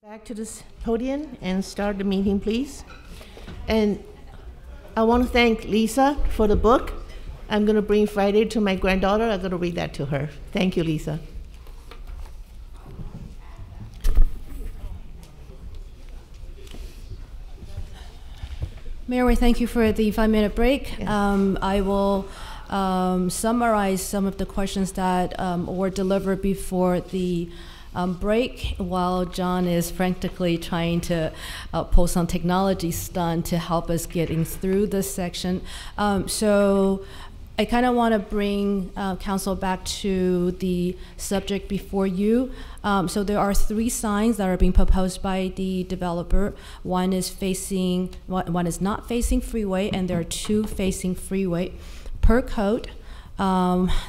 Back to this podium and start the meeting, please. And I want to thank Lisa for the book. I'm going to bring Friday to my granddaughter. I'm going to read that to her. Thank you, Lisa. Mayor, we thank you for the 5-minute break. Yes. I will summarize some of the questions that were delivered before the break, while John is frantically trying to pull some technology stunt to help us getting through this section. So I kind of want to bring council back to the subject before you. So there are 3 signs that are being proposed by the developer. One is facing, one is not facing freeway, and there are 2 facing freeway. Per code,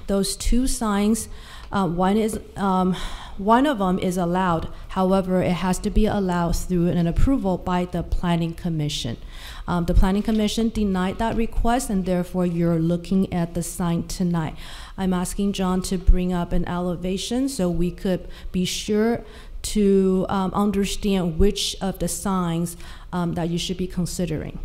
those 2 signs, one of them is allowed. However, it has to be allowed through an approval by the Planning Commission. The Planning Commission denied that request, and therefore you're looking at the sign tonight. I'm asking John to bring up an elevation so we could be sure to understand which of the signs that you should be considering.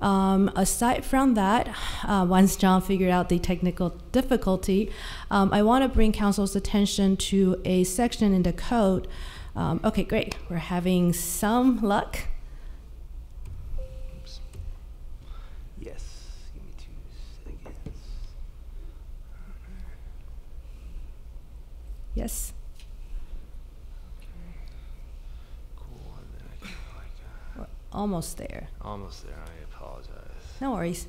Aside from that, once John figured out the technical difficulty, I want to bring council's attention to a section in the code. Okay, great. We're having some luck. Oops. Yes, give me 2 seconds. Yes. Cool, and then I can We're almost there. almost there. I apologize. No worries.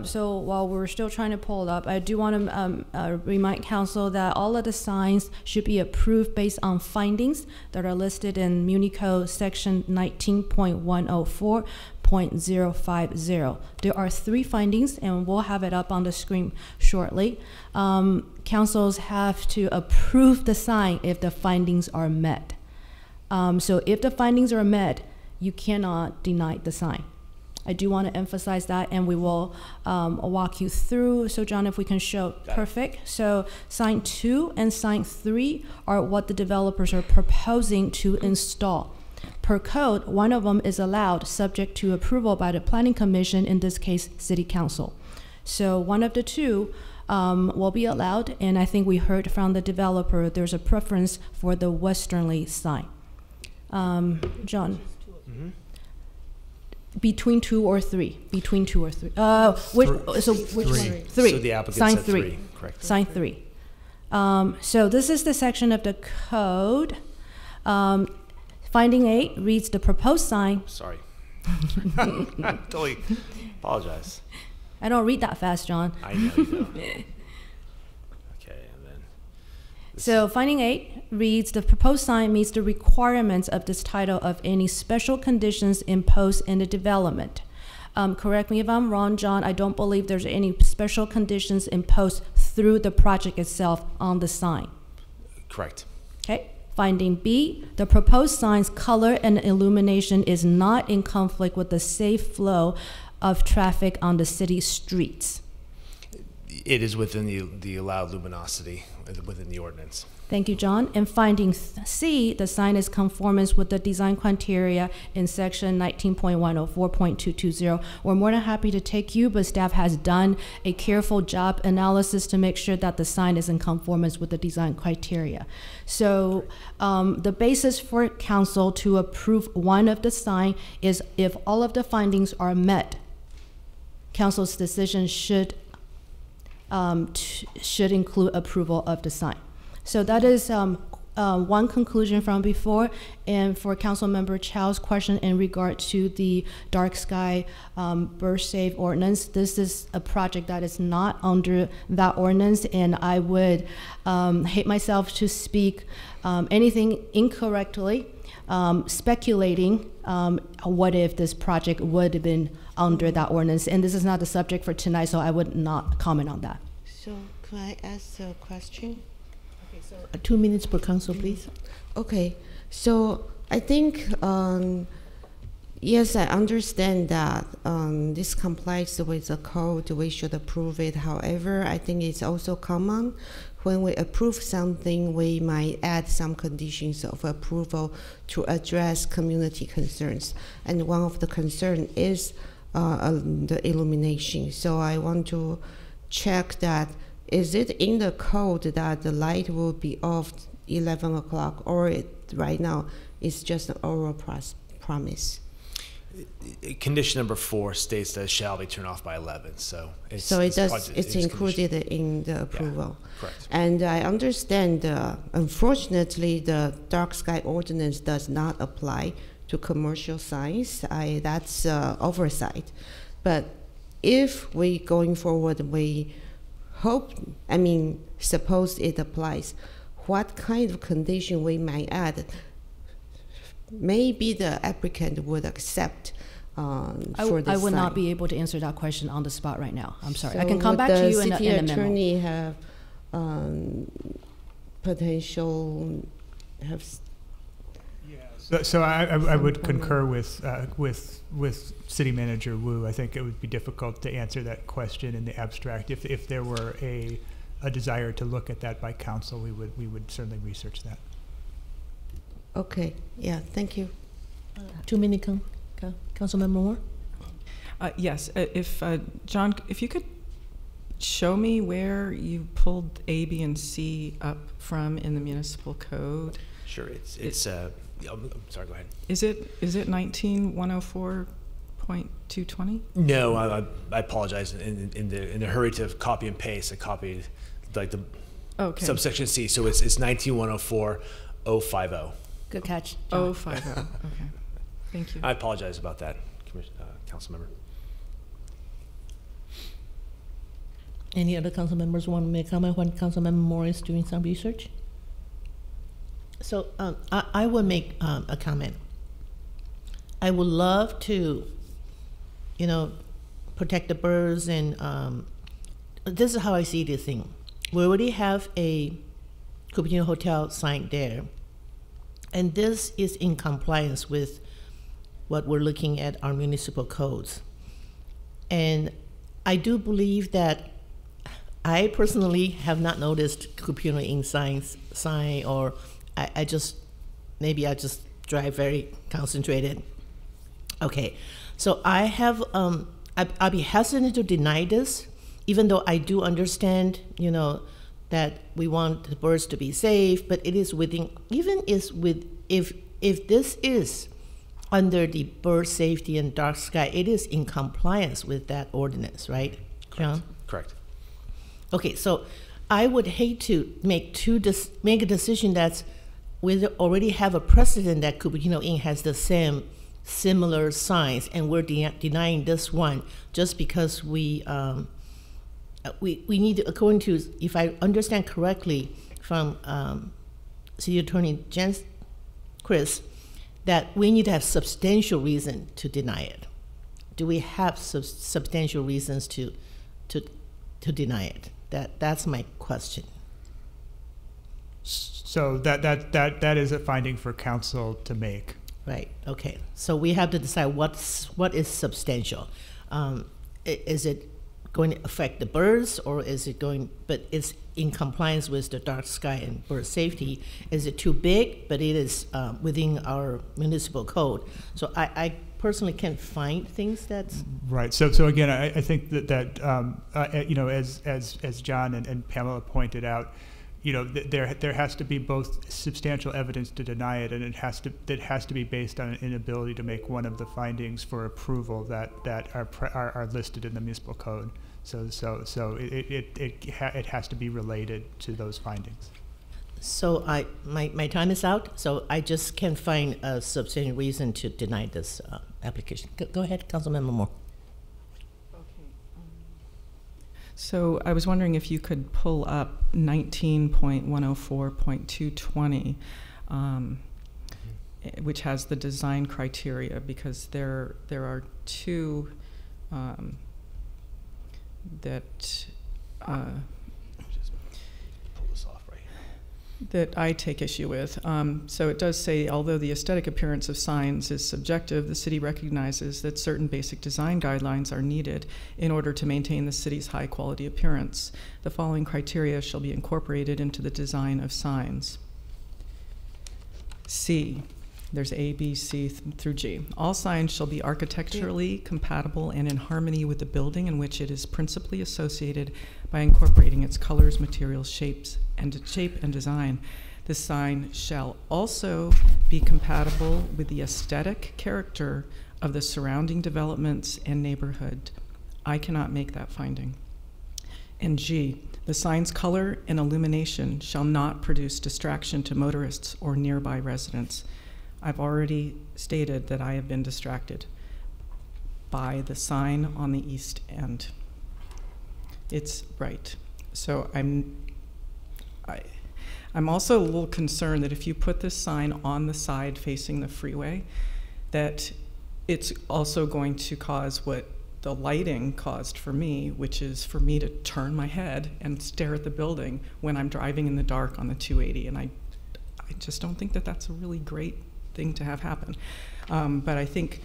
So while we're still trying to pull it up, I do want to remind council that all of the signs should be approved based on findings that are listed in Muni Code section 19.104.050. There are 3 findings, and we'll have it up on the screen shortly. Councils have to approve the sign if the findings are met. So if the findings are met, you cannot deny the sign. I do want to emphasize that, and we will walk you through. So John, if we can show, perfect. So sign 2 and sign 3 are what the developers are proposing to install. Per code, one of them is allowed subject to approval by the Planning Commission, in this case, City Council. So one of the 2 will be allowed, and I think we heard from the developer there's a preference for the westerly sign. John? Mm-hmm. Between 2 or 3. Between 2 or 3. Which one? 3. So the applicant sign said 3. Correct. Sign 3. So this is the section of the code. Finding 8 reads the proposed sign. Sorry. Totally apologize. I don't read that fast, John. I know you don't. Okay, and then. So finding 8 reads the proposed sign meets the requirements of this title of any special conditions imposed in the development. Correct me if I'm wrong, John. I don't believe there's any special conditions imposed through the project itself on the sign. Correct. Okay. Finding B, the proposed sign's color and illumination is not in conflict with the safe flow of traffic on the city streets. It is within the allowed luminosity within the ordinance. Thank you, John. And finding C, the sign is conformance with the design criteria in section 19.104.220. We're more than happy to take you, but staff has done a careful job analysis to make sure that the sign is in conformance with the design criteria. So the basis for council to approve one of the sign is if all of the findings are met, council's decision should include approval of the sign. So that is one conclusion from before. And for Councilmember Chow's question in regard to the dark sky burst safe ordinance, this is a project that is not under that ordinance, and I would hate myself to speak anything incorrectly, speculating what if this project would have been under that ordinance. And this is not the subject for tonight, so I would not comment on that. So can I ask a question? Okay, so 2 minutes per council, please. Okay, so I think, yes, I understand that this complies with the code. We should approve it. However, I think it's also common when we approve something, we might add some conditions of approval to address community concerns. And one of the concerns is the illumination. So I want to check that, is it in the code that the light will be off 11 o'clock, or right now it's just an oral promise? Condition number 4 states that it shall be turned off by 11. So it's included in the approval. Yeah, correct. And I understand, unfortunately, the dark sky ordinance does not apply to commercial signs. That's oversight. But if we going forward, we suppose it applies, what kind of condition we might add? Maybe the applicant would accept for the I would sign. not be able to answer that question on the spot right now. I'm sorry. So I can come back to you in a the memo. city attorney have potential have. So I would concur with City Manager Wu. I think it would be difficult to answer that question in the abstract. If there were a desire to look at that by council, we would certainly research that. Okay. Yeah. Thank you. 2 minutes, Councilmember Moore. Yes. If John, if you could show me where you pulled A, B, and C up from in the municipal code. Sure. It's I'm sorry, go ahead. Is it 19104.220? No, I apologize. In the hurry to copy and paste, I copied like the subsection C. So it's 19104.050. Good catch, John. 050. Okay. Thank you. I apologize about that, council member. Any other council members want to make a comment when Councilmember Moore is doing some research? So I would make a comment. I would love to, protect the birds, and this is how I see this thing. We already have a Cupertino Hotel sign there, and this is in compliance with what we're looking at our municipal codes. And I do believe that I personally have not noticed Cupertino Inn sign, or I just drive very concentrated. Okay, so I have, I'll be hesitant to deny this, even though I do understand, that we want the birds to be safe, but it is within, if this is under the bird safety and dark sky, it is in compliance with that ordinance, right, John? Correct. Okay, so I would hate to make a decision that's, we already have a precedent that Cupertino Inn has the similar signs, and we're denying this one just because we need to, according to, if I understand correctly from City Attorney Chris, that we need to have substantial reason to deny it. Do we have substantial reasons to deny it? That's my question. So that is a finding for council to make. Right. Okay. So we have to decide what is substantial. Is it going to affect the birds, or is it going? But it's in compliance with the dark sky and bird safety. Is it too big? But it is within our municipal code. So I personally can't find things that's right. So again, I think that as John and Pamela pointed out, there has to be both substantial evidence to deny it, and it has to be based on an inability to make one of the findings for approval that are listed in the municipal code. So it has to be related to those findings. So my time is out. So I just can't find a substantial reason to deny this application. Go ahead, Councilmember Moore. So I was wondering if you could pull up 19.104.220, which has the design criteria, because there are two that. Let me just pull this off right here. that I take issue with. So it does say, although the aesthetic appearance of signs is subjective, the city recognizes that certain basic design guidelines are needed in order to maintain the city's high quality appearance. The following criteria shall be incorporated into the design of signs. C. There's A, B, C through G. All signs shall be architecturally compatible and in harmony with the building in which it is principally associated by incorporating its colors, materials, shape and design. The sign shall also be compatible with the aesthetic character of the surrounding developments and neighborhood. I cannot make that finding. And G, the sign's color and illumination shall not produce distraction to motorists or nearby residents. I've already stated that I have been distracted by the sign on the east end. It's bright. So I'm also a little concerned that if you put this sign on the side facing the freeway, that it's also going to cause what the lighting caused for me, which is for me to turn my head and stare at the building when I'm driving in the dark on the 280. And I just don't think that that's a really great thing to have happen. But I think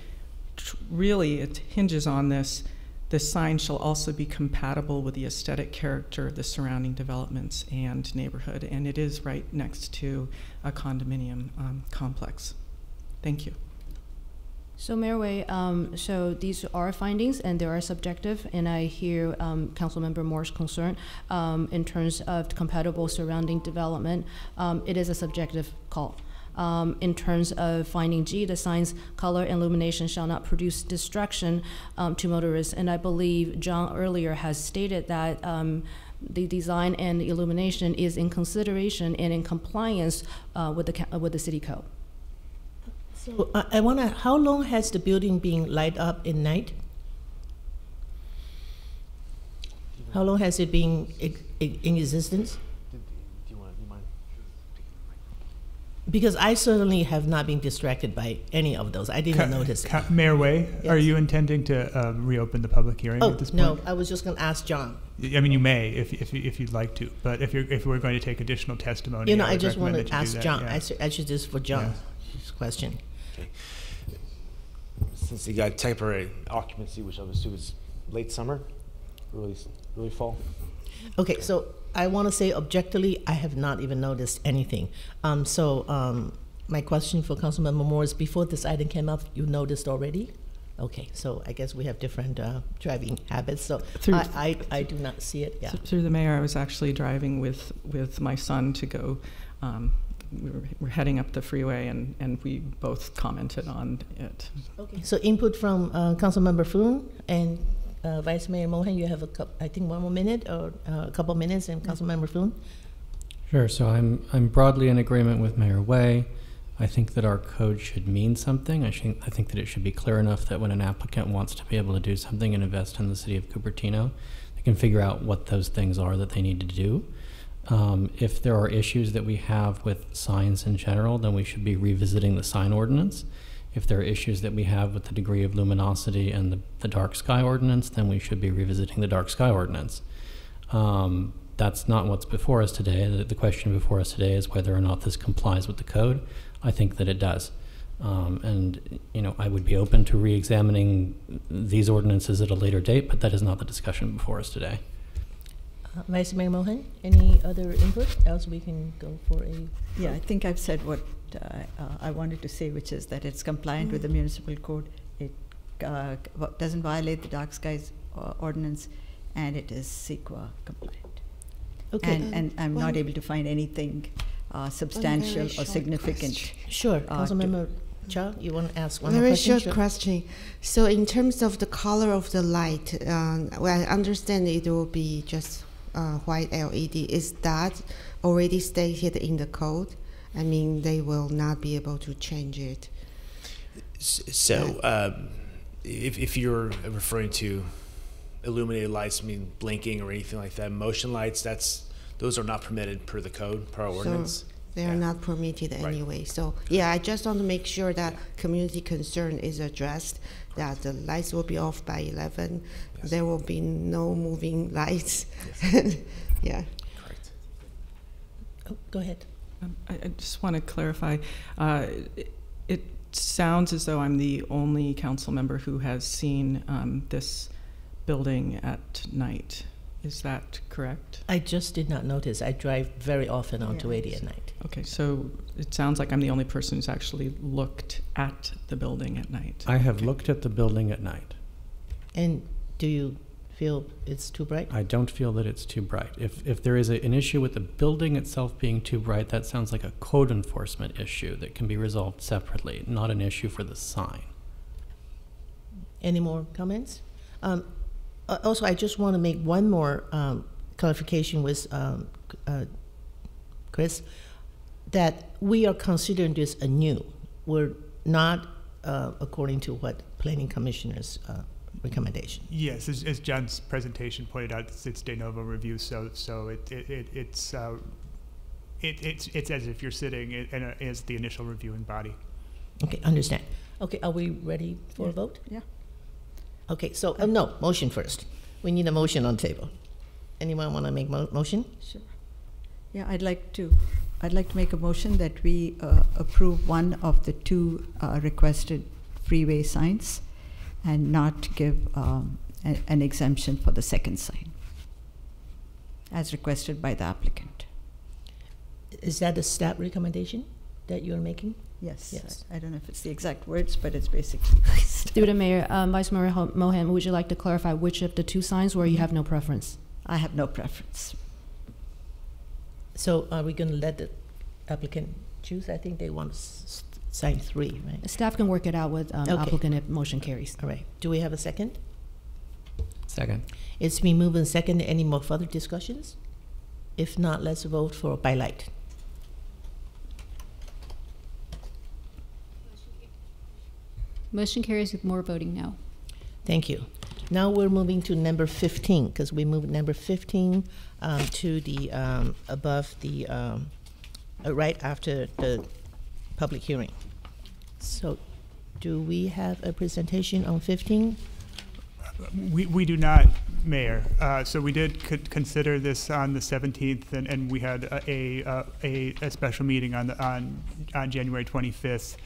really it hinges on this. The sign shall also be compatible with the aesthetic character of the surrounding developments and neighborhood, and it is right next to a condominium complex. Thank you. So Mayor Wei, so these are findings and they are subjective, and I hear Councilmember Moore's concern in terms of compatible surrounding development. It is a subjective call. In terms of finding G, the sign's color and illumination shall not produce distraction to motorists. And I believe John earlier has stated that the design and the illumination is in consideration and in compliance with the city code. So I want to, how long has the building been light up in night? How long has it been in existence? Because I certainly have not been distracted by any of those. I didn't notice it. Mayor Wei, yes. Are you intending to reopen the public hearing at this point? No, I was just going to ask John. I mean, you may if you'd like to, but if we're going to take additional testimony, You know, I just want to ask John. Yeah. I should just for John's question. Okay. Since you got temporary occupancy, which I would assume is late summer, early fall. Okay, so I want to say objectively, I have not even noticed anything. My question for Councilmember Moore is, before this item came up, you noticed already? Okay, so I guess we have different driving habits. So I do not see it. Yeah. Through the mayor, I was actually driving with my son to go. We're heading up the freeway, and we both commented on it. Okay. So input from Councilmember Foon and Vice Mayor Mohan. You have I think one more minute or a couple minutes, and Councilmember Foon. Sure. So I'm broadly in agreement with Mayor Wei. I think that our code should mean something. I think that it should be clear enough that when an applicant wants to be able to do something and invest in the city of Cupertino, they can figure out what those things are that they need to do. If there are issues that we have with signs in general, then we should be revisiting the sign ordinance. If there are issues that we have with the degree of luminosity and the dark sky ordinance, then we should be revisiting the dark sky ordinance. That's not what's before us today. The question before us today is whether or not this complies with the code. I think that it does. And I would be open to re-examining these ordinances at a later date, but that is not the discussion before us today. Vice Mayor Mohan, any other input? Else we can go for a... Yeah, I think I've said what I wanted to say, which is that it's compliant with the municipal code. It doesn't violate the dark skies ordinance, and it is CEQA compliant. Okay. And I'm not able to find anything substantial or significant. Question. Sure. Councilmember Cha, you want to ask one more very question? short question. So in terms of the color of the light, well, I understand it will be just white LED. Is that already stated in the code? I mean, they will not be able to change it. So if you're referring to illuminated lights, I mean blinking or anything like that, motion lights, those are not permitted per the code, per our ordinance. They are not permitted anyway. So yeah, I just want to make sure that community concern is addressed, that the lights will be off by 11. Yes. There will be no moving lights. Yes. Yeah. Correct. Oh, go ahead. I just want to clarify. It sounds as though I'm the only council member who has seen this building at night. Is that correct? I just did not notice. I drive very often on Yeah. 280 at night. Okay, so it sounds like I'm the only person who's actually looked at the building at night. I have looked at the building at night. And do you feel it's too bright? I don't feel that it's too bright. If there is an issue with the building itself being too bright, that sounds like a code enforcement issue that can be resolved separately, not an issue for the sign. Any more comments? Also, I just want to make one more clarification with Chris, that we are considering this anew. We're not according to what planning commissioner's recommendation. Yes, as John's presentation pointed out, it's de novo review, so it's as if you're sitting as the initial reviewing body. Okay, understand. Okay, are we ready for a vote? Yeah. Okay, so no, motion first. We need a motion on the table. Anyone want to make motion? Sure. Yeah, I'd like to make a motion that we approve one of the two requested freeway signs and not give an exemption for the second sign, as requested by the applicant. Is that the staff recommendation that you're making? Yes. Yes. I don't know if it's the exact words, but it's basically. Through the mayor, Vice Mayor Mohan, would you like to clarify which of the two signs, or you have no preference? I have no preference. So are we going to let the applicant choose? I think they want sign 3, right? Staff can work it out with Okay. applicant if motion carries. All right. Do we have a second? Second. It's been moved and seconded. Any more further discussions? If not, let's vote for by light. Motion carries with more voting no. Thank you. Now we're moving to number 15, because we moved number 15 to the above the right after the public hearing. So do we have a presentation on 15? We do not, Mayor. So we did consider this on the 17th, and we had a special meeting on January 25th.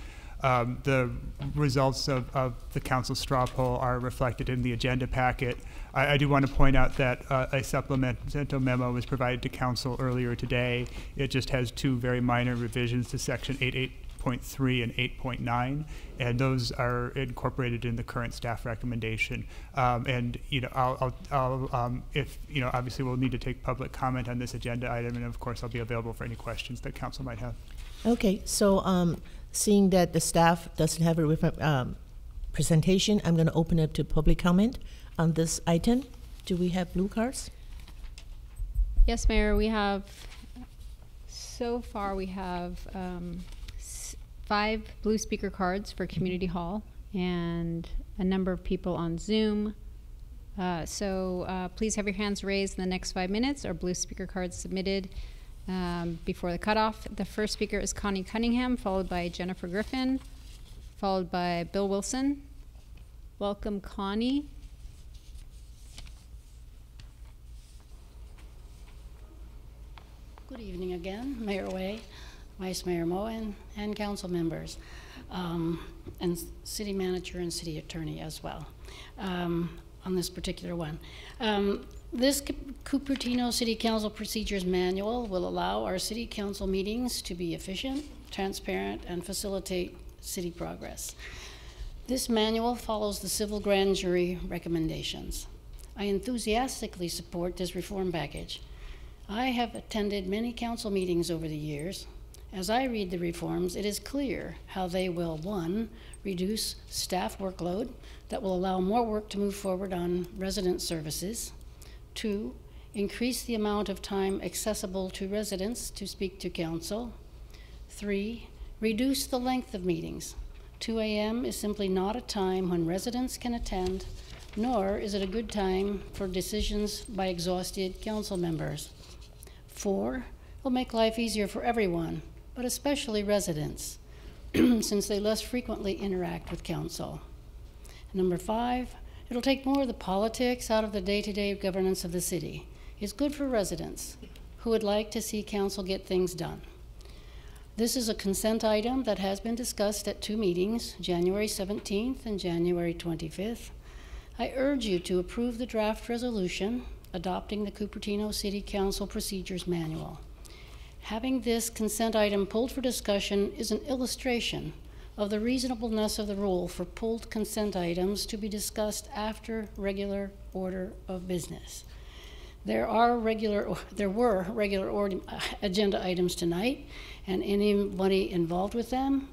The results of the council straw poll are reflected in the agenda packet. I do want to point out that a supplemental memo was provided to council earlier today. It just has 2 very minor revisions to section 8.3 and 8.9, and those are incorporated in the current staff recommendation. And I'll if obviously we'll need to take public comment on this agenda item, and of course I'll be available for any questions that council might have. Okay, so seeing that the staff doesn't have a presentation, I'm going to open up to public comment on this item. Do we have blue cards? Yes, Mayor, we have, so far we have 5 blue speaker cards for Community Hall and a number of people on Zoom. So please have your hands raised in the next 5 minutes or blue speaker cards submitted before the cutoff. The first speaker is Connie Cunningham, followed by Jennifer Griffin, followed by Bill Wilson. Welcome, Connie. Good evening again, Mayor Way, Vice Mayor Moen, and council members, and city manager and city attorney as well on this particular one. This Cupertino City Council Procedures Manual will allow our city council meetings to be efficient, transparent, and facilitate city progress. This manual follows the civil grand jury recommendations. I enthusiastically support this reform package. I have attended many council meetings over the years. As I read the reforms, it is clear how they will, 1, reduce staff workload that will allow more work to move forward on resident services. 2, increase the amount of time accessible to residents to speak to council. 3, reduce the length of meetings. 2 a.m. is simply not a time when residents can attend, nor is it a good time for decisions by exhausted council members. 4, will make life easier for everyone, but especially residents, since they less frequently interact with council. Number 5, it'll take more of the politics out of the day-to-day governance of the city. It's good for residents who would like to see council get things done. This is a consent item that has been discussed at 2 meetings, January 17th and January 25th. I urge you to approve the draft resolution adopting the Cupertino City Council Procedures Manual. Having this consent item pulled for discussion is an illustration of the reasonableness of the rule for pulled consent items to be discussed after regular order of business. There were regular agenda items tonight, and anybody involved with them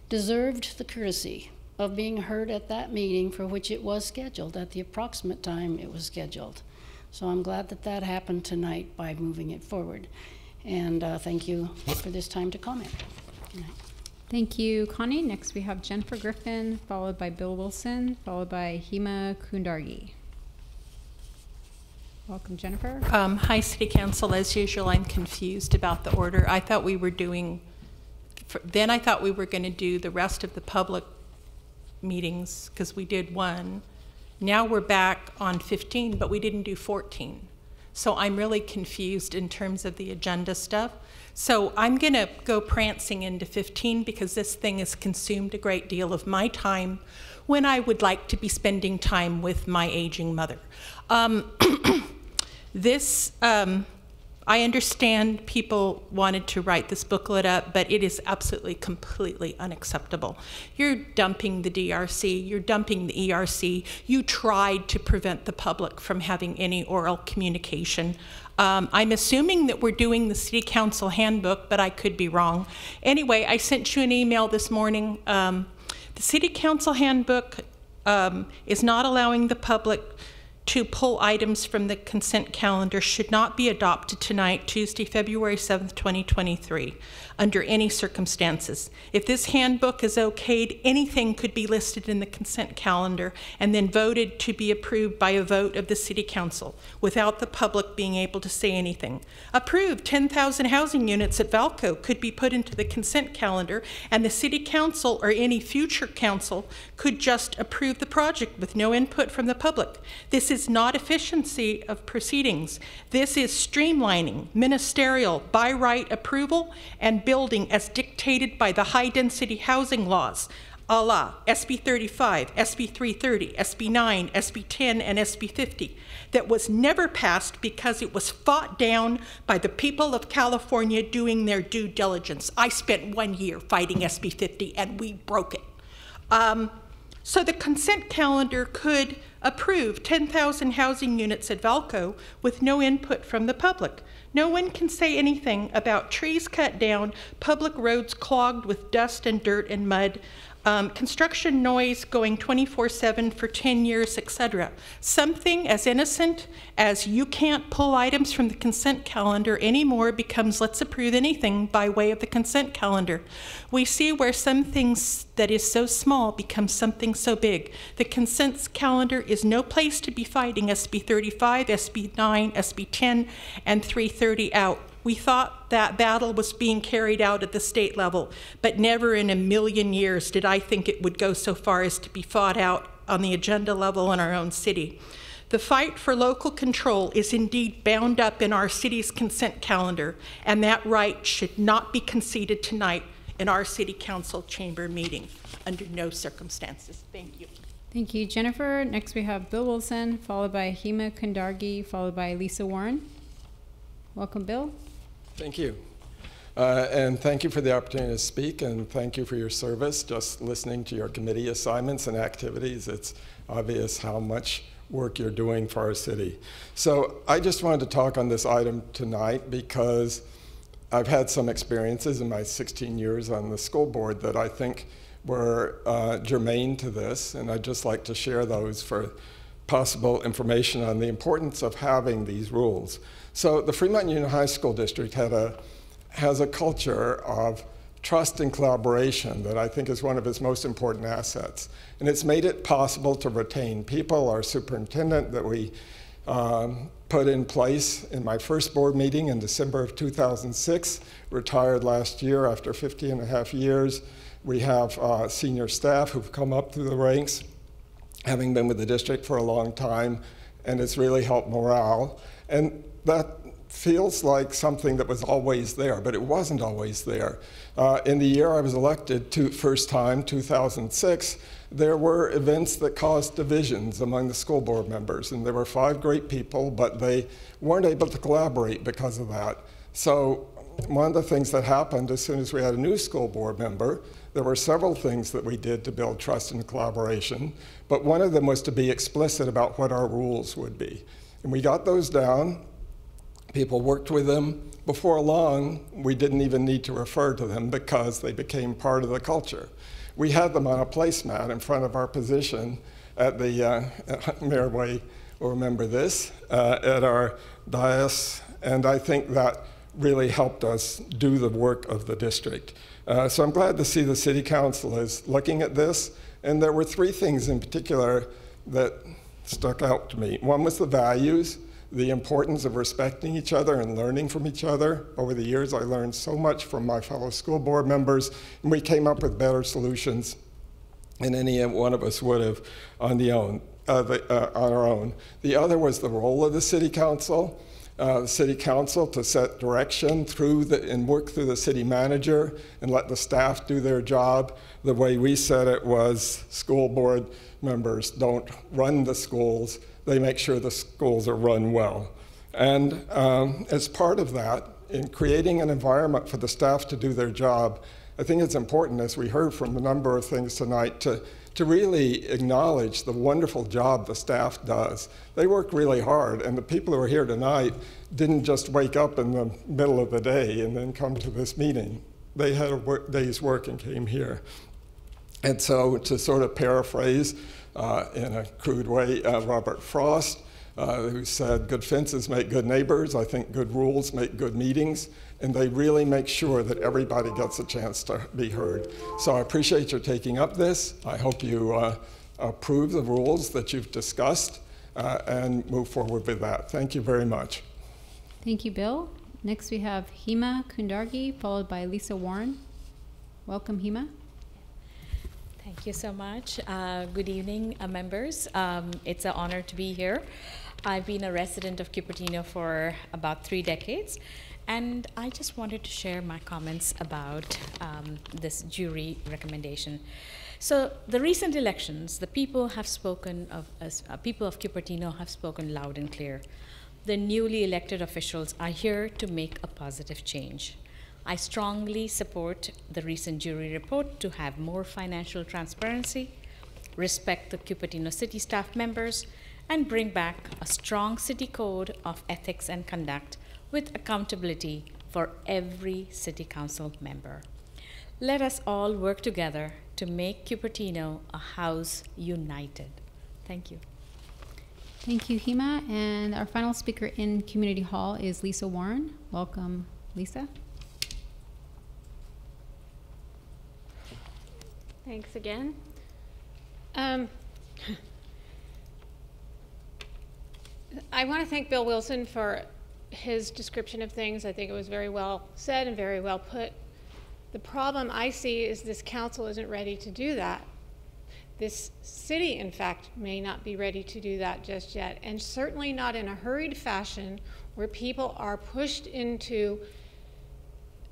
deserved the courtesy of being heard at that meeting for which it was scheduled, at the approximate time it was scheduled. So I'm glad that that happened tonight by moving it forward. And thank you for this time to comment. Good night. Thank you, Connie. Next we have Jennifer Griffin, followed by Bill Wilson, followed by Hema Kundargi. Welcome, Jennifer. Hi, City Council. As usual, I'm confused about the order. I thought we were doing, then I thought we were going to do the rest of the public meetings because we did 1. Now we're back on 15, but we didn't do 14. So I'm really confused in terms of the agenda stuff. So I'm going to go prancing into 15 because this thing has consumed a great deal of my time when I would like to be spending time with my aging mother. I understand people wanted to write this booklet up, but it is absolutely, completely unacceptable. You're dumping the DRC, you're dumping the ERC. You tried to prevent the public from having any oral communication. I'm assuming that we're doing the City Council handbook, but I could be wrong. Anyway, I sent you an email this morning. The City Council handbook is not allowing the public to pull items from the consent calendar, should not be adopted tonight, Tuesday, February 7th, 2023, under any circumstances. If this handbook is okayed, anything could be listed in the consent calendar and then voted to be approved by a vote of the City Council without the public being able to say anything. Approved 10,000 housing units at Valco could be put into the consent calendar, and the City Council or any future council could just approve the project with no input from the public. This is not efficiency of proceedings. This is streamlining, ministerial, by right approval, and building as dictated by the high-density housing laws, a la SB 35, SB 330, SB 9, SB 10, and SB 50, that was never passed because it was fought down by the people of California doing their due diligence. I spent 1 year fighting SB 50, and we broke it. So the consent calendar could approve 10,000 housing units at Valco with no input from the public. No one can say anything about trees cut down, public roads clogged with dust and dirt and mud, construction noise going 24/7 for 10 years, etc. Something as innocent as you can't pull items from the consent calendar anymore becomes let's approve anything by way of the consent calendar. We see where some things that is so small becomes something so big. The consent calendar is no place to be fighting SB 35, SB 9, SB 10, and 330 out. We thought that battle was being carried out at the state level, but never in a million years did I think it would go so far as to be fought out on the agenda level in our own city. The fight for local control is indeed bound up in our city's consent calendar, and that right should not be conceded tonight in our city council chamber meeting under no circumstances. Thank you. Thank you, Jennifer. Next we have Bill Wilson, followed by Hema Kundargi, followed by Lisa Warren. Welcome, Bill. Thank you. And thank you for the opportunity to speak, and thank you for your service. Just listening to your committee assignments and activities, it's obvious how much work you're doing for our city. So I just wanted to talk on this item tonight because I've had some experiences in my 16 years on the school board that I think were germane to this, and I'd just like to share those for possible information on the importance of having these rules. So the Fremont Union High School District has a culture of trust and collaboration that I think is one of its most important assets. And it's made it possible to retain people. Our superintendent that we put in place in my first board meeting in December of 2006, retired last year after 50.5 years. We have senior staff who've come up through the ranks, having been with the district for a long time, and it's really helped morale. And that feels like something that was always there, but it wasn't always there. In the year I was elected, first time, 2006, there were events that caused divisions among the school board members, and there were 5 great people, but they weren't able to collaborate because of that. So one of the things that happened as soon as we had a new school board member, there were several things that we did to build trust and collaboration, but one of them was to be explicit about what our rules would be. And we got those down. People worked with them. Before long, we didn't even need to refer to them because they became part of the culture. We had them on a placemat in front of our position at the, Mayor Way will remember this, at our dais, and I think that really helped us do the work of the district. So I'm glad to see the City Council is looking at this, and there were 3 things in particular that stuck out to me. One was the values, the importance of respecting each other and learning from each other. Over the years, I learned so much from my fellow school board members, and we came up with better solutions than any one of us would have on our own. The other was the role of the City Council. The City Council to set direction and work through the city manager and let the staff do their job. The way we said it was school board members don't run the schools, they make sure the schools are run well. And as part of that, in creating an environment for the staff to do their job, I think it's important, as we heard from a number of things tonight, to really acknowledge the wonderful job the staff does. They work really hard, and the people who are here tonight didn't just wake up in the middle of the day and then come to this meeting. They had a day's work and came here. And so to sort of paraphrase in a crude way, Robert Frost, who said, good fences make good neighbors. I think good rules make good meetings, and they really make sure that everybody gets a chance to be heard. So I appreciate your taking up this. I hope you approve the rules that you've discussed and move forward with that. Thank you very much. Thank you, Bill. Next we have Hema Kundargi, followed by Lisa Warren. Welcome, Hema. Thank you so much. Good evening, members. It's an honor to be here. I've been a resident of Cupertino for about 3 decades, and I just wanted to share my comments about this jury recommendation. So the recent elections, the people have spoken people of Cupertino have spoken loud and clear. The newly elected officials are here to make a positive change. I strongly support the recent jury report to have more financial transparency, respect the Cupertino city staff members, and bring back a strong city code of ethics and conduct with accountability for every city council member. Let us all work together to make Cupertino a house united. Thank you. Thank you, Hema. And our final speaker in Community Hall is Lisa Warren. Welcome, Lisa. Thanks again. I want to thank Bill Wilson for his description of things. I think it was very well said and very well put. The problem I see is this council isn't ready to do that. This city, in fact, may not be ready to do that just yet, and certainly not in a hurried fashion where people are pushed into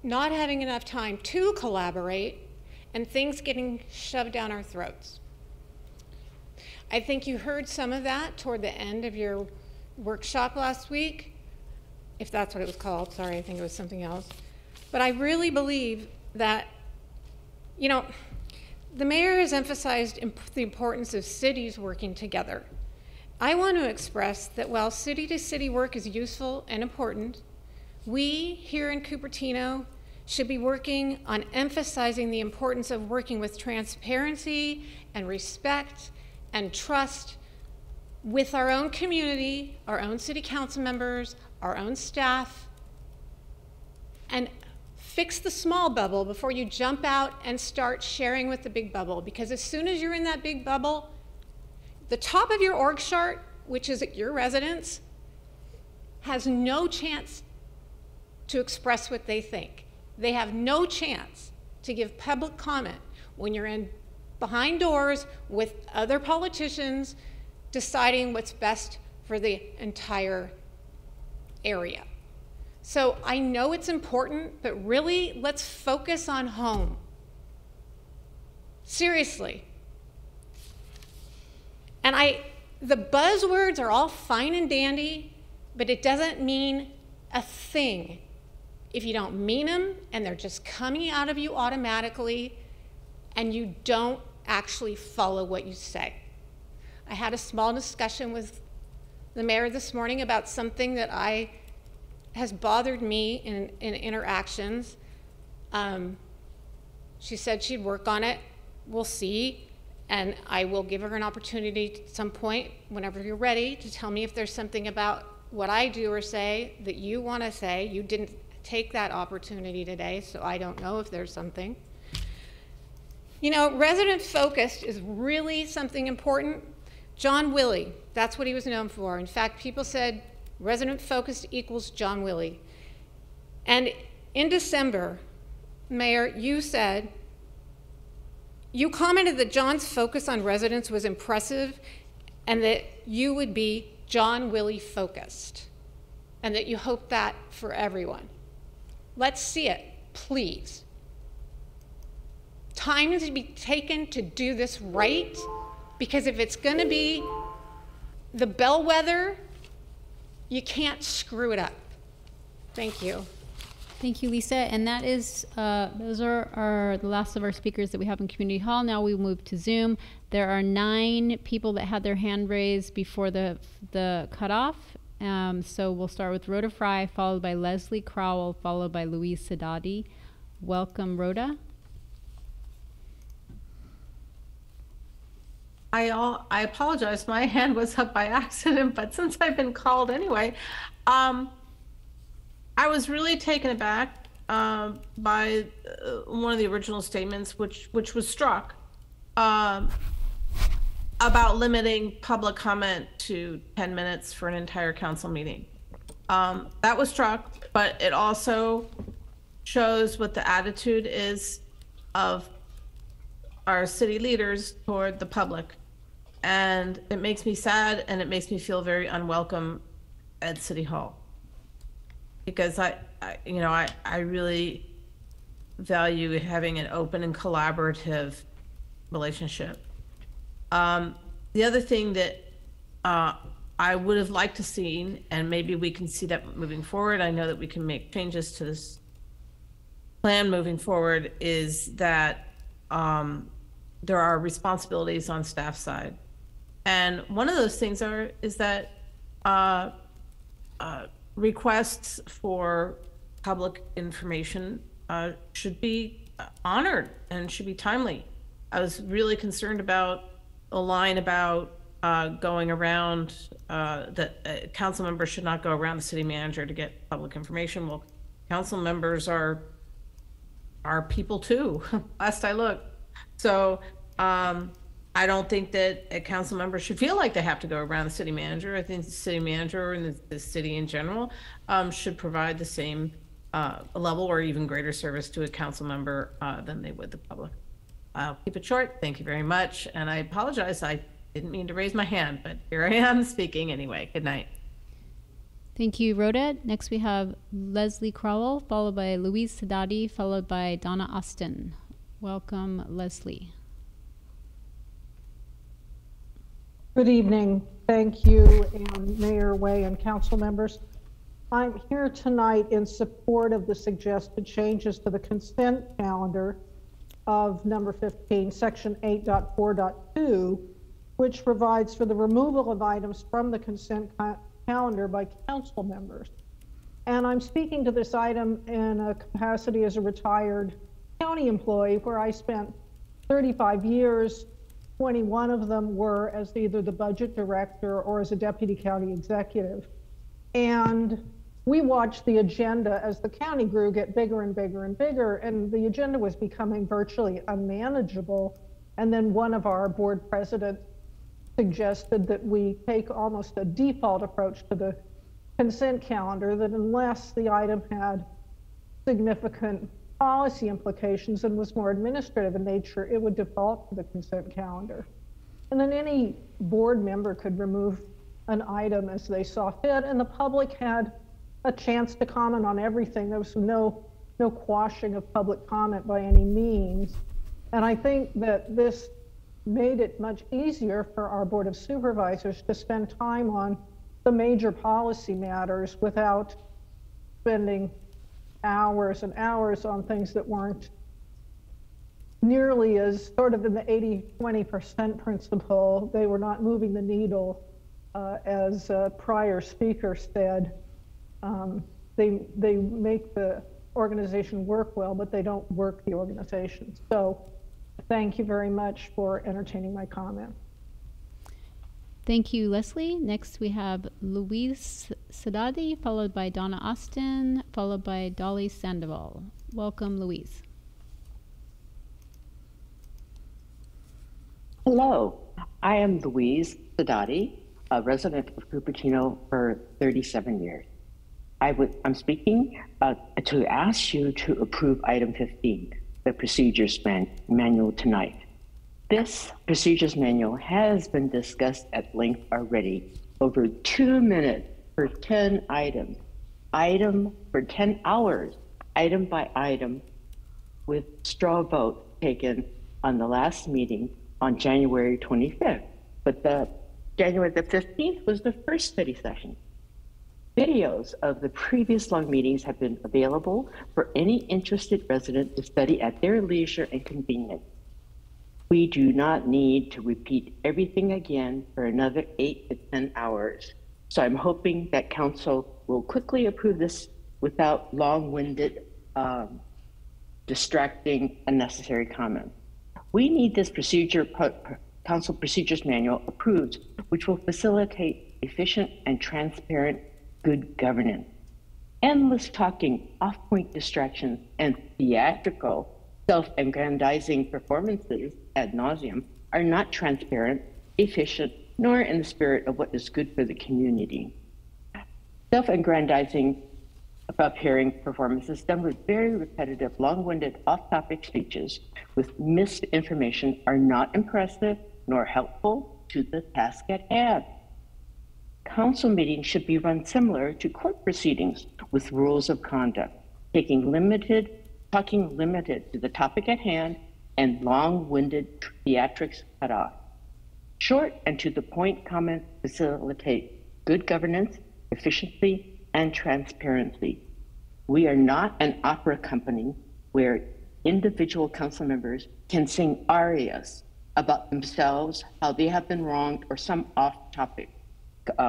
not having enough time to collaborate and things getting shoved down our throats. I think you heard some of that toward the end of your workshop last week, if that's what it was called. Sorry, I think it was something else. But I really believe that, you know, the mayor has emphasized the importance of cities working together. I want to express that while city-to-city work is useful and important, we here in Cupertino should be working on emphasizing the importance of working with transparency and respect and trust with our own community, our own city council members, our own staff, and fix the small bubble before you jump out and start sharing with the big bubble. Because as soon as you're in that big bubble, the top of your org chart, which is at your residence, has no chance to express what they think. They have no chance to give public comment when you're in behind doors with other politicians deciding what's best for the entire area. So I know it's important, but really, let's focus on home. Seriously. And the buzzwords are all fine and dandy, but it doesn't mean a thing if you don't mean them and they're just coming out of you automatically and you don't actually follow what you say. I had a small discussion with the mayor this morning about something that has bothered me in interactions. She said she'd work on it. We'll see. And I will give her an opportunity at some point, whenever you're ready, to tell me if there's something about what I do or say that you want to say. You didn't take that opportunity today, so I don't know if there's something. You know, resident focused is really something important. John Willie, that's what he was known for. In fact, people said resident focused equals John Willie. And in December, Mayor, you commented that John's focus on residents was impressive and that you would be John Willie focused and that you hope that for everyone. Let's see it, please. Time is to be taken to do this right, because if it's going to be the bellwether, you can't screw it up. Thank you. Thank you, Lisa. And that is, those are the last of our speakers that we have in Community Hall. Now we move to Zoom. There are 9 people that had their hand raised before the cutoff. So we'll start with Rhoda Fry, followed by Leslie Crowell, followed by Louise Sadadi. Welcome, Rhoda. I apologize. My hand was up by accident, but since I've been called anyway, I was really taken aback by one of the original statements, which was struck, about limiting public comment to 10 minutes for an entire council meeting. That was struck, but it also shows what the attitude is of our city leaders toward the public. And it makes me sad, and it makes me feel very unwelcome at City Hall, because I really value having an open and collaborative relationship. The other thing that I would have liked to see, and maybe we can see that moving forward, I know that we can make changes to this plan moving forward, is that there are responsibilities on staff side. And one of those things is that requests for public information should be honored and should be timely. I was really concerned about a line about going around, that council members should not go around the city manager to get public information. Well, council members are people too, last I looked. So I don't think that a council member should feel like they have to go around the city manager. I think the city manager and the city in general should provide the same level or even greater service to a council member than they would the public. I'll keep it short. Thank you very much. And I apologize. I didn't mean to raise my hand, but here I am speaking anyway. Good night. Thank you, Rhoda. Next we have Leslie Crowell, followed by Louise Sadadi, followed by Donna Austin. Welcome, Leslie. Good evening. Thank you, and Mayor Way and council members. I'm here tonight in support of the suggested changes to the consent calendar of number 15, section 8.4.2, which provides for the removal of items from the consent calendar by council members. And I'm speaking to this item in a capacity as a retired county employee, where I spent 35 years. 21 of them were as either the budget director or as a deputy county executive. And we watched the agenda as the county grew get bigger and bigger and bigger, and the agenda was becoming virtually unmanageable. And then one of our board presidents suggested that we take almost a default approach to the consent calendar, that unless the item had significant policy implications and was more administrative in nature, it would default to the consent calendar. And then any board member could remove an item as they saw fit, and the public had a chance to comment on everything. There was no quashing of public comment by any means. And I think that this made it much easier for our Board of Supervisors to spend time on the major policy matters without spending hours and hours on things that weren't nearly as sort of in the 80-20% principle. They were not moving the needle, as a prior speaker said. They make the organization work well, but they don't work the organization. So thank you very much for entertaining my comment. Thank you, Leslie. Next we have Louise Sadadi, followed by Donna Austin, followed by Dolly Sandoval. Welcome, Louise. Hello, I am Louise Sadadi, a resident of Cupertino for 37 years. I'm speaking to ask you to approve item 15, the procedures manual tonight. This procedures manual has been discussed at length already, over 2 minutes for 10 items, item for 10 hours, item by item, with straw vote taken on the last meeting on January 25th. But January the 15th was the first study session. Videos of the previous long meetings have been available for any interested resident to study at their leisure and convenience. We do not need to repeat everything again for another 8 to 10 hours. So I'm hoping that council will quickly approve this without long-winded, distracting, unnecessary comments. We need this council procedures manual approved, which will facilitate efficient and transparent good governance. Endless talking, off-point distractions, and theatrical self-aggrandizing performances ad nauseum are not transparent, efficient, nor in the spirit of what is good for the community. Self-aggrandizing up-hearing performances done with very repetitive, long-winded, off-topic speeches with misinformation are not impressive nor helpful to the task at hand. Council meetings should be run similar to court proceedings with rules of conduct, talking limited to the topic at hand and long-winded theatrics cut off. Short and to the point comments facilitate good governance, efficiency, and transparency. We are not an opera company where individual council members can sing arias about themselves, how they have been wronged, or some off-topic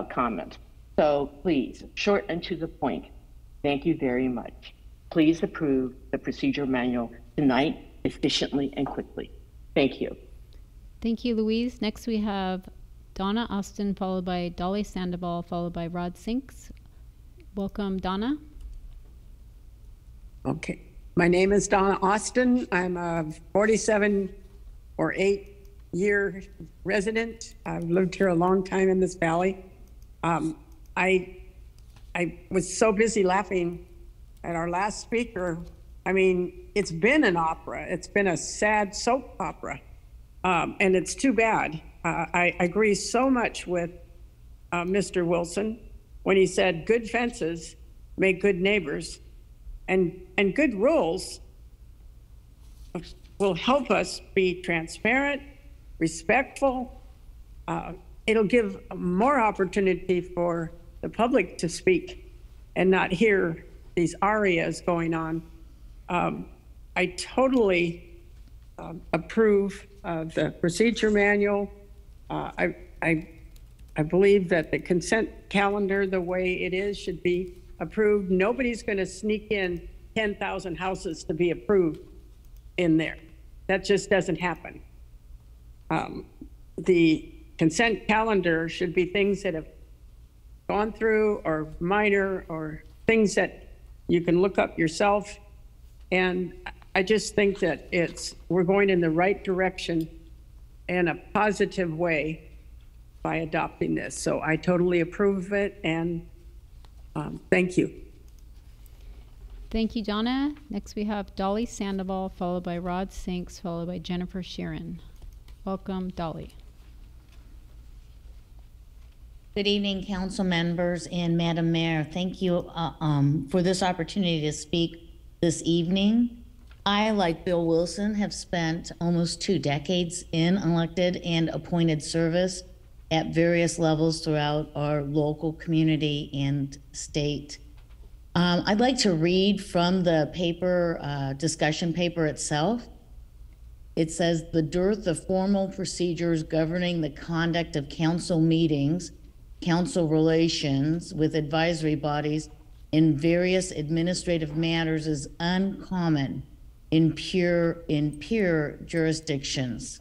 comment. So please, short and to the point. Thank you very much. Please approve the procedure manual tonight efficiently and quickly. Thank you. Thank you, Louise. Next we have Donna Austin, followed by Dolly Sandoval, followed by Rod Sinks. Welcome, Donna. Okay. My name is Donna Austin. I'm a 47 or 8 year resident. I've lived here a long time in this valley. I was so busy laughing at our last speaker. I mean, it's been an opera. It's been a sad soap opera. And it's too bad. I agree so much with Mr. Wilson when he said good fences make good neighbors, and good rules will help us be transparent, respectful. It'll give more opportunity for the public to speak and not hear these arias going on. I totally approve of the procedure manual. I believe that the consent calendar, the way it is, should be approved. Nobody's going to sneak in 10,000 houses to be approved in there. That just doesn't happen. The consent calendar should be things that have gone through or minor or things that you can look up yourself. And I just think that we're going in the right direction in a positive way by adopting this. So I totally approve of it, and thank you. Thank you, Donna. Next we have Dolly Sandoval, followed by Rod Sinks, followed by Jennifer Sheeran. Welcome, Dolly. Good evening, council members and Madam Mayor. Thank you for this opportunity to speak this evening. I, like Bill Wilson, have spent almost 2 decades in elected and appointed service at various levels throughout our local community and state. I'd like to read from the paper, discussion paper itself. It says, the dearth of formal procedures governing the conduct of council meetings, council relations with advisory bodies in various administrative matters is uncommon in peer jurisdictions.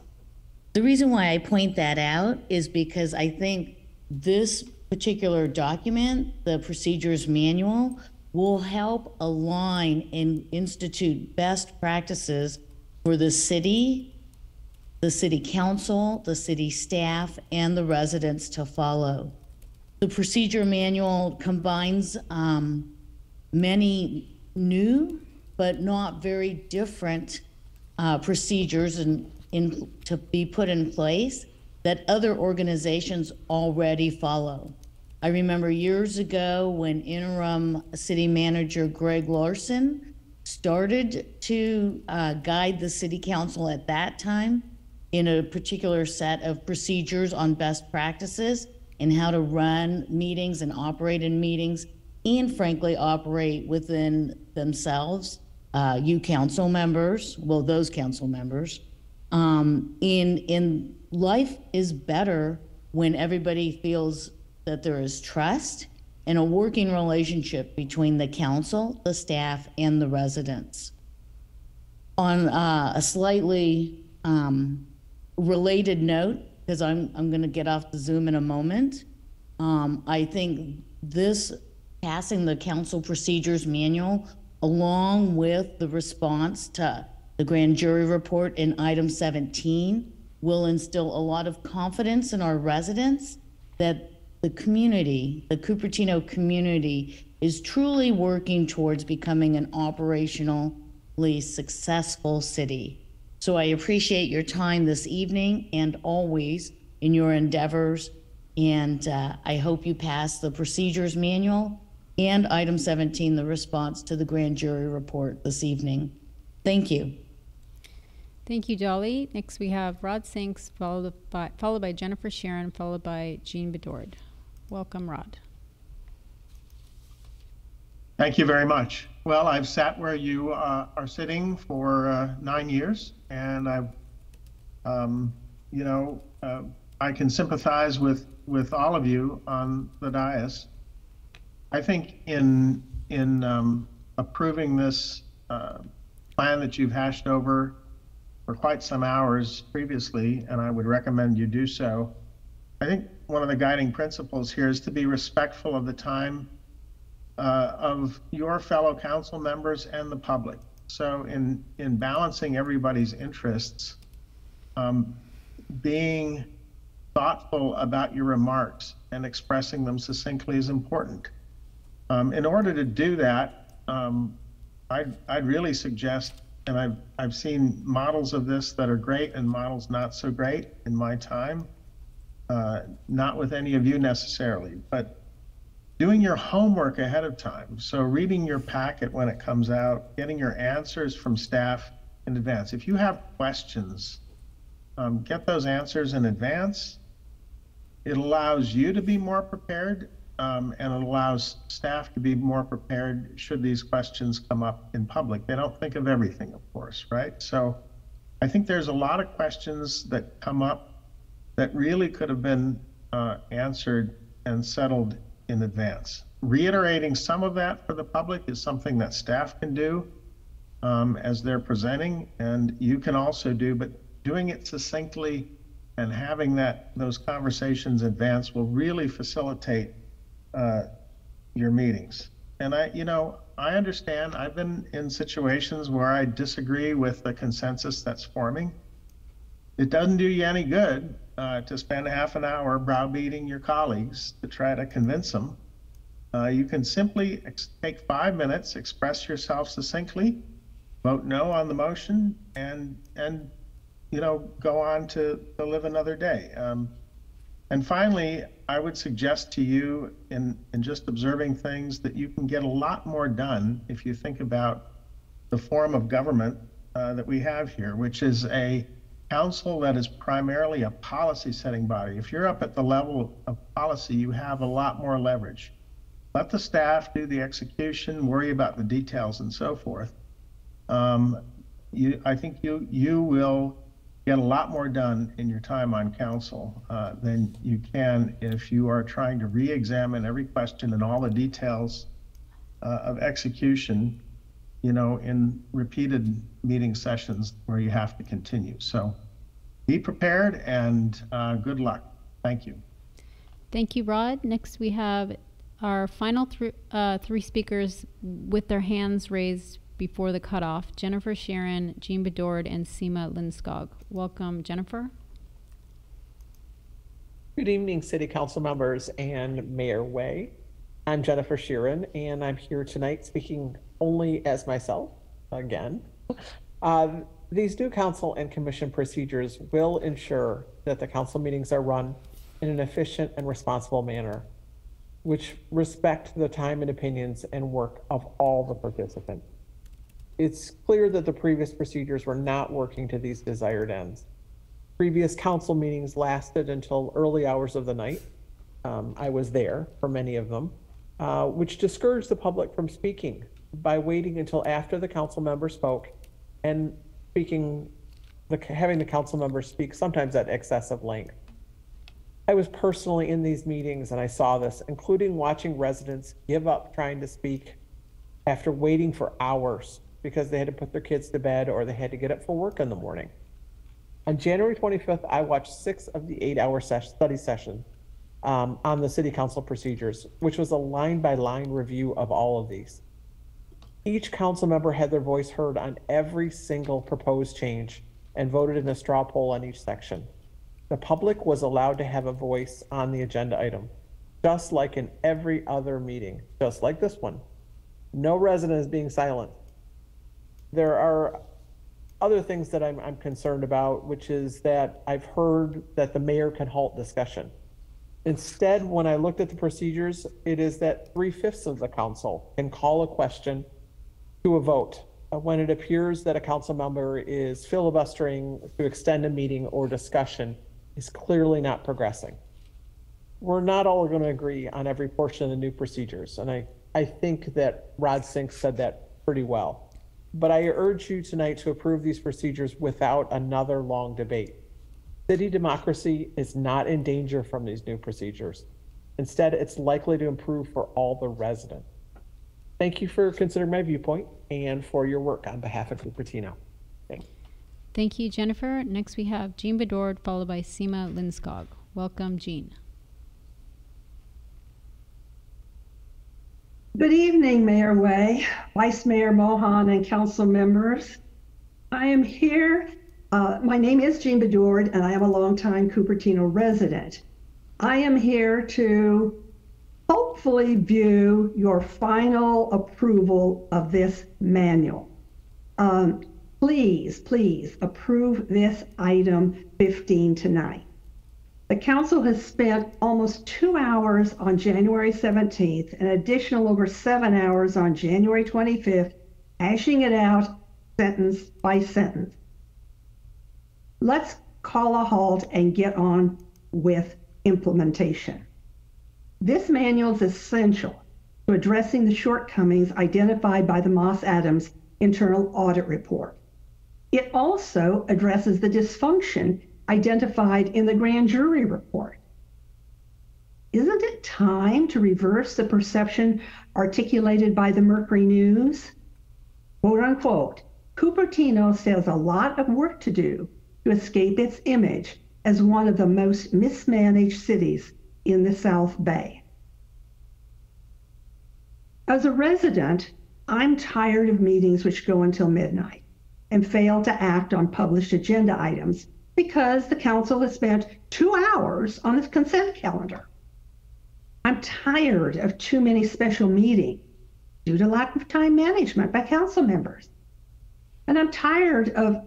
The reason why I point that out is because I think this particular document, the procedures manual, will help align and institute best practices for the city council, the city staff, and the residents to follow. The procedure manual combines many new but not very different procedures to be put in place that other organizations already follow. I remember years ago when interim city manager Greg Larson started to guide the city council at that time in a particular set of procedures on best practices and how to run meetings and operate in meetings, and frankly, operate within themselves, you council members, well, those council members. In life is better when everybody feels that there is trust and a working relationship between the council, the staff, and the residents. On a slightly related note, because I'm going to get off the Zoom in a moment, I think this passing the council procedures manual along with the response to the grand jury report in item 17 will instill a lot of confidence in our residents that the community, the Cupertino community, is truly working towards becoming an operationally successful city. So I appreciate your time this evening and always in your endeavors, and I hope you pass the procedures manual and item 17, the response to the grand jury report this evening. Thank you. Thank you, Dolly. Next we have Rod Sinks, followed by Jennifer Sharon, followed by Jean Bedord. Welcome, Rod. Thank you very much. Well, I've sat where you are sitting for 9 years, and I've, I can sympathize with all of you on the dais. I think in approving this plan that you've hashed over for quite some hours previously, and I would recommend you do so, I think one of the guiding principles here is to be respectful of the time of your fellow council members and the public. So in balancing everybody's interests, being thoughtful about your remarks and expressing them succinctly is important. In order to do that, I'd really suggest, and I've seen models of this that are great and models not so great in my time, not with any of you necessarily, but doing your homework ahead of time. So reading your packet when it comes out, getting your answers from staff in advance. If you have questions, get those answers in advance. It allows you to be more prepared, and it allows staff to be more prepared should these questions come up in public. They don't think of everything, of course, right? So I think there's a lot of questions that come up that really could have been answered and settled in advance. Reiterating some of that for the public is something that staff can do as they're presenting, and you can also do, but doing it succinctly and having those conversations in advance will really facilitate your meetings. And I understand, I've been in situations where I disagree with the consensus that's forming. It doesn't do you any good to spend half an hour browbeating your colleagues to try to convince them. You can simply take 5 minutes, express yourself succinctly, vote no on the motion, and go on to live another day. And finally, I would suggest to you in just observing things that you can get a lot more done if you think about the form of government that we have here, which is a council that is primarily a policy setting body. If you're up at the level of policy, you have a lot more leverage. Let the staff do the execution, worry about the details and so forth. I think you will get a lot more done in your time on council than you can if you are trying to re-examine every question and all the details of execution, in repeated meeting sessions where you have to continue. So be prepared and good luck. Thank you. Thank you, Rod. Next, we have our final three speakers with their hands raised before the cutoff: Jennifer Sharon, Jean Bedord, and Seema Lindskog. Welcome, Jennifer. Good evening, City Council members and Mayor Way. I'm Jennifer Sheeran, and I'm here tonight speaking only as myself, again. These new council and commission procedures will ensure that the council meetings are run in an efficient and responsible manner, which respect the time and opinions and work of all the participants. It's clear that the previous procedures were not working to these desired ends. Previous council meetings lasted until early hours of the night. I was there for many of them, which discouraged the public from speaking by waiting until after the council member spoke and having the council members speak sometimes at excessive length. I was personally in these meetings and I saw this, including watching residents give up trying to speak after waiting for hours because they had to put their kids to bed or they had to get up for work in the morning. On January 25th, I watched 6 of the 8-hour study sessions on the city council procedures, which was a line-by-line review of all of these. Each council member had their voice heard on every single proposed change and voted in a straw poll on each section. The public was allowed to have a voice on the agenda item, just like in every other meeting, just like this one. No resident is being silent. There are other things that I'm concerned about, which is that I've heard that the mayor can halt discussion. Instead, when I looked at the procedures, it is that 3/5 of the council can call a question to a vote when it appears that a council member is filibustering to extend a meeting or discussion is clearly not progressing. We're not all going to agree on every portion of the new procedures, and I think that Rod Sink said that pretty well. But I urge you tonight to approve these procedures without another long debate. City democracy is not in danger from these new procedures. Instead, it's likely to improve for all the residents. Thank you for considering my viewpoint and for your work on behalf of Cupertino. Thanks. Thank you, Jennifer. Next, we have Jean Bedord, followed by Seema Lindskog. Welcome, Jean. Good evening, Mayor Way, Vice Mayor Mohan, and council members. I am here. My name is Jean Bedord, and I am a longtime Cupertino resident. I am here to hopefully view your final approval of this manual. Please approve this item 15 tonight. The council has spent almost 2 hours on January 17th, an additional over 7 hours on January 25th, hashing it out sentence by sentence. Let's call a halt and get on with implementation. This manual is essential to addressing the shortcomings identified by the Moss Adams internal audit report. It also addresses the dysfunction identified in the grand jury report. Isn't it time to reverse the perception articulated by the Mercury News? Quote unquote, Cupertino still has a lot of work to do to escape its image as one of the most mismanaged cities in the South Bay. As a resident, I'm tired of meetings which go until midnight and fail to act on published agenda items because the council has spent 2 hours on this consent calendar. I'm tired of too many special meetings due to lack of time management by council members. And I'm tired of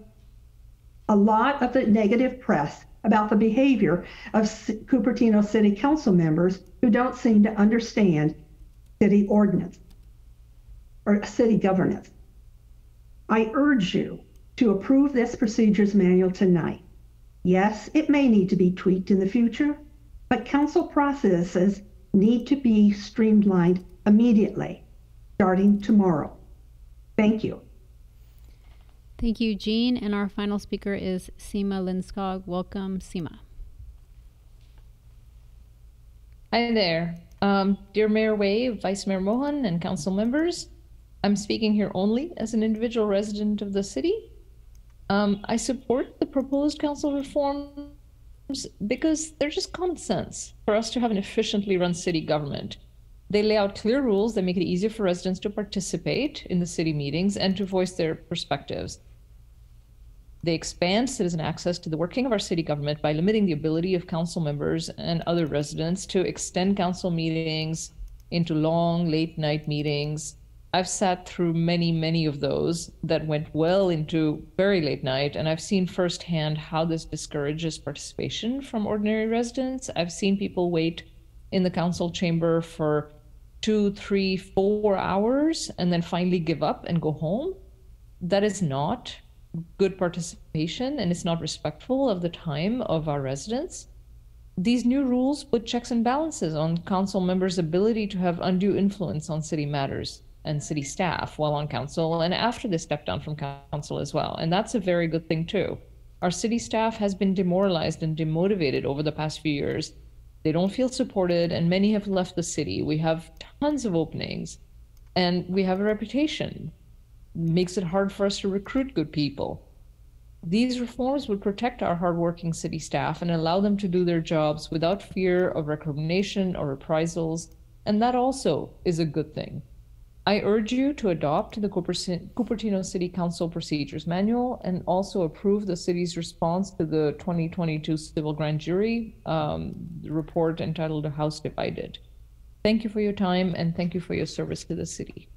a lot of the negative press about the behavior of Cupertino City Council members who don't seem to understand city ordinance or city governance. I urge you to approve this procedures manual tonight. Yes, it may need to be tweaked in the future, but council processes need to be streamlined immediately, starting tomorrow. Thank you. Thank you, Jean. And our final speaker is Seema Lindskog. Welcome, Seema. Hi there. Dear Mayor Way, Vice Mayor Mohan, and council members, I'm speaking here only as an individual resident of the city. I support the proposed council reforms because they're just common sense for us to have an efficiently run city government. They lay out clear rules that make it easier for residents to participate in the city meetings and to voice their perspectives. They expand citizen access to the working of our city government by limiting the ability of council members and other residents to extend council meetings into long, late-night meetings. I've sat through many of those that went well into very late night, and I've seen firsthand how this discourages participation from ordinary residents. I've seen people wait in the council chamber for 2, 3, 4 hours and then finally give up and go home. That is not good participation, and it's not respectful of the time of our residents. These new rules put checks and balances on council members' ability to have undue influence on city matters and city staff while on council and after they step down from council as well. And that's a very good thing too. Our city staff has been demoralized and demotivated over the past few years. They don't feel supported, and many have left the city. We have tons of openings, and we have a reputation. Makes it hard for us to recruit good people. These reforms would protect our hardworking city staff and allow them to do their jobs without fear of recrimination or reprisals, and that also is a good thing. I urge you to adopt the Cupertino City Council Procedures Manual and also approve the city's response to the 2022 Civil Grand Jury report entitled "The House Divided." Thank you for your time, and thank you for your service to the city.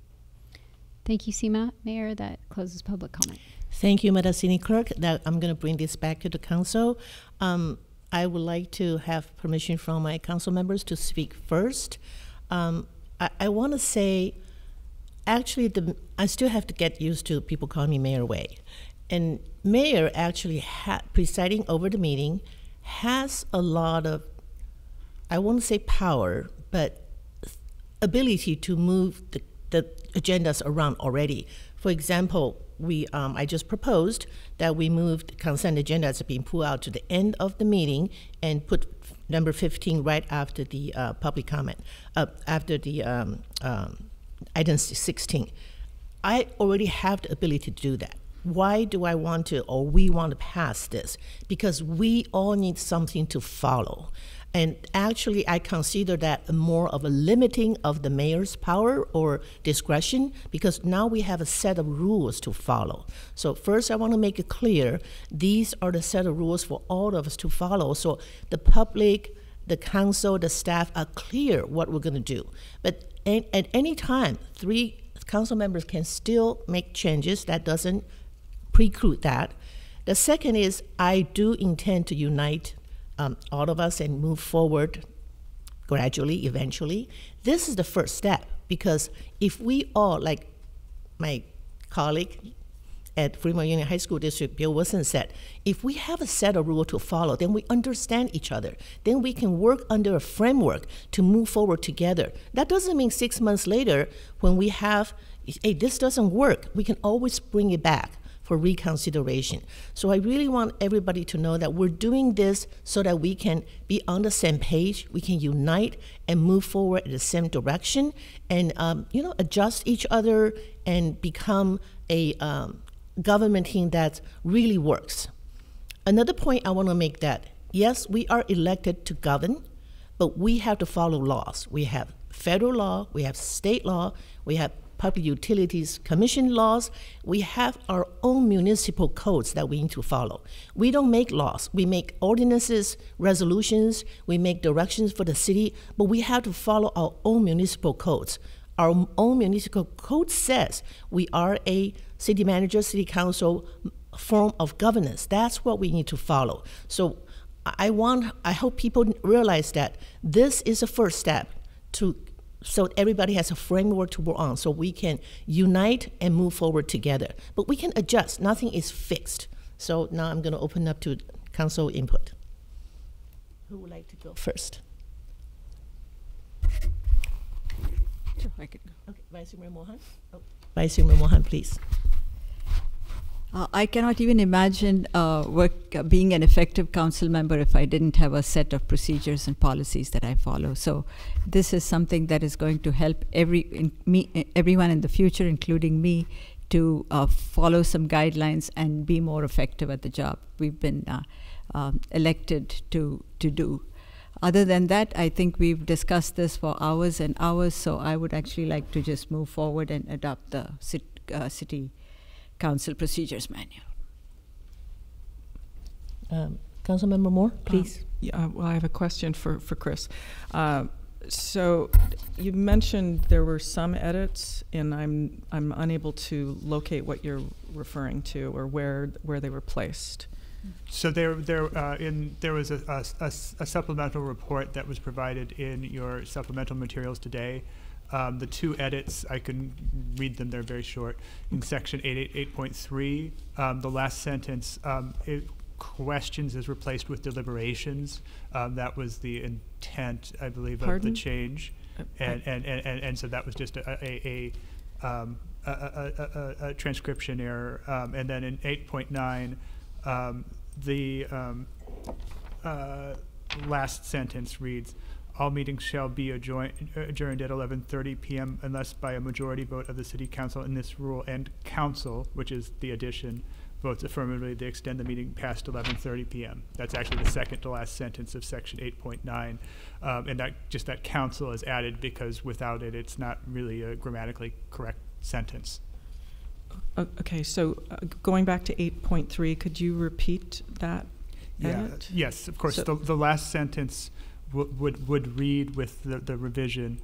Thank you, Seema. Mayor, that closes public comment. Thank you, Madam City Clerk. Now I'm going to bring this back to the council. I would like to have permission from my council members to speak first. I want to say, actually, I still have to get used to people calling me Mayor Way. And Mayor actually presiding over the meeting has a lot of, I won't say power, but ability to move the agendas around already. For example, I just proposed that we moved consent agendas being pulled out to the end of the meeting and put number 15 right after the public comment, after the item 16. I already have the ability to do that. Why do I want to, or we want to pass this? Because we all need something to follow. And actually, I consider that more of a limiting of the mayor's power or discretion, because now we have a set of rules to follow. So first, I want to make it clear, these are the set of rules for all of us to follow. So the public, the council, the staff are clear what we're going to do. But at any time, 3 council members can still make changes. That doesn't preclude that. The second is, I do intend to unite all of us and move forward gradually, eventually. This is the first step, because if we all, like my colleague at Fremont Union High School District, Bill Wilson, said, if we have a set of rules to follow, then we understand each other. Then we can work under a framework to move forward together. That doesn't mean 6 months later, when we have, hey, this doesn't work, we can always bring it back for reconsideration. So I really want everybody to know that we're doing this so that we can be on the same page, we can unite and move forward in the same direction, and adjust each other and become a government team that really works. Another point I want to make that, yes, we are elected to govern, but we have to follow laws. We have federal law, we have state law, we have Public Utilities Commission laws. We have our own municipal codes that we need to follow. We don't make laws. We make ordinances, resolutions, we make directions for the city, but we have to follow our own municipal codes. Our own municipal code says we are a city manager, city council form of governance. That's what we need to follow. So I hope people realize that this is a first step so everybody has a framework to work on, so we can unite and move forward together. But we can adjust. Nothing is fixed. So now I'm going to open up to council input. Who would like to go first? Sure, I can go. Okay, Vice Mayor Mohan. Oh. Vice Mayor Mohan, please. I cannot even imagine being an effective council member if I didn't have a set of procedures and policies that I follow. So this is something that is going to help everyone in the future, including me, to follow some guidelines and be more effective at the job we've been elected to do. Other than that, I think we've discussed this for hours and hours, so I would actually like to just move forward and adopt the city council procedures manual. Councilmember Moore, please. Well, I have a question for Chris. So you mentioned there were some edits, and I'm unable to locate what you're referring to or where they were placed. So there was a supplemental report that was provided in your supplemental materials today. The two edits, I can read them, they're very short. In section 888.3, the last sentence, questions is replaced with deliberations. That was the intent, I believe, Pardon? of the change. And so that was just a transcription error. And then in 8.9, the last sentence reads, all meetings shall be adjourned at 11:30 p.m. unless by a majority vote of the city council in this rule and council, which is the addition, votes affirmatively to extend the meeting past 11:30 p.m. That's actually the second to last sentence of section 8.9. And that council is added because without it, it's not really a grammatically correct sentence. Okay, so going back to 8.3, could you repeat that edit? Yes, of course. So the last sentence would read with the revision,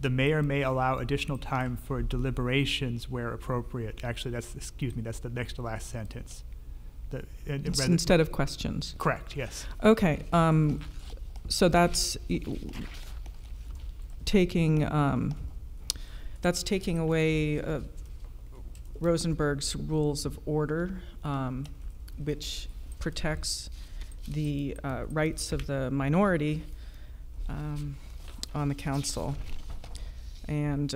the mayor may allow additional time for deliberations where appropriate. Actually, that's the next to last sentence. Instead of questions. Correct, yes. Okay, so that's taking away Rosenberg's rules of order, which protects the rights of the minority on the council. And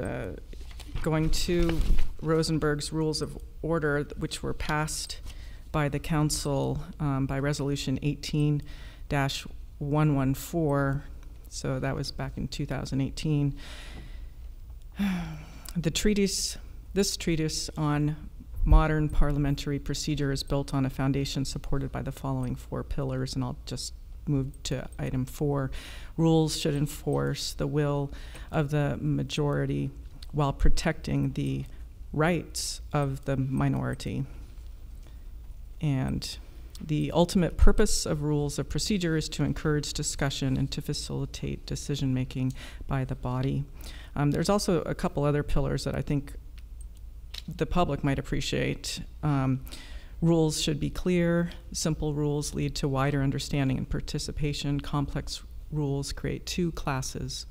going to Rosenberg's rules of order, which were passed by the council by resolution 18-114, so that was back in 2018. This treatise on modern parliamentary procedure is built on a foundation supported by the following 4 pillars, and I'll just move to item 4. Rules should enforce the will of the majority while protecting the rights of the minority. And the ultimate purpose of rules of procedure is to encourage discussion and to facilitate decision-making by the body. There's also a couple other pillars that I think the public might appreciate. Rules should be clear. Simple rules lead to wider understanding and participation. Complex rules create 2 classes: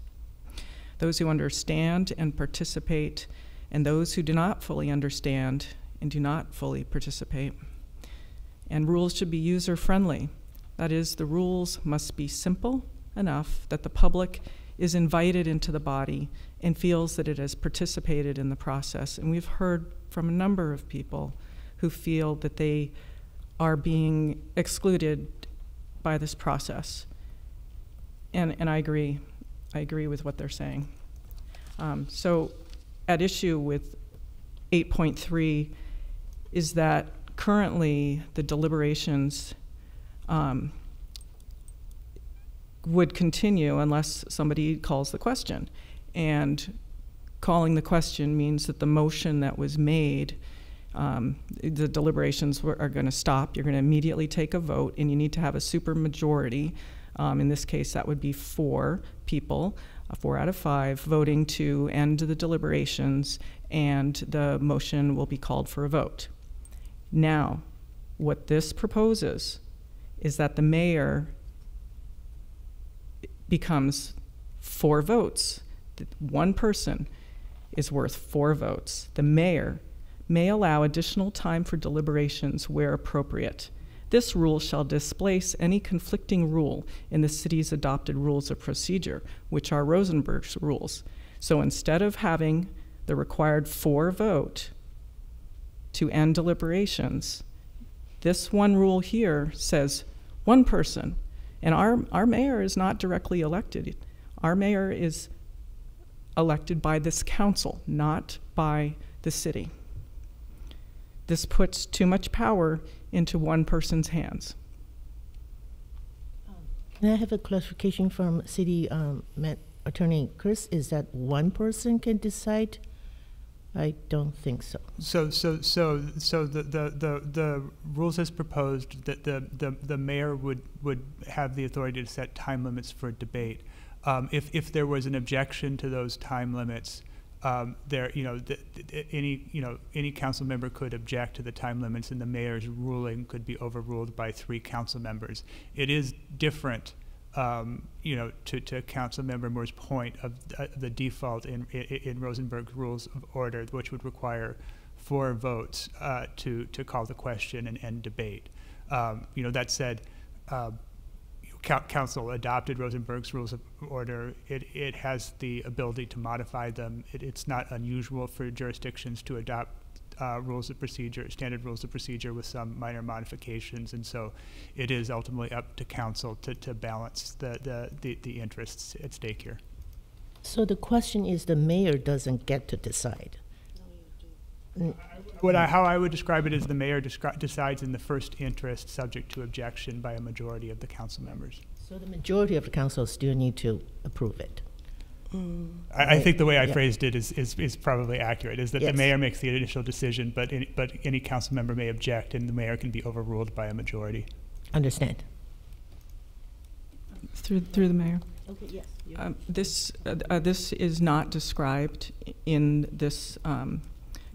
those who understand and participate, and those who do not fully understand and do not fully participate. And rules should be user-friendly. That is, the rules must be simple enough that the public is invited into the body and feels that it has participated in the process. And we've heard from a number of people who feel that they are being excluded by this process. And I agree with what they're saying. So at issue with 8.3 is that currently the deliberations would continue unless somebody calls the question. And calling the question means that the motion that was made, the deliberations are going to stop. You're going to immediately take a vote, and you need to have a supermajority. In this case, that would be 4 people, 4 out of 5, voting to end the deliberations, and the motion will be called for a vote. Now, what this proposes is that the mayor becomes 4 votes. One person is worth 4 votes. The mayor may allow additional time for deliberations where appropriate. This rule shall displace any conflicting rule in the city's adopted rules of procedure, which are Rosenberg's rules. So instead of having the required 4 vote to end deliberations, this one rule here says one person. And our mayor is not directly elected. Our mayor is elected by this council, not by the city. This puts too much power into one person's hands. Can I have a clarification from City Attorney Chris? Is that one person can decide? I don't think so. So the rules as proposed that the mayor would have the authority to set time limits for debate. If there was an objection to those time limits, any council member could object to the time limits, and the mayor's ruling could be overruled by 3 council members. It is different, to Council Member Moore's point of the default in Rosenberg's Rules of Order, which would require 4 votes to call the question and end debate. That said, Council adopted Rosenberg's Rules of Order. It has the ability to modify them. It's not unusual for jurisdictions to adopt rules of procedure, standard rules of procedure with some minor modifications, and so it is ultimately up to Council to balance the interests at stake here. So the question is the mayor doesn't get to decide. How I would describe it is the mayor decides in the first interest, subject to objection by a majority of the council members. So the majority of the council still need to approve it. I think the way I phrased it is probably accurate, is that the mayor makes the initial decision, but any council member may object, and the mayor can be overruled by a majority. Understand. Through the mayor. Okay, yes. This is not described in this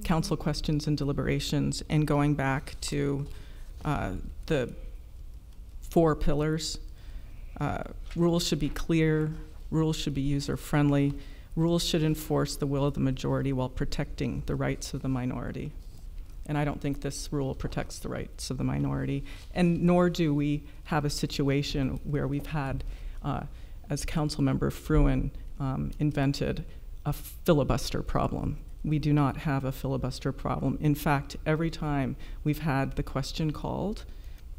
council questions and deliberations, and going back to the 4 pillars. Rules should be clear, rules should be user-friendly, rules should enforce the will of the majority while protecting the rights of the minority. And I don't think this rule protects the rights of the minority, and nor do we have a situation where we've had, as Councilmember Fruin invented, a filibuster problem. We do not have a filibuster problem. In fact, every time we've had the question called,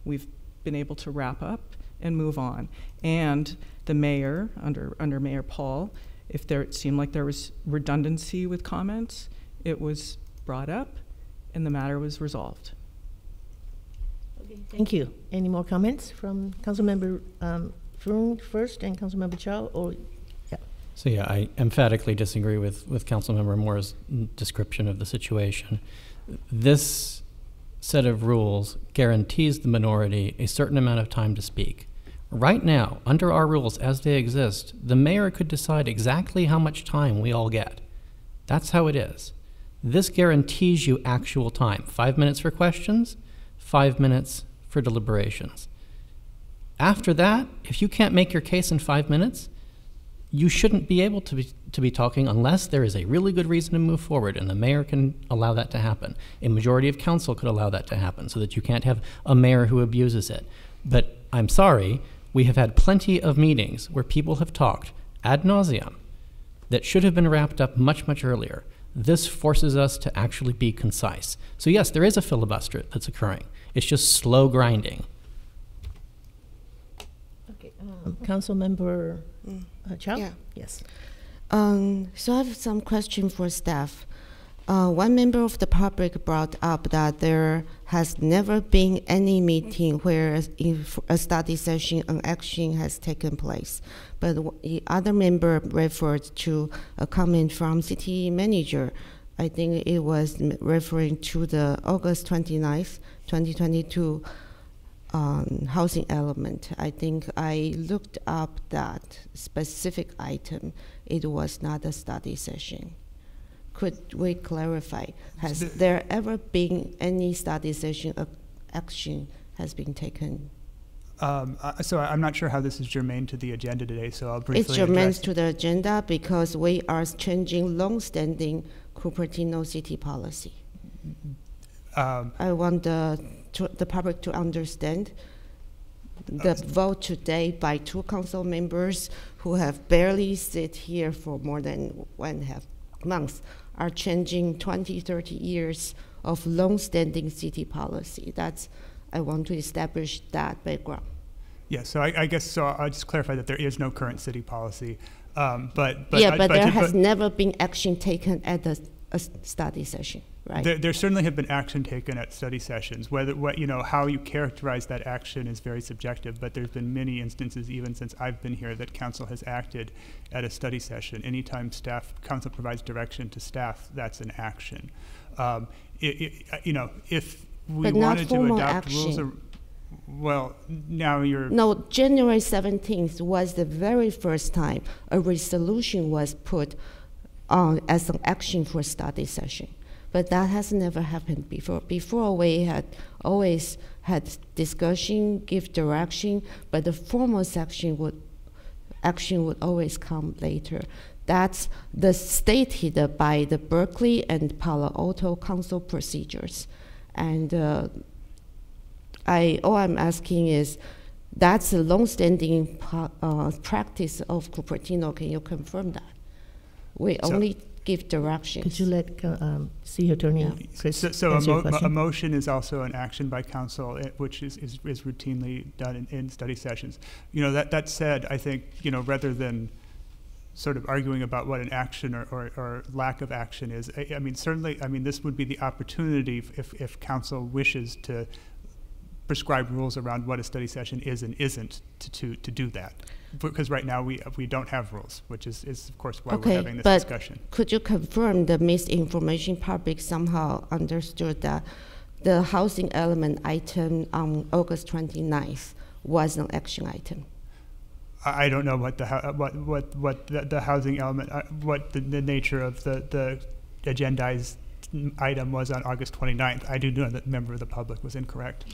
we've been able to wrap up and move on. And the mayor, under Mayor Paul, if it seemed like there was redundancy with comments, it was brought up and the matter was resolved. Okay, thank you. Any more comments from Councilmember Fruin first and Councilmember Chow? So yeah, I emphatically disagree with Councilmember Moore's description of the situation. This set of rules guarantees the minority a certain amount of time to speak. Right now, under our rules as they exist, the mayor could decide exactly how much time we all get. That's how it is. This guarantees you actual time. 5 minutes for questions, 5 minutes for deliberations. After that, if you can't make your case in 5 minutes, you shouldn't be able to be talking unless there is a really good reason to move forward, and the mayor can allow that to happen. A majority of council could allow that to happen so that you can't have a mayor who abuses it. But I'm sorry, we have had plenty of meetings where people have talked ad nauseum that should have been wrapped up much, much earlier. This forces us to actually be concise. So yes, there is a filibuster that's occurring. It's just slow grinding. Okay, Councilmember Chow? Yeah. Yes. So I have some question for staff. One member of the public brought up that there has never been any meeting where a study session on action has taken place. But the other member referred to a comment from city manager. I think it was referring to the August 29th, 2022 housing element. I think I looked up that specific item. It was not a study session. Could we clarify? Has there ever been any study session action has been taken? So I'm not sure how this is germane to the agenda today, so I'll briefly It's germane address to the agenda because we are changing long-standing Cupertino city policy. I want the public to understand the vote today by 2 council members who have barely sit here for more than 1.5 months are changing 20, 30 years of long-standing city policy. I want to establish that background. Yeah, so I guess, so I'll just clarify that there is no current city policy. But there has never been action taken at a study session, right? There certainly have been action taken at study sessions. How you characterize that action is very subjective, but there's been many instances, even since I've been here, that council has acted at a study session. Anytime council provides direction to staff, that's an action. If we wanted to adopt rules, well, now you're... No, January 17th was the very first time a resolution was put on as an action for study session. But that has never happened before. Before we had always had discussion, give direction, but the formal action would always come later. That's stated by the Berkeley and Palo Alto council procedures. And all I'm asking is, that's a long-standing practice of Cupertino. Can you confirm that? We only give directions. Could you let City Attorney Chris answer your question? A motion is also an action by council, which is routinely done in study sessions. That said, I think, rather than sort of arguing about what an action or lack of action is, certainly, this would be the opportunity if council wishes to prescribe rules around what a study session is and isn't to do that. Because right now we don't have rules, which is of course why we're having this discussion. Could you confirm the misinformation public somehow understood that the housing element item on August 29th was an action item? I don't know what the housing element, what the nature of the agendized item was on August 29th. I do know that a member of the public was incorrect.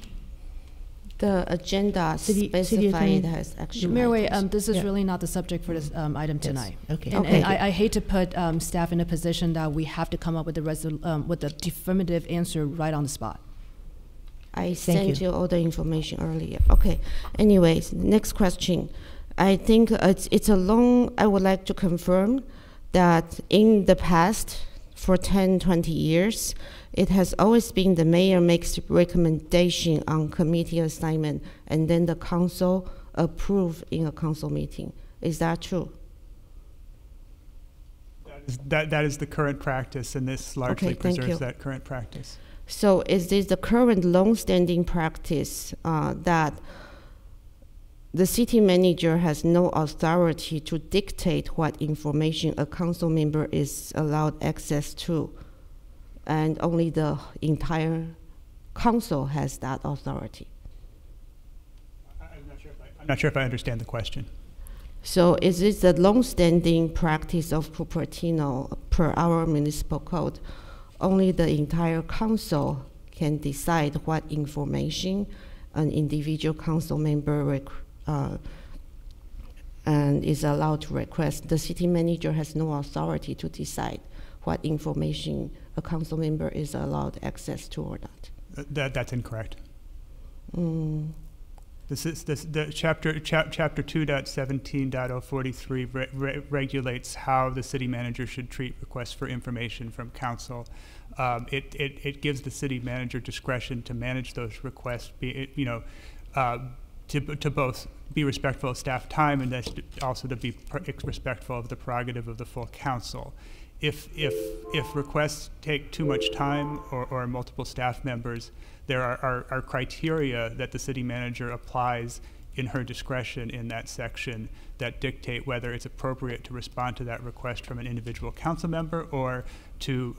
The agenda specified as action Mayor Wei, items. this is really not the subject for this item tonight. Okay. And I hate to put staff in a position that we have to come up with a definitive answer right on the spot. I sent you all the information earlier. Okay. Anyways, next question. I think I would like to confirm that in the past, for 10, 20 years, it has always been the mayor makes recommendation on committee assignment and then the council approve in a council meeting. Is that true? That is the current practice, and this largely preserves that current practice. So is this the current long-standing practice that the city manager has no authority to dictate what information a council member is allowed access to, and only the entire council has that authority? I'm not sure if I understand the question. So is it the long-standing practice of Cupertino per our municipal code? Only the entire council can decide what information an individual council member and is allowed to request. The city manager has no authority to decide what information a council member is allowed access to or not. That's incorrect. The chapter 2.17.043 regulates how the city manager should treat requests for information from council. It gives the city manager discretion to manage those requests, to both be respectful of staff time and also to be respectful of the prerogative of the full council. If requests take too much time or multiple staff members, there are criteria that the city manager applies in her discretion in that section that dictate whether it's appropriate to respond to that request from an individual council member or to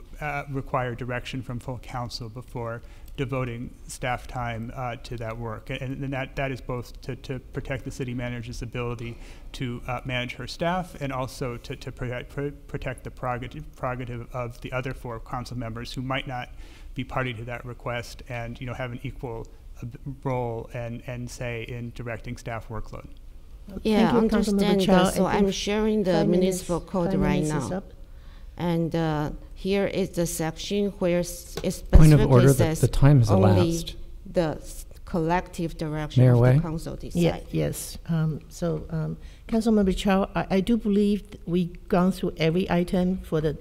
require direction from full council before devoting staff time to that work. And that is both to protect the city manager's ability to manage her staff and also to protect the prerogative of the other 4 council members who might not be party to that request and have an equal role and say in directing staff workload. Yeah, I understand that. So I'm think sharing the 5 municipal minutes- code 5 right minutes is now. up. And here is the section where it Point of specifically order, says the time has only elapsed. the collective direction Mayor of Wei? the council decide. Yeah, yes. Councilmember Chow, I do believe we've gone through every item for the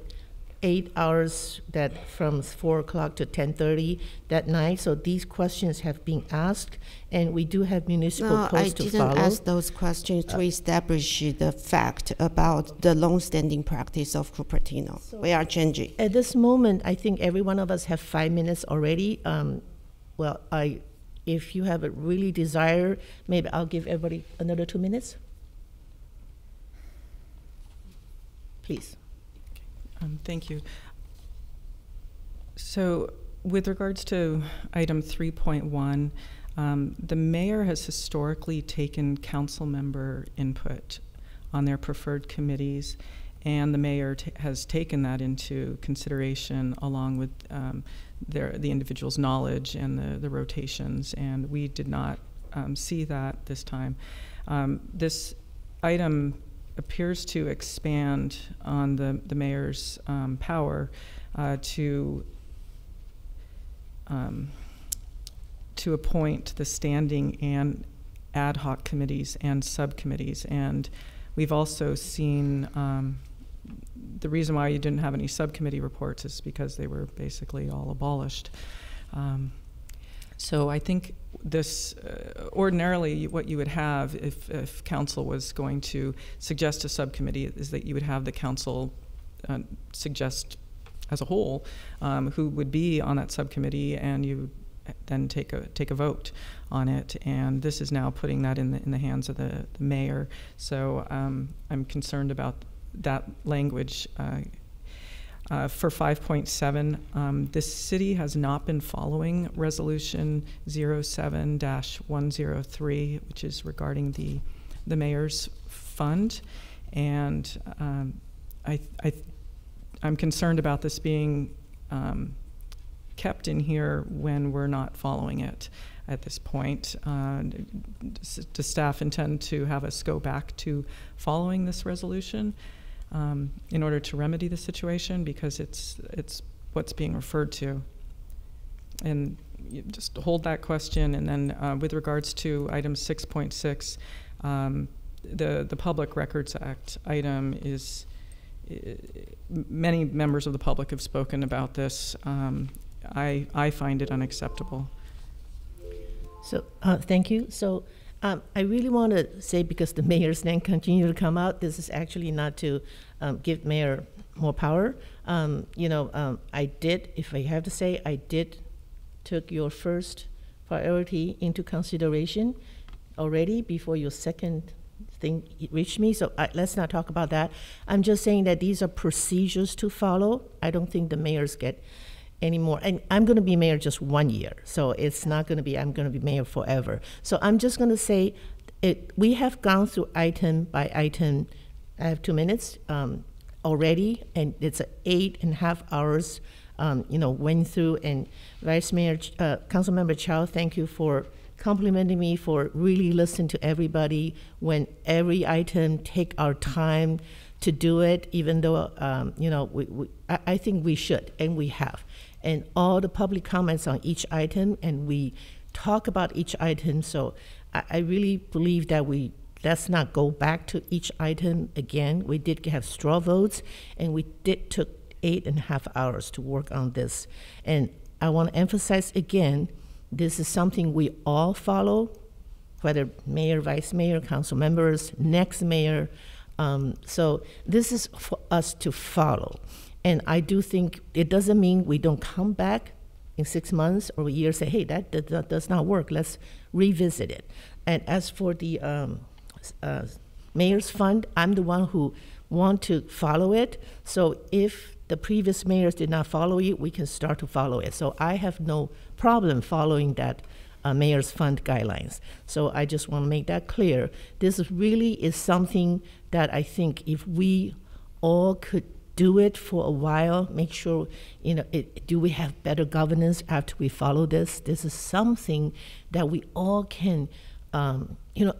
8 hours that from 4 o'clock to 10:30 that night. So these questions have been asked, and we do have municipal No, I codes to didn't follow. ask those questions to establish the fact about the long-standing practice of Cupertino. We are changing. At this moment, I think every one of us have 5 minutes already. If you have a really desire, maybe I'll give everybody another 2 minutes. Please. Thank you. So with regards to item 3.1, the mayor has historically taken council member input on their preferred committees, and the mayor has taken that into consideration along with the individual's knowledge and the rotations, and we did not see that this time. This item appears to expand on the mayor's power to appoint the standing and ad hoc committees and subcommittees. And we've also seen the reason why you didn't have any subcommittee reports is because they were basically all abolished. So I think this, ordinarily what you would have if council was going to suggest a subcommittee is that you would have the council suggest as a whole who would be on that subcommittee, and you then take a vote on it. And this is now putting that in the hands of the mayor. So I'm concerned about that language. For 5.7, this city has not been following Resolution 07-103, which is regarding the mayor's fund, and I'm concerned about this being kept in here when we're not following it at this point. Does staff intend to have us go back to following this resolution in order to remedy the situation, because it's what's being referred to? And you just hold that question. And then with regards to item 6.6, the Public Records Act item is, many members of the public have spoken about this. I find it unacceptable. So thank you. So I really want to say, because the mayor's name continue to come out, this is actually not to give mayor more power. I did, if I have to say, I did took your first priority into consideration already before your second thing reached me. So let's not talk about that. I'm just saying that these are procedures to follow. I don't think the mayors get any more. And I'm going to be mayor just 1 year. So it's not going to be, I'm going to be mayor forever. So I'm just going to say, we have gone through item by item. I have 2 minutes already, and it's 8.5 hours, went through. And Vice Mayor, Councilmember Chow, thank you for complimenting me for really listening to everybody when every item take our time to do it, even though, I think we should, and we have. And all the public comments on each item, and we talk about each item. So I really believe that let's not go back to each item again. We did have straw votes, and we did took 8.5 hours to work on this. And I want to emphasize again, this is something we all follow, whether mayor, vice mayor, council members, next mayor. So this is for us to follow. And I do think it doesn't mean we don't come back in 6 months or a year, say, hey, that does not work. Let's revisit it. And as for the mayor's fund, I'm the one who want to follow it. So if the previous mayors did not follow it, we can start to follow it. So I have no problem following that mayor's fund guidelines. So I just want to make that clear. This really is something that I think if we all could do it for a while, make sure, do we have better governance after we follow this? This is something that we all can,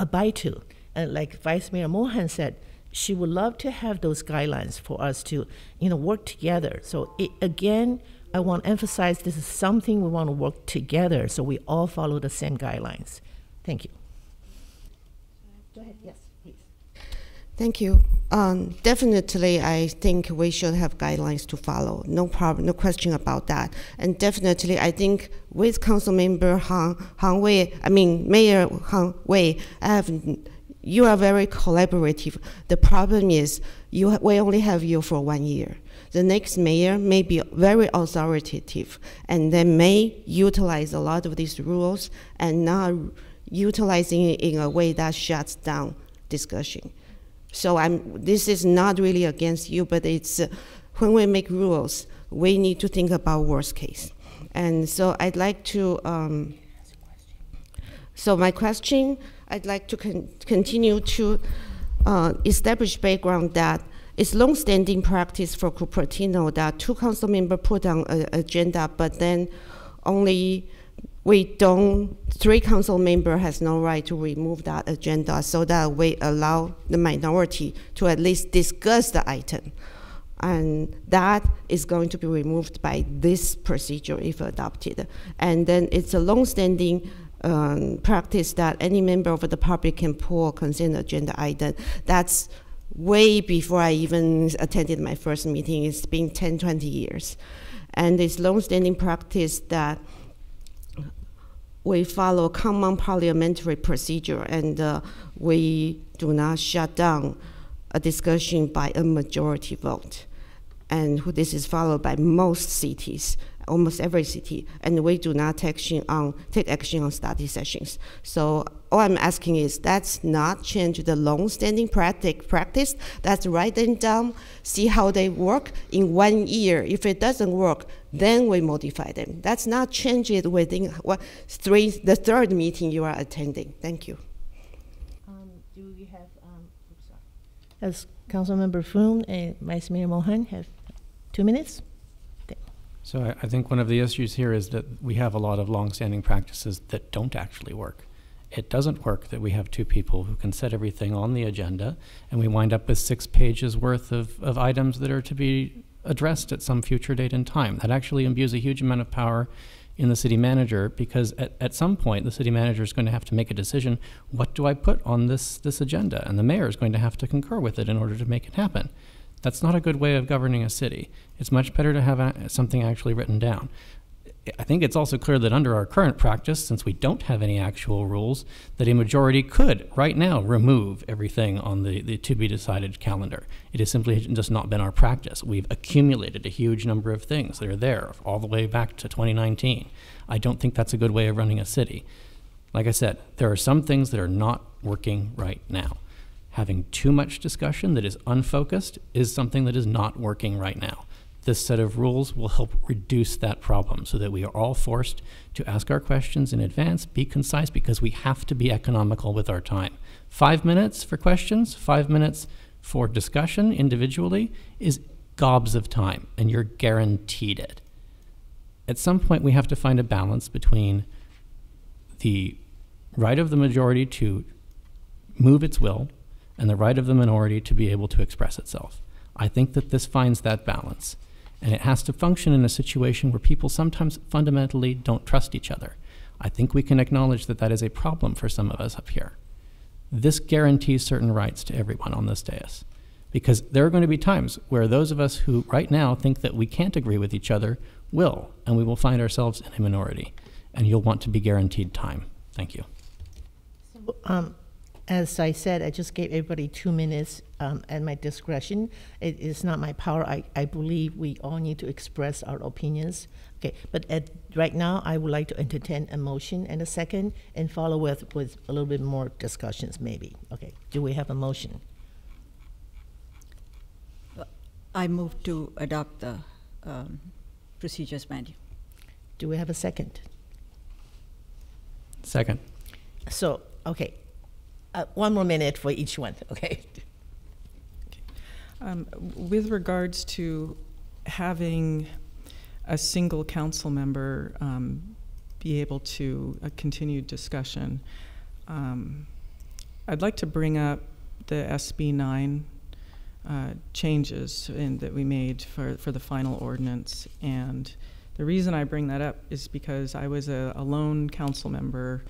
abide to. And like Vice Mayor Mohan said, she would love to have those guidelines for us to, work together. So again, I want to emphasize this is something we want to work together so we all follow the same guidelines. Thank you. Go ahead, yes, please. Thank you. Definitely, I think we should have guidelines to follow. No problem, no question about that. And definitely, I think with Councilmember Mayor Han Wei, you are very collaborative. The problem is we only have you for 1 year. The next mayor may be very authoritative and they may utilize a lot of these rules and not utilizing it in a way that shuts down discussion. So this is not really against you, but it's when we make rules, we need to think about worst case. And so I'd like to, so my question, I'd like to continue to establish background that it's long-standing practice for Cupertino that 2 council members put on an agenda, but then only 3 council members has no right to remove that agenda, so that we allow the minority to at least discuss the item. And that is going to be removed by this procedure if adopted. And then it's a long-standing practice that any member of the public can pull a consent agenda item. That's way before I even attended my first meeting. It's been 10, 20 years. And it's long-standing practice that we follow common parliamentary procedure and we do not shut down a discussion by a majority vote. And this is followed by most cities, almost every city, and we do not take action on study sessions. So all I'm asking is that's not change the long-standing practice. That's write them down, see how they work in 1 year. If it doesn't work, then we modify them. That's not change it within the 3rd meeting you are attending. Thank you. Do you have, as Councilmember Foon and Vice Mayor Mohan have 2 minutes? So I think one of the issues here is that we have a lot of long-standing practices that don't actually work. It doesn't work that we have 2 people who can set everything on the agenda and we wind up with 6 pages worth of items that are to be addressed at some future date and time. That actually imbues a huge amount of power in the city manager, because at some point the city manager is going to have to make a decision, what do I put on this agenda? And the mayor is going to have to concur with it in order to make it happen. That's not a good way of governing a city. It's much better to have something actually written down. I think it's also clear that under our current practice, since we don't have any actual rules, that a majority could right now remove everything on the to-be-decided calendar. It has simply just not been our practice. We've accumulated a huge number of things that are there all the way back to 2019. I don't think that's a good way of running a city. Like I said, there are some things that are not working right now. Having too much discussion that is unfocused is something that is not working right now. This set of rules will help reduce that problem so that we are all forced to ask our questions in advance, be concise, because we have to be economical with our time. 5 minutes for questions, 5 minutes for discussion individually is gobs of time, and you're guaranteed it. At some point, we have to find a balance between the right of the majority to move its will and the right of the minority to be able to express itself. I think that this finds that balance. And it has to function in a situation where people sometimes fundamentally don't trust each other. I think we can acknowledge that that is a problem for some of us up here. This guarantees certain rights to everyone on this dais, because there are going to be times where those of us who right now think that we can't agree with each other will, and we will find ourselves in a minority, and you'll want to be guaranteed time. Thank you. So, as I said, I just gave everybody 2 minutes at my discretion. It is not my power. I believe we all need to express our opinions. Okay, but right now, I would like to entertain a motion and a second and follow with a little bit more discussions maybe. Okay, do we have a motion? I move to adopt the procedures manual. Do we have a second? Second. So, okay. 1 more minute for each one, okay? With regards to having a single council member be able to continue discussion, I'd like to bring up the SB 9 changes that we made for the final ordinance. And the reason I bring that up is because I was a lone council member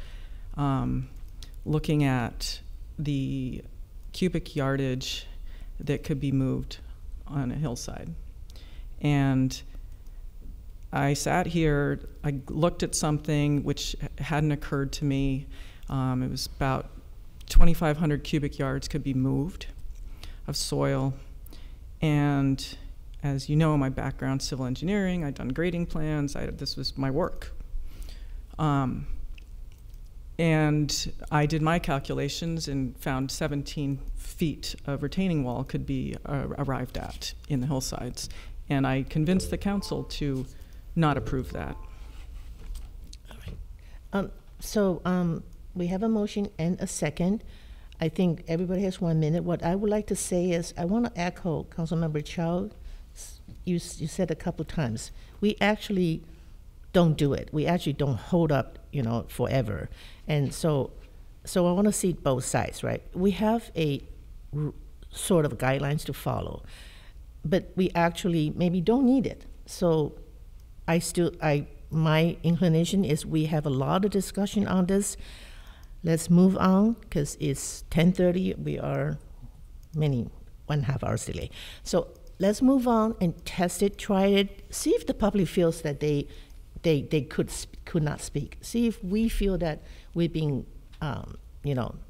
looking at the cubic yardage that could be moved on a hillside. And I sat here, I looked at something which hadn't occurred to me. It was about 2,500 cubic yards could be moved of soil. And as you know, my background, civil engineering, I'd done grading plans, this was my work. And I did my calculations and found 17 feet of retaining wall could be arrived at in the hillsides. And I convinced the council to not approve that. All right. We have a motion and a second. I think everybody has 1 minute. What I would like to say is I want to echo Councilmember Chow. You said a couple times, we actually don't do it. We actually don't hold up, forever. And so I want to see both sides, right? We have a sort of guidelines to follow, but we actually maybe don't need it. So my inclination is we have a lot of discussion on this. Let's move on because it's 10:30. We are 1.5 hours delay. So let's move on and test it, try it, see if the public feels that they could not speak. See if we feel that we're being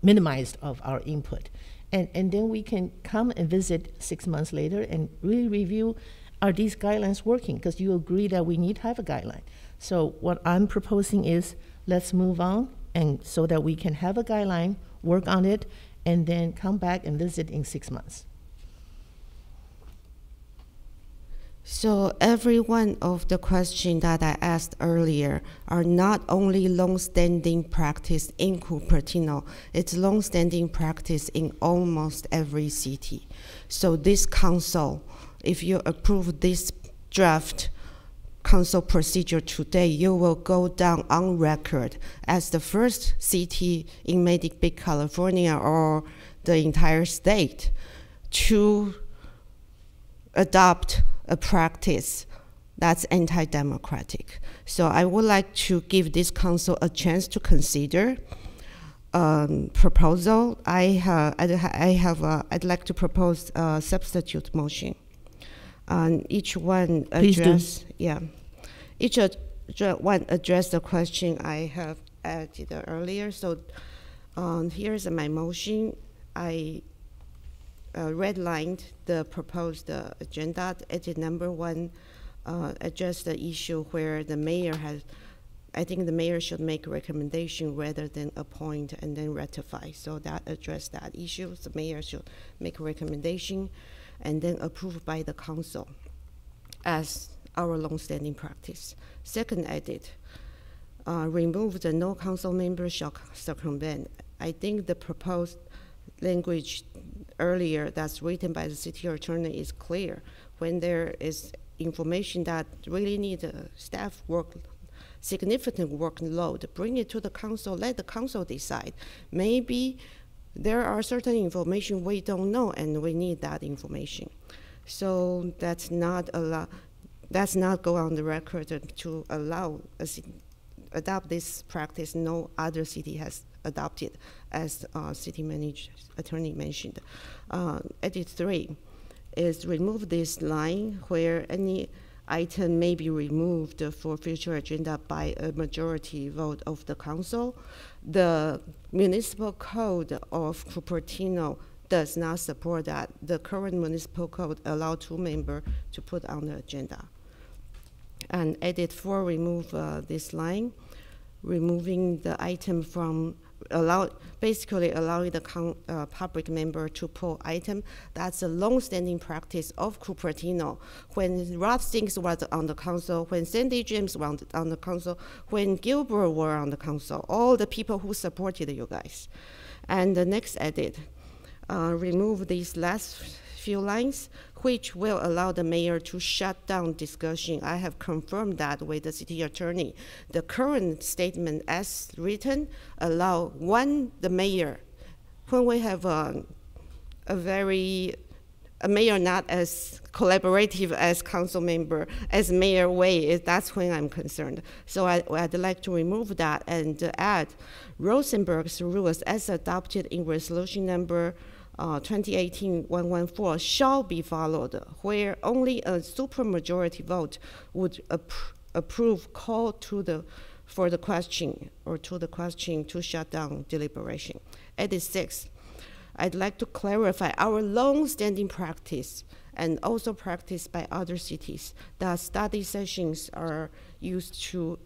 minimized of our input. And then we can come and visit 6 months later and really review, are these guidelines working? Because you agree that we need to have a guideline. So what I'm proposing is let's move on and so that we can have a guideline, work on it, and then come back and visit in 6 months. So every one of the questions that I asked earlier are not only long-standing practice in Cupertino, it's long-standing practice in almost every city. So this council, if you approve this draft council procedure today, you will go down on record as the first city in maybe Big California or the entire state to adopt a practice that's anti-democratic. So I would like to give this council a chance to consider proposal. I'd like to propose a substitute motion. Each one address, each one address the question I have added earlier. So here's my motion. I redlined the proposed agenda. Edit number 1 address the issue where the mayor has, I think the mayor should make a recommendation rather than appoint and then ratify. So that addressed that issue. The mayor should make a recommendation and then approved by the council as our long-standing practice. Second edit, remove the no council member shall circumvent. I think the proposed language earlier that's written by the city attorney is clear. When there is information that really need staff work, significant workload, bring it to the council, let the council decide. Maybe there are certain information we don't know and we need that information. So that's not go on the record to allow adopt this practice no other city has adopted, as city attorney mentioned. Edit 3 is remove this line where any item may be removed for future agenda by a majority vote of the council. The municipal code of Cupertino does not support that. The current municipal code allows 2 members to put on the agenda. And edit 4, remove this line, removing the item from basically allowing the public member to pull item. That's a long-standing practice of Cupertino. When Rod Stinks was on the council, when Sandy James was on the council, when Gilbert were on the council, all the people who supported you guys. And the next edit, remove these last few lines, which will allow the mayor to shut down discussion. I have confirmed that with the city attorney. The current statement as written allow the mayor, when we have a mayor not as collaborative as council member, as Mayor Wei, that's when I'm concerned. So I'd like to remove that and add Rosenberg's rules as adopted in resolution number 2018-114 shall be followed, where only a supermajority vote would approve call for the question to shut down deliberation. 86. I'd like to clarify our long-standing practice and also practice by other cities that study sessions are used to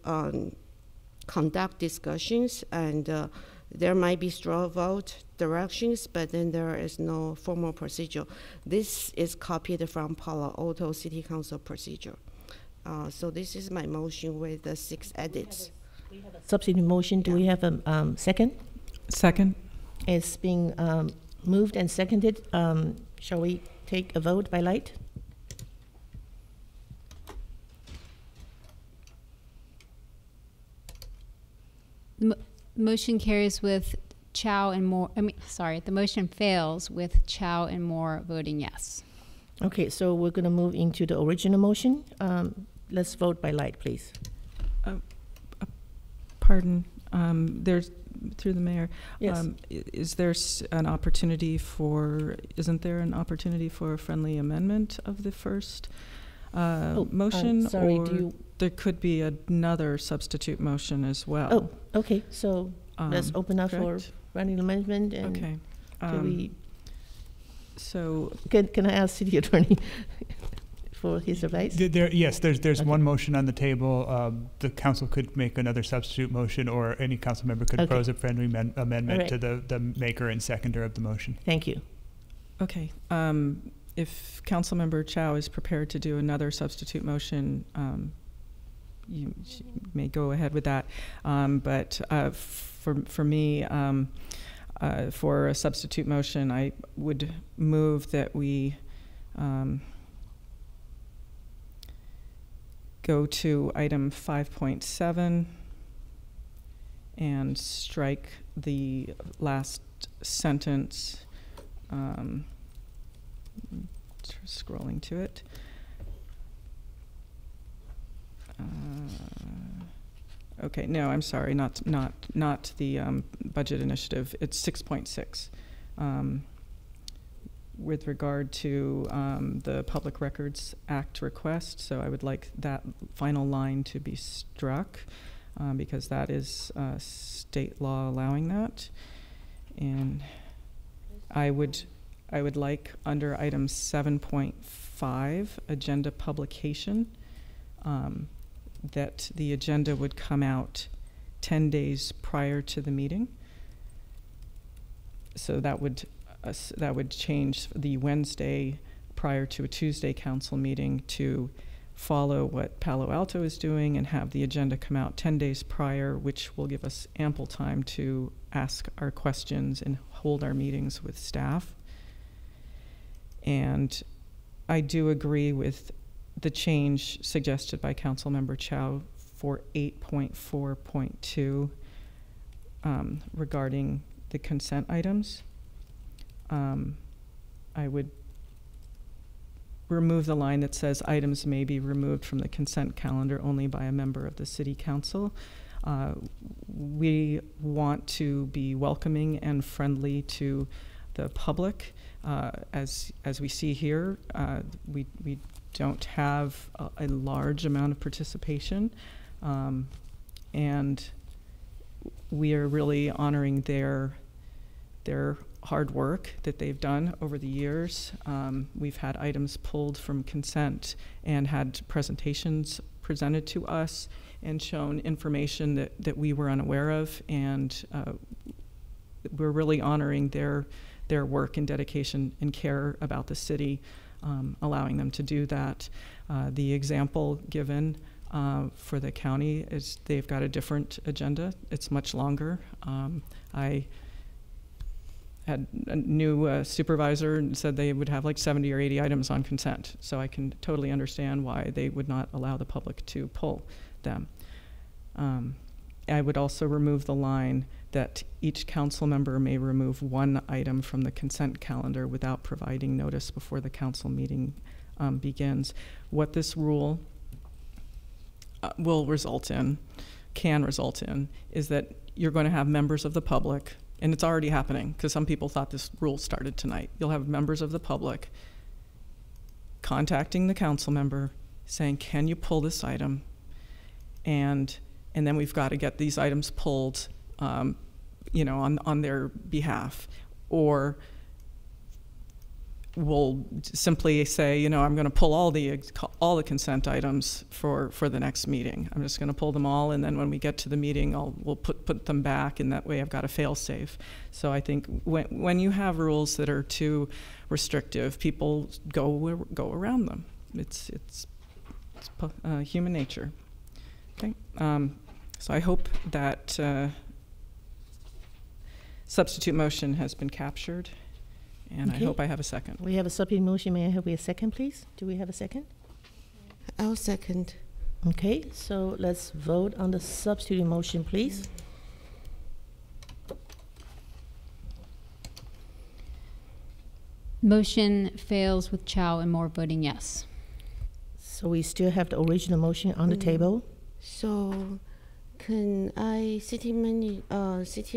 conduct discussions, and there might be straw vote directions, but then there is no formal procedure. This is copied from Palo Alto City Council procedure. So this is my motion with the 6 edits. We have a substitute motion. Do we have a second? Second. It's being moved and seconded. Shall we take a vote by light? Motion carries with Chow and Moore. The motion fails with Chow and Moore voting yes. Okay, so we're going to move into the original motion. Let's vote by light, please. Pardon. There's through the mayor. Yes. Is there an opportunity for? Isn't there an opportunity for a friendly amendment of the first motion? Sorry, or there could be another substitute motion as well. Oh, okay. So let's open up for friendly amendment. And okay. Do we? So can I ask City Attorney for his advice? Yes, there's one motion on the table. The council could make another substitute motion, or any council member could propose a friendly amendment to the maker and seconder of the motion. Thank you. Okay. If Councilmember Chow is prepared to do another substitute motion, you may go ahead with that. But for me, for a substitute motion, I would move that we go to item 5.7 and strike the last sentence. Scrolling to it. Okay, no, I'm sorry, not the budget initiative. It's 6.6. With regard to the Public Records Act request, so I would like that final line to be struck because that is state law allowing that. And I would like under item 7.5, agenda publication, that the agenda would come out 10 days prior to the meeting. So that would change the Wednesday prior to a Tuesday council meeting to follow what Palo Alto is doing and have the agenda come out 10 days prior, which will give us ample time to ask our questions and hold our meetings with staff. And I do agree with the change suggested by Councilmember Chow for 8.4.2 regarding the consent items. I would remove the line that says items may be removed from the consent calendar only by a member of the City Council. We want to be welcoming and friendly to the public. As we see here, we don't have a large amount of participation, and we are really honoring their hard work that they've done over the years. We've had items pulled from consent and had presentations presented to us and shown information that we were unaware of, and we're really honoring their work and dedication and care about the city, allowing them to do that. The example given for the county is they've got a different agenda. It's much longer. I had a new supervisor and said they would have like 70 or 80 items on consent. So I can totally understand why they would not allow the public to pull them. I would also remove the line that each council member may remove one item from the consent calendar without providing notice before the council meeting begins. What this rule will result in, can result in, is that you're going to have members of the public, and it's already happening because some people thought this rule started tonight. You'll have members of the public contacting the council member saying, can you pull this item? And then we've got to get these items pulled, you know, on their behalf. Or we'll simply say, you know, I'm going to pull all the consent items for the next meeting. I'm just going to pull them all, and then when we get to the meeting, we'll put them back, and that way I've got a fail-safe. So I think when you have rules that are too restrictive, people go around them. It's human nature. Okay. So I hope that substitute motion has been captured. And okay. I hope I have a second. We have a substitute motion. May I have a second, please? Do we have a second? I'll second. Okay, so let's vote on the substitute motion, please. Motion fails with Chow and Moore voting yes. So we still have the original motion on the table. So can I, City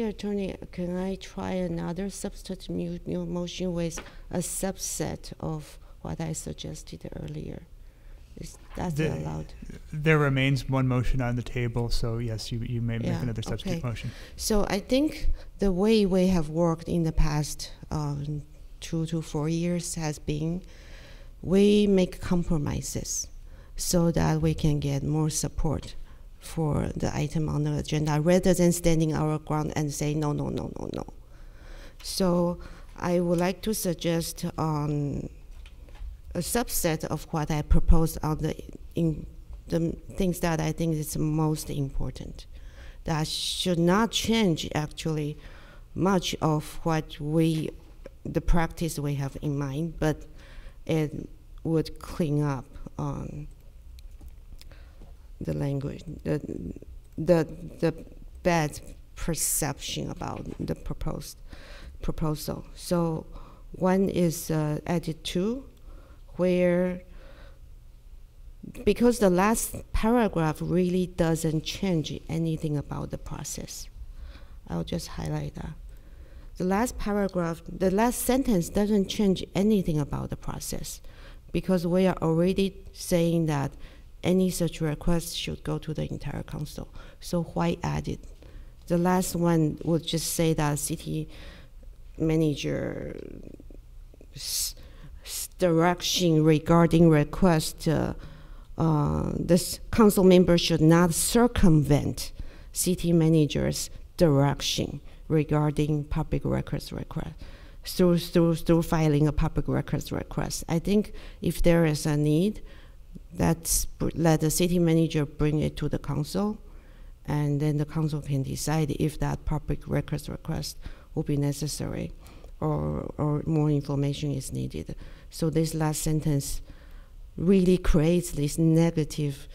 Attorney, can I try another substitute motion with a subset of what I suggested earlier? Is that allowed? There remains one motion on the table, so yes, you may make another substitute motion. So I think the way we have worked in the past 2 to 4 years has been we make compromises so that we can get more support for the item on the agenda rather than standing our ground and say no, no, no, no, no. So I would like to suggest a subset of what I proposed on the things that I think is most important. That should not change actually much of what the practice we have in mind, but it would clean up the language, the bad perception about the proposal. So one is edit 2, where because the last paragraph really doesn't change anything about the process. I'll just highlight that. The last paragraph, the last sentence doesn't change anything about the process because we are already saying that any such request should go to the entire council. So why add it? The last one would just say that city manager direction regarding request, this council member should not circumvent city manager's direction regarding public records request through filing a public records request. I think if there is a need, let the city manager bring it to the council, and then the council can decide if that public records request will be necessary or more information is needed. So this last sentence really creates this negative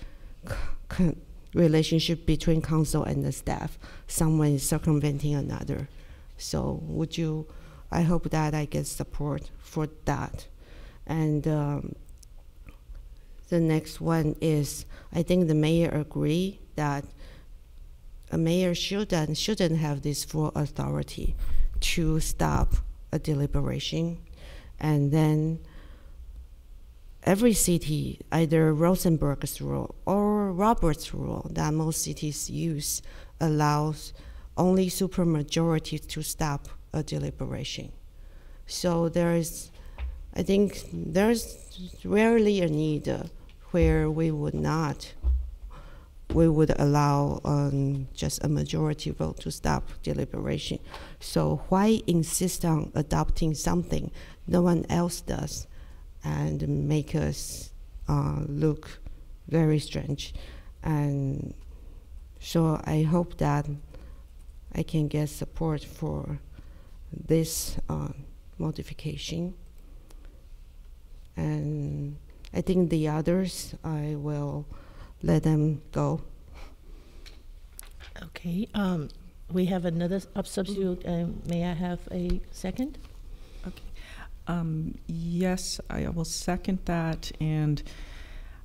relationship between council and the staff. Someone is circumventing another. So I hope that I get support for that. And the next one is, I think the mayor agree that a mayor shouldn't have this full authority to stop a deliberation. And then every city, either Rosenberg's rule or Robert's rule that most cities use, allows only supermajority to stop a deliberation. So I think there's rarely a need where we would allow just a majority vote to stop deliberation. So why insist on adopting something no one else does and make us look very strange? And so I hope that I can get support for this modification. And I think the others, I will let them go. Okay, we have another substitute. May I have a second? Okay. Yes, I will second that, and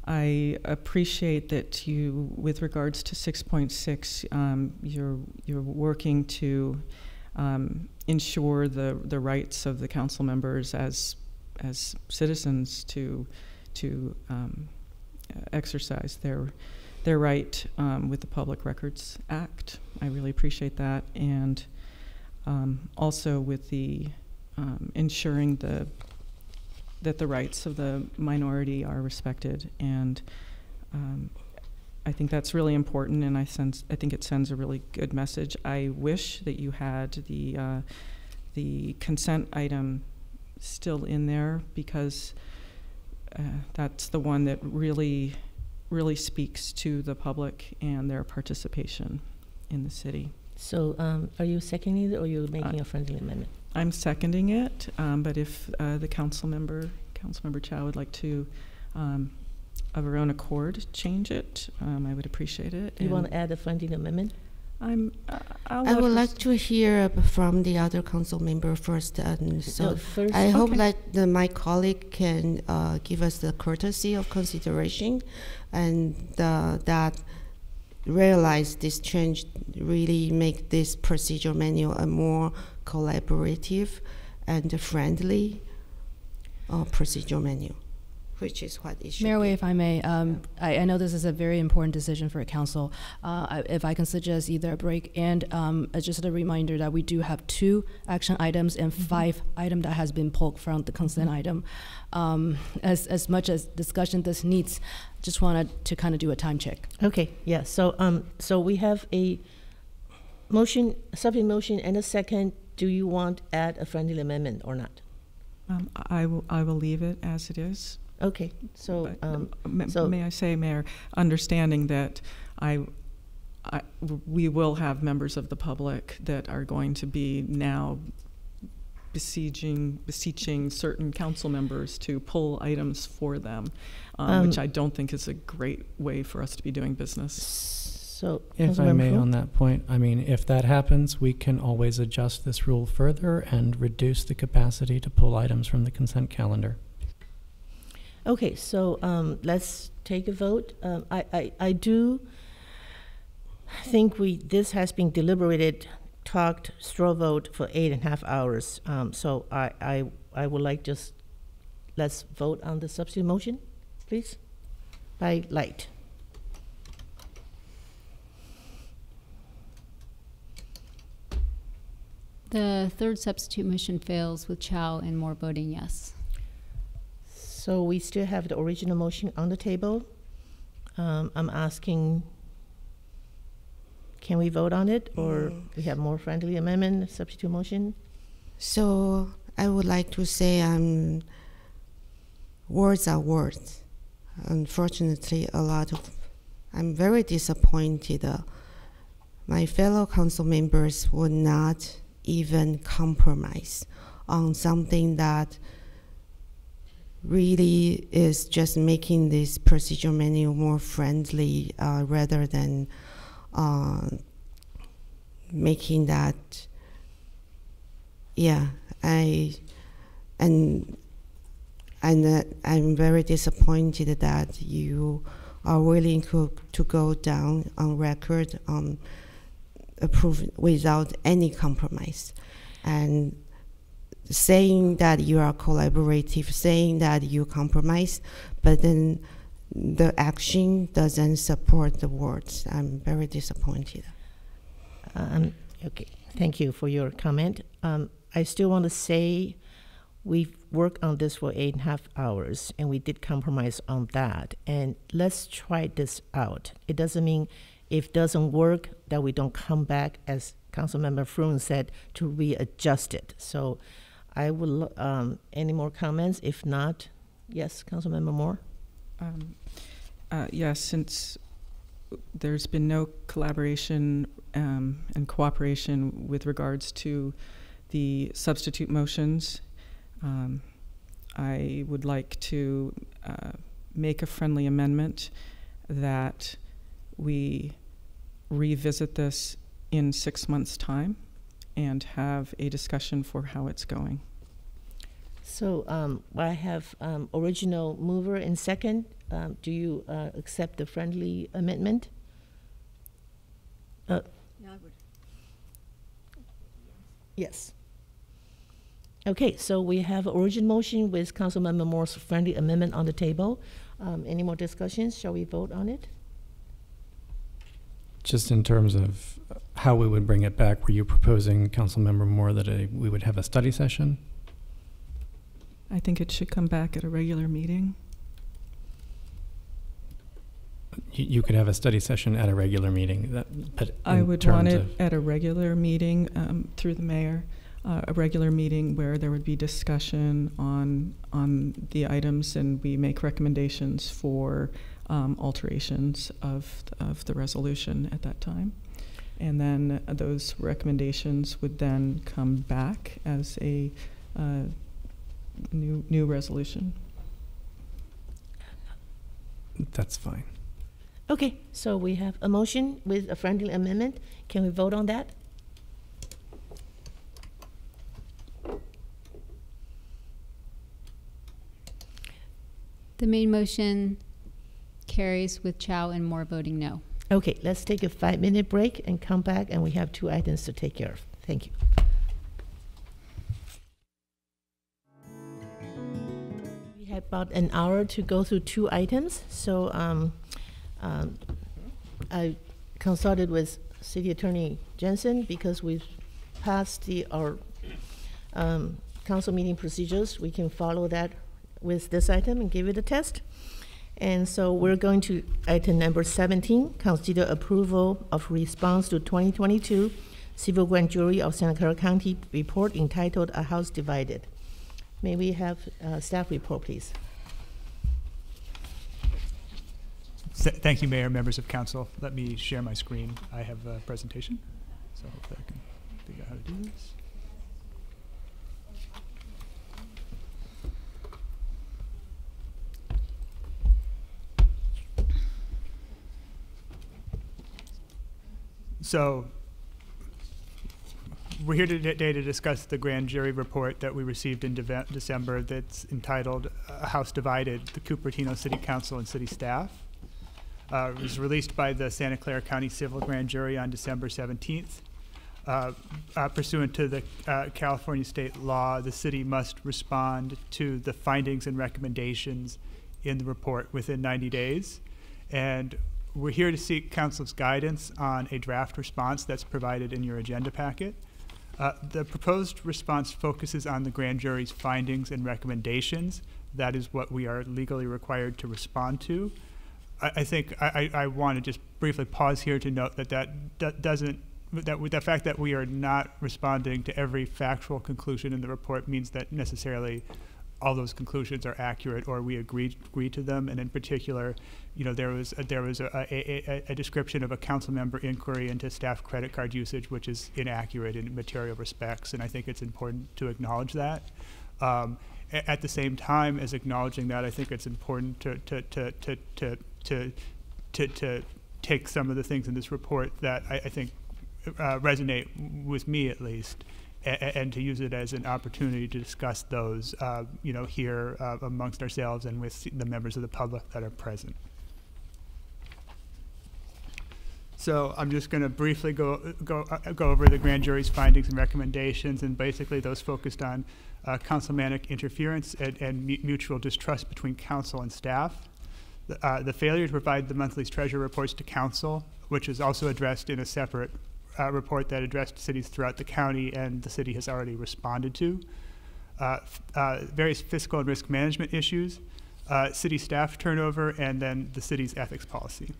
I appreciate that you, with regards to 6.6, you're working to ensure the rights of the council members as citizens to exercise their right with the Public Records Act. I really appreciate that, and also with the ensuring that the rights of the minority are respected, and I think that's really important, and I think it sends a really good message. I wish that you had the consent item still in there, because that's the one that really speaks to the public and their participation in the city. So are you seconding it, or are you making a friendly amendment? I'm seconding it, but if the Councilmember Chow would like to, of her own accord, change it, I would appreciate it. You want to add a friendly amendment? I would like to hear from the other council member first, and so first, I hope that my colleague can give us the courtesy of consideration, and that realize this change really make this procedure manual a more collaborative and friendly procedure manual, which is what it should Mayor be. Wei, if I may, I know this is a very important decision for council. If I can suggest either a break and just a reminder that we do have 2 action items and 5 items that has been pulled from the consent item. As much as discussion this needs, just wanted to kind of do a time check. Okay, yeah, so we have a motion, subject motion, and a second. Do you want to add a friendly amendment or not? I will leave it as it is. Okay, so may I say, Mayor, understanding that we will have members of the public that are going to be now beseeching certain council members to pull items for them, which I don't think is a great way for us to be doing business. So, if I may, on that point, I mean, if that happens, we can always adjust this rule further and reduce the capacity to pull items from the consent calendar. Okay, so let's take a vote. I do think this has been deliberated, talked, straw vote for 8.5 hours. So I would like let's vote on the substitute motion, please, by light. The third substitute motion fails with Chow and Moore voting yes. So we still have the original motion on the table. I'm asking, can we vote on it, or we have more friendly amendment, substitute motion? So I would like to say words are words. Unfortunately, I'm very disappointed. My fellow council members would not even compromise on something that really is just making this procedure manual more friendly, rather than making that. Yeah, I'm very disappointed that you are willing to go down on record approve without any compromise, and saying that you are collaborative, saying that you compromise, but then the action doesn't support the words. I'm very disappointed. Okay, thank you for your comment. I still want to say we've worked on this for 8.5 hours, and we did compromise on that. And let's try this out. It doesn't mean if it doesn't work that we don't come back, as Councilmember Froon said, to readjust it. So I will, any more comments? If not, yes, Councilmember Moore? Yes, since there's been no collaboration and cooperation with regards to the substitute motions, I would like to make a friendly amendment that we revisit this in 6 months' time and have a discussion for how it's going. So I have original mover and second. Do you accept the friendly amendment? Yeah, I would. Yes. Okay, so we have original motion with Councilmember Moore's friendly amendment on the table. Any more discussions? Shall we vote on it? Just in terms of how we would bring it back, were you proposing, Councilmember Moore, that we would have a study session? I think it should come back at a regular meeting. You could have a study session at a regular meeting. But I would want it at a regular meeting through the mayor, a regular meeting where there would be discussion on the items, and we make recommendations for alterations of the resolution at that time. And then those recommendations would then come back as a new resolution. That's fine. Okay, so we have a motion with a friendly amendment. Can we vote on that? The main motion carries with Chow and Moore voting no. Okay, let's take a 5-minute break and come back, and we have 2 items to take care of. Thank you. We have about an hour to go through 2 items. So I consulted with City Attorney Jensen because we've passed our council meeting procedures. We can follow that with this item and give it a test. And so we're going to item number 17, consider approval of response to 2022 Civil Grand Jury of Santa Clara County report entitled A House Divided. May we have staff report, please? Thank you, Mayor, members of council. Let me share my screen. I have a presentation, so hopefully I can figure out how to do this. So we're here today to discuss the grand jury report that we received in December that's entitled A House Divided, the Cupertino City Council and City Staff. It was released by the Santa Clara County Civil Grand Jury on December 17th. Pursuant to the California state law, the city must respond to the findings and recommendations in the report within 90 days. And we're here to seek council's guidance on a draft response that's provided in your agenda packet. The proposed response focuses on the grand jury's findings and recommendations. That is what we are legally required to respond to. I think I want to just briefly pause here to note that the fact that we are not responding to every factual conclusion in the report means that necessarily all those conclusions are accurate or we agree to them. And in particular, you know, there was a description of a council member inquiry into staff credit card usage, which is inaccurate in material respects, and I think it's important to acknowledge that. At the same time as acknowledging that, I think it's important to take some of the things in this report that I think resonate with me at least, and to use it as an opportunity to discuss those, you know, here amongst ourselves and with the members of the public that are present. So I'm just going to briefly go over the grand jury's findings and recommendations, and basically those focused on councilmanic interference and mutual distrust between council and staff. The failure to provide the monthly treasury reports to council, which is also addressed in a separate report that addressed cities throughout the county and the city has already responded to. Various fiscal and risk management issues, city staff turnover, and then the city's ethics policy.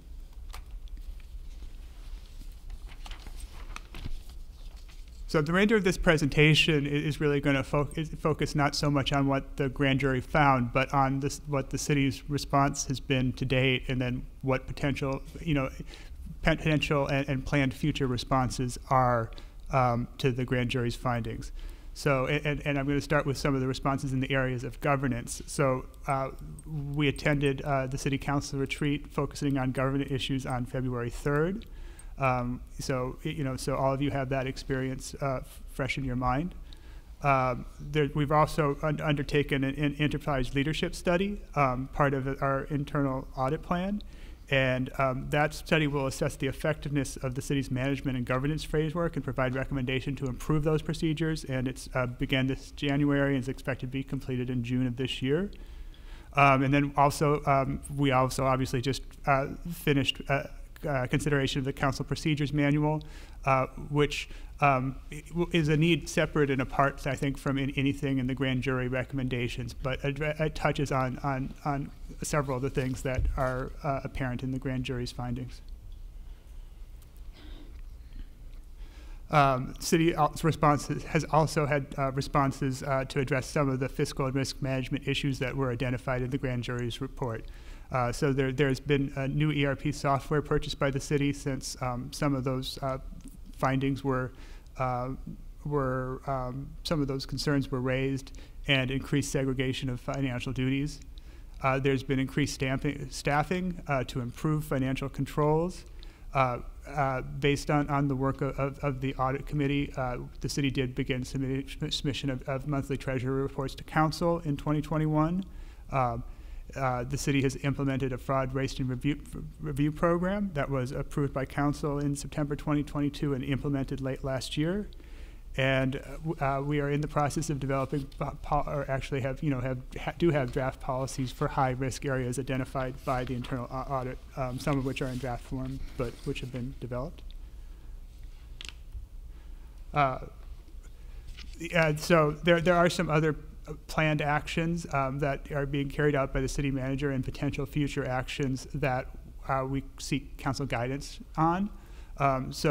So the remainder of this presentation is really going to focus not so much on what the grand jury found, but on what the city's response has been to date, and then what potential and planned future responses are to the grand jury's findings. So, and I'm going to start with some of the responses in the areas of governance. So we attended the City Council retreat focusing on government issues on February 3rd. So all of you have that experience fresh in your mind. We've also undertaken an enterprise leadership study, part of our internal audit plan. And that study will assess the effectiveness of the city's management and governance framework and provide recommendation to improve those procedures. And it's began this January and is expected to be completed in June of this year. And then also, we also obviously just finished consideration of the council procedures manual, which is a need separate and apart, I think, from anything in the grand jury recommendations, but it touches on several of the things that are apparent in the grand jury's findings. City responses has also had responses to address some of the fiscal and risk management issues that were identified in the grand jury's report. So there's been a new ERP software purchased by the city since some of those findings were some of those concerns were raised, and increased segregation of financial duties. There's been increased staffing to improve financial controls. Based on the work of the audit committee, the city did begin submission of monthly treasury reports to council in 2021. The city has implemented a fraud, waste, and review program that was approved by council in September 2022 and implemented late last year. And we are in the process of developing, or actually do have draft policies for high-risk areas identified by the internal audit, some of which are in draft form, but which have been developed. So there are some other planned actions that are being carried out by the city manager, and potential future actions that we seek council guidance on. The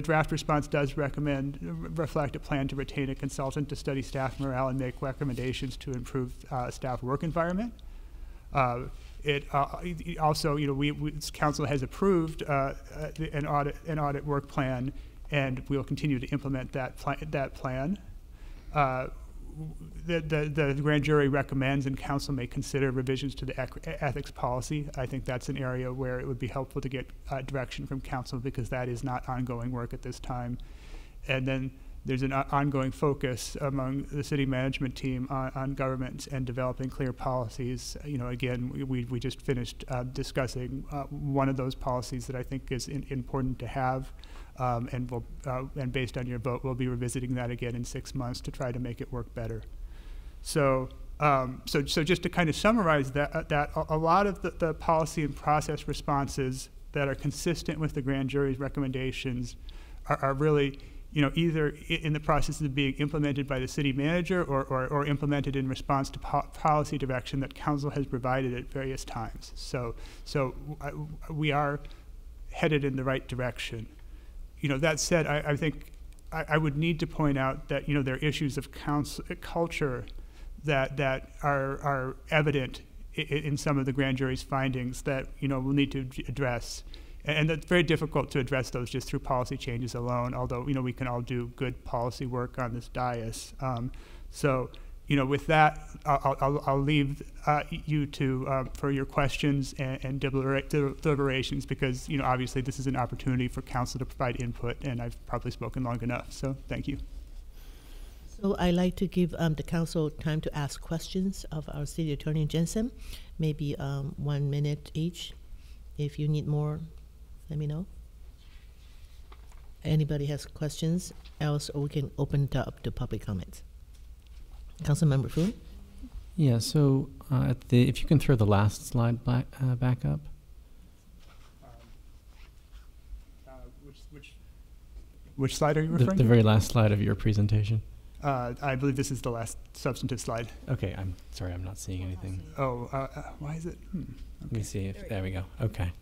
draft response does reflect a plan to retain a consultant to study staff morale and make recommendations to improve staff work environment. It also, council has approved an audit work plan, and we'll continue to implement that plan. The grand jury recommends, and council may consider, revisions to the ethics policy. I think that's an area where it would be helpful to get direction from council, because that is not ongoing work at this time. And then there's an ongoing focus among the city management team on government and developing clear policies. Again, we just finished discussing one of those policies that I think is important to have. And based on your vote, we'll be revisiting that again in 6 months to try to make it work better. So just to kind of summarize that a lot of the policy and process responses that are consistent with the grand jury's recommendations are really, either in the process of being implemented by the city manager or implemented in response to policy direction that council has provided at various times. So we are headed in the right direction. That said, I think I would need to point out that there are issues of culture that are evident in some of the grand jury's findings that we'll need to address, and it's very difficult to address those just through policy changes alone. Although we can all do good policy work on this dais. With that, I'll leave you to for your questions and deliberations, because obviously this is an opportunity for council to provide input, and I've probably spoken long enough. So thank you. So I'd like to give the council time to ask questions of our city attorney Jensen, maybe 1 minute each. If you need more, let me know. Anybody has questions? Else we can open it up to public comments. Councilmember Foon? Yeah, so if you can throw the last slide back up. Which slide are you referring to? The very last slide of your presentation. I believe this is the last substantive slide. Okay, I'm sorry, I'm not seeing anything. Oh, why is it? Okay. Let me see if, there we go. Okay.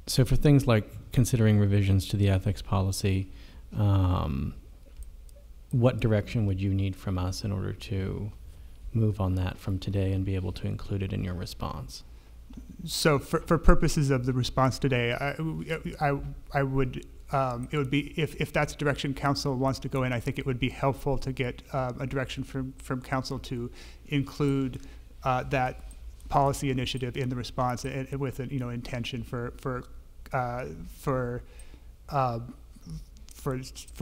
So for things like considering revisions to the ethics policy, what direction would you need from us in order to move on that from today and be able to include it in your response? So for purposes of the response today, I would it would be, if that's the direction council wants to go in, I think it would be helpful to get a direction from council to include that policy initiative in the response, and with an intention for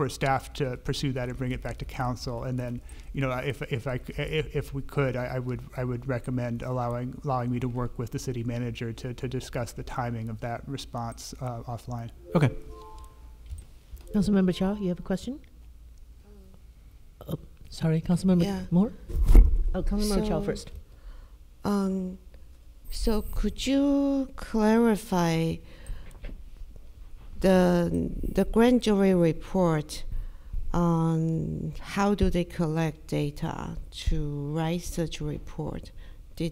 staff to pursue that and bring it back to council. And then, if we could, I would recommend allowing me to work with the city manager to discuss the timing of that response offline. Okay. Councilmember Chow, you have a question? Oh, sorry, Councilmember Moore? Oh, Councilmember Chow first. So could you clarify the grand jury report on how do they collect data to write such a report? They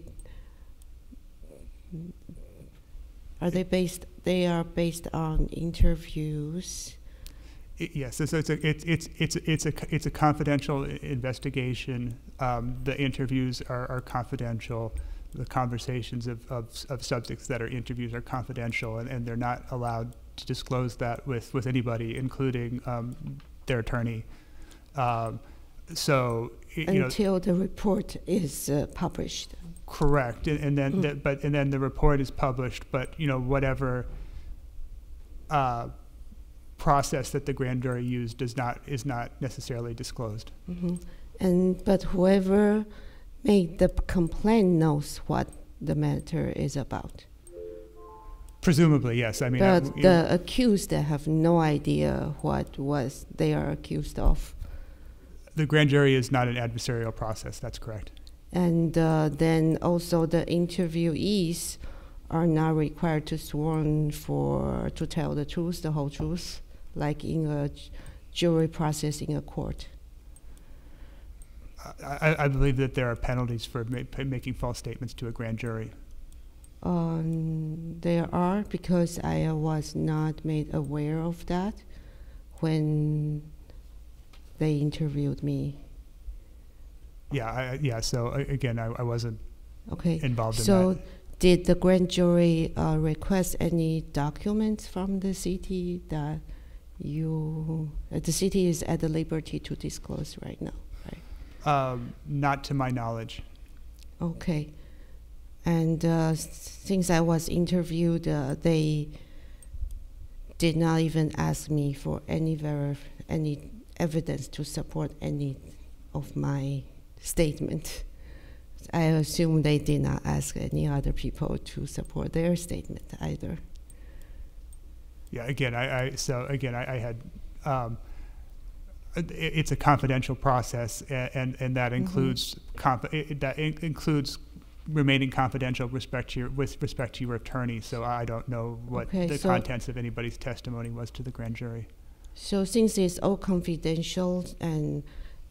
are based on interviews? Yes, so it's a confidential investigation. The interviews are confidential. The conversations of subjects that are interviews are confidential, and they're not allowed to disclose that with anybody, including their attorney. So until the report is published. Correct, and then then the report is published. But whatever process that the grand jury used is not necessarily disclosed. Mm-hmm. But whoever made the complaint knows what the matter is about. Presumably, yes. I mean, but the accused have no idea what they are accused of. The grand jury is not an adversarial process. That's correct. And then also the interviewees are not required to sworn to tell the truth, the whole truth, like in a jury process in a court. I believe that there are penalties for making false statements to a grand jury. There are, because I was not made aware of that when they interviewed me. Yeah. So again, I wasn't involved in that. So did the grand jury request any documents from the city that the city is at the liberty to disclose right now, right? Not to my knowledge. Okay. And since I was interviewed, they did not even ask me for any evidence to support any of my statement. I assume they did not ask any other people to support their statement either. Yeah. Again, I had. It's a confidential process, and that includes includes remaining confidential with respect to your attorney. So I don't know what the contents of anybody's testimony was to the grand jury. So since it's all confidential and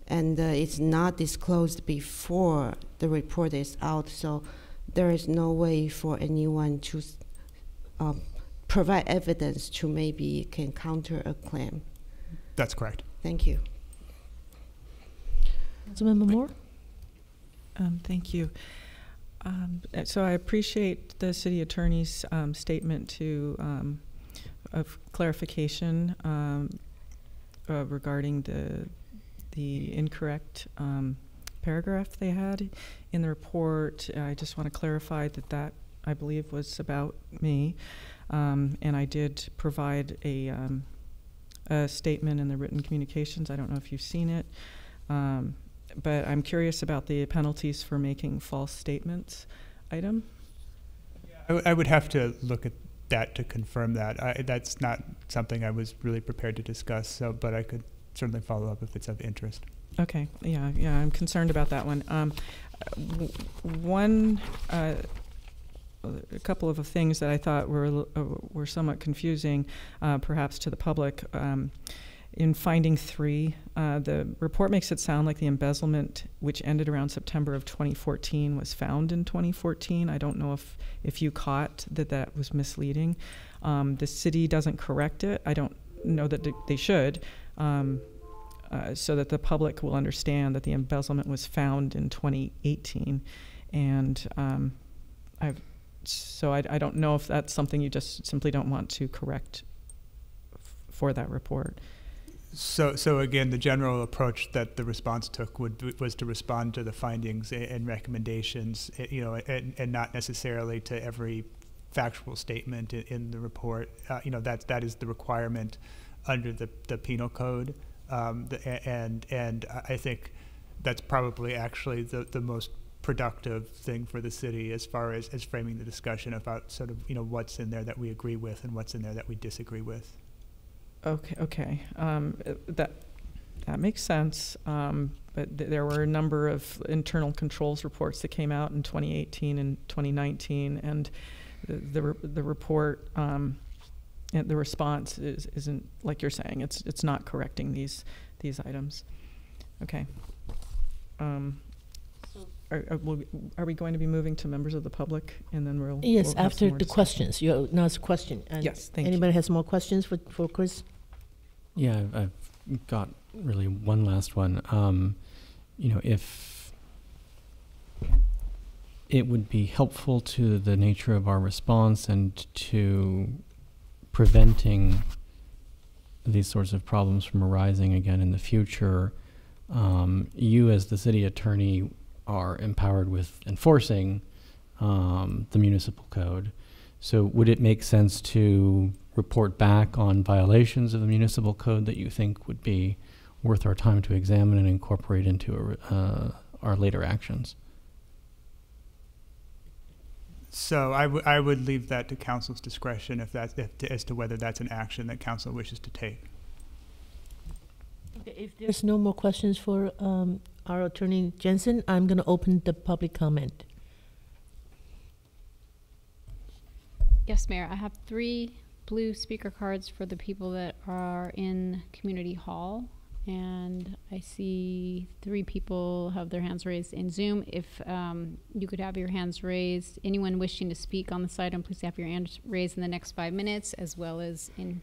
it's not disclosed before the report is out, so there is no way for anyone to provide evidence to maybe can counter a claim. That's correct. Thank you. Councilmember Moore? Thank you. So I appreciate the city attorney's statement of clarification regarding the incorrect paragraph they had in the report. I just want to clarify that I believe was about me, and I did provide a statement in the written communications. I don't know if you've seen it, but I'm curious about the penalties for making false statements item. I would have to look at that to confirm that. That's not something I was really prepared to discuss, but I could certainly follow up if it's of interest. Okay, yeah, I'm concerned about that one. A couple of things that I thought were somewhat confusing, perhaps to the public. In finding 3, the report makes it sound like the embezzlement, which ended around September of 2014, was found in 2014. I don't know if you caught that was misleading. The city doesn't correct it. I don't know that they should, so that the public will understand that the embezzlement was found in 2018. And I don't know if that's something you just simply don't want to correct for that report. So again, the general approach that the response took was to respond to the findings and recommendations, and not necessarily to every factual statement in the report. That is the requirement under the penal code, and I think that's probably actually the most productive thing for the city as far as framing the discussion about sort of what's in there that we agree with and what's in there that we disagree with. Okay. That makes sense. But there were a number of internal controls reports that came out in 2018 and 2019, and the report and the response isn't like you're saying. It's not correcting these items. Okay. Are we going to be moving to members of the public, and then we'll yes, we'll after the questions. Now it's a question. And yes, thank you. Anybody has more questions for Chris? Yeah, I've got really one last one. If it would be helpful to the nature of our response and to preventing these sorts of problems from arising again in the future, you as the city attorney are empowered with enforcing the municipal code. So would it make sense to report back on violations of the municipal code that you think would be worth our time to examine and incorporate into our later actions? So I would leave that to council's discretion as to whether that's an action that council wishes to take. Okay, if there's no more questions for our attorney Jensen, I'm going to open the public comment. Yes, Mayor. I have 3 blue speaker cards for the people that are in Community Hall. And I see 3 people have their hands raised in Zoom. If you could have your hands raised, anyone wishing to speak on this item, please have your hands raised in the next 5 minutes, as well as in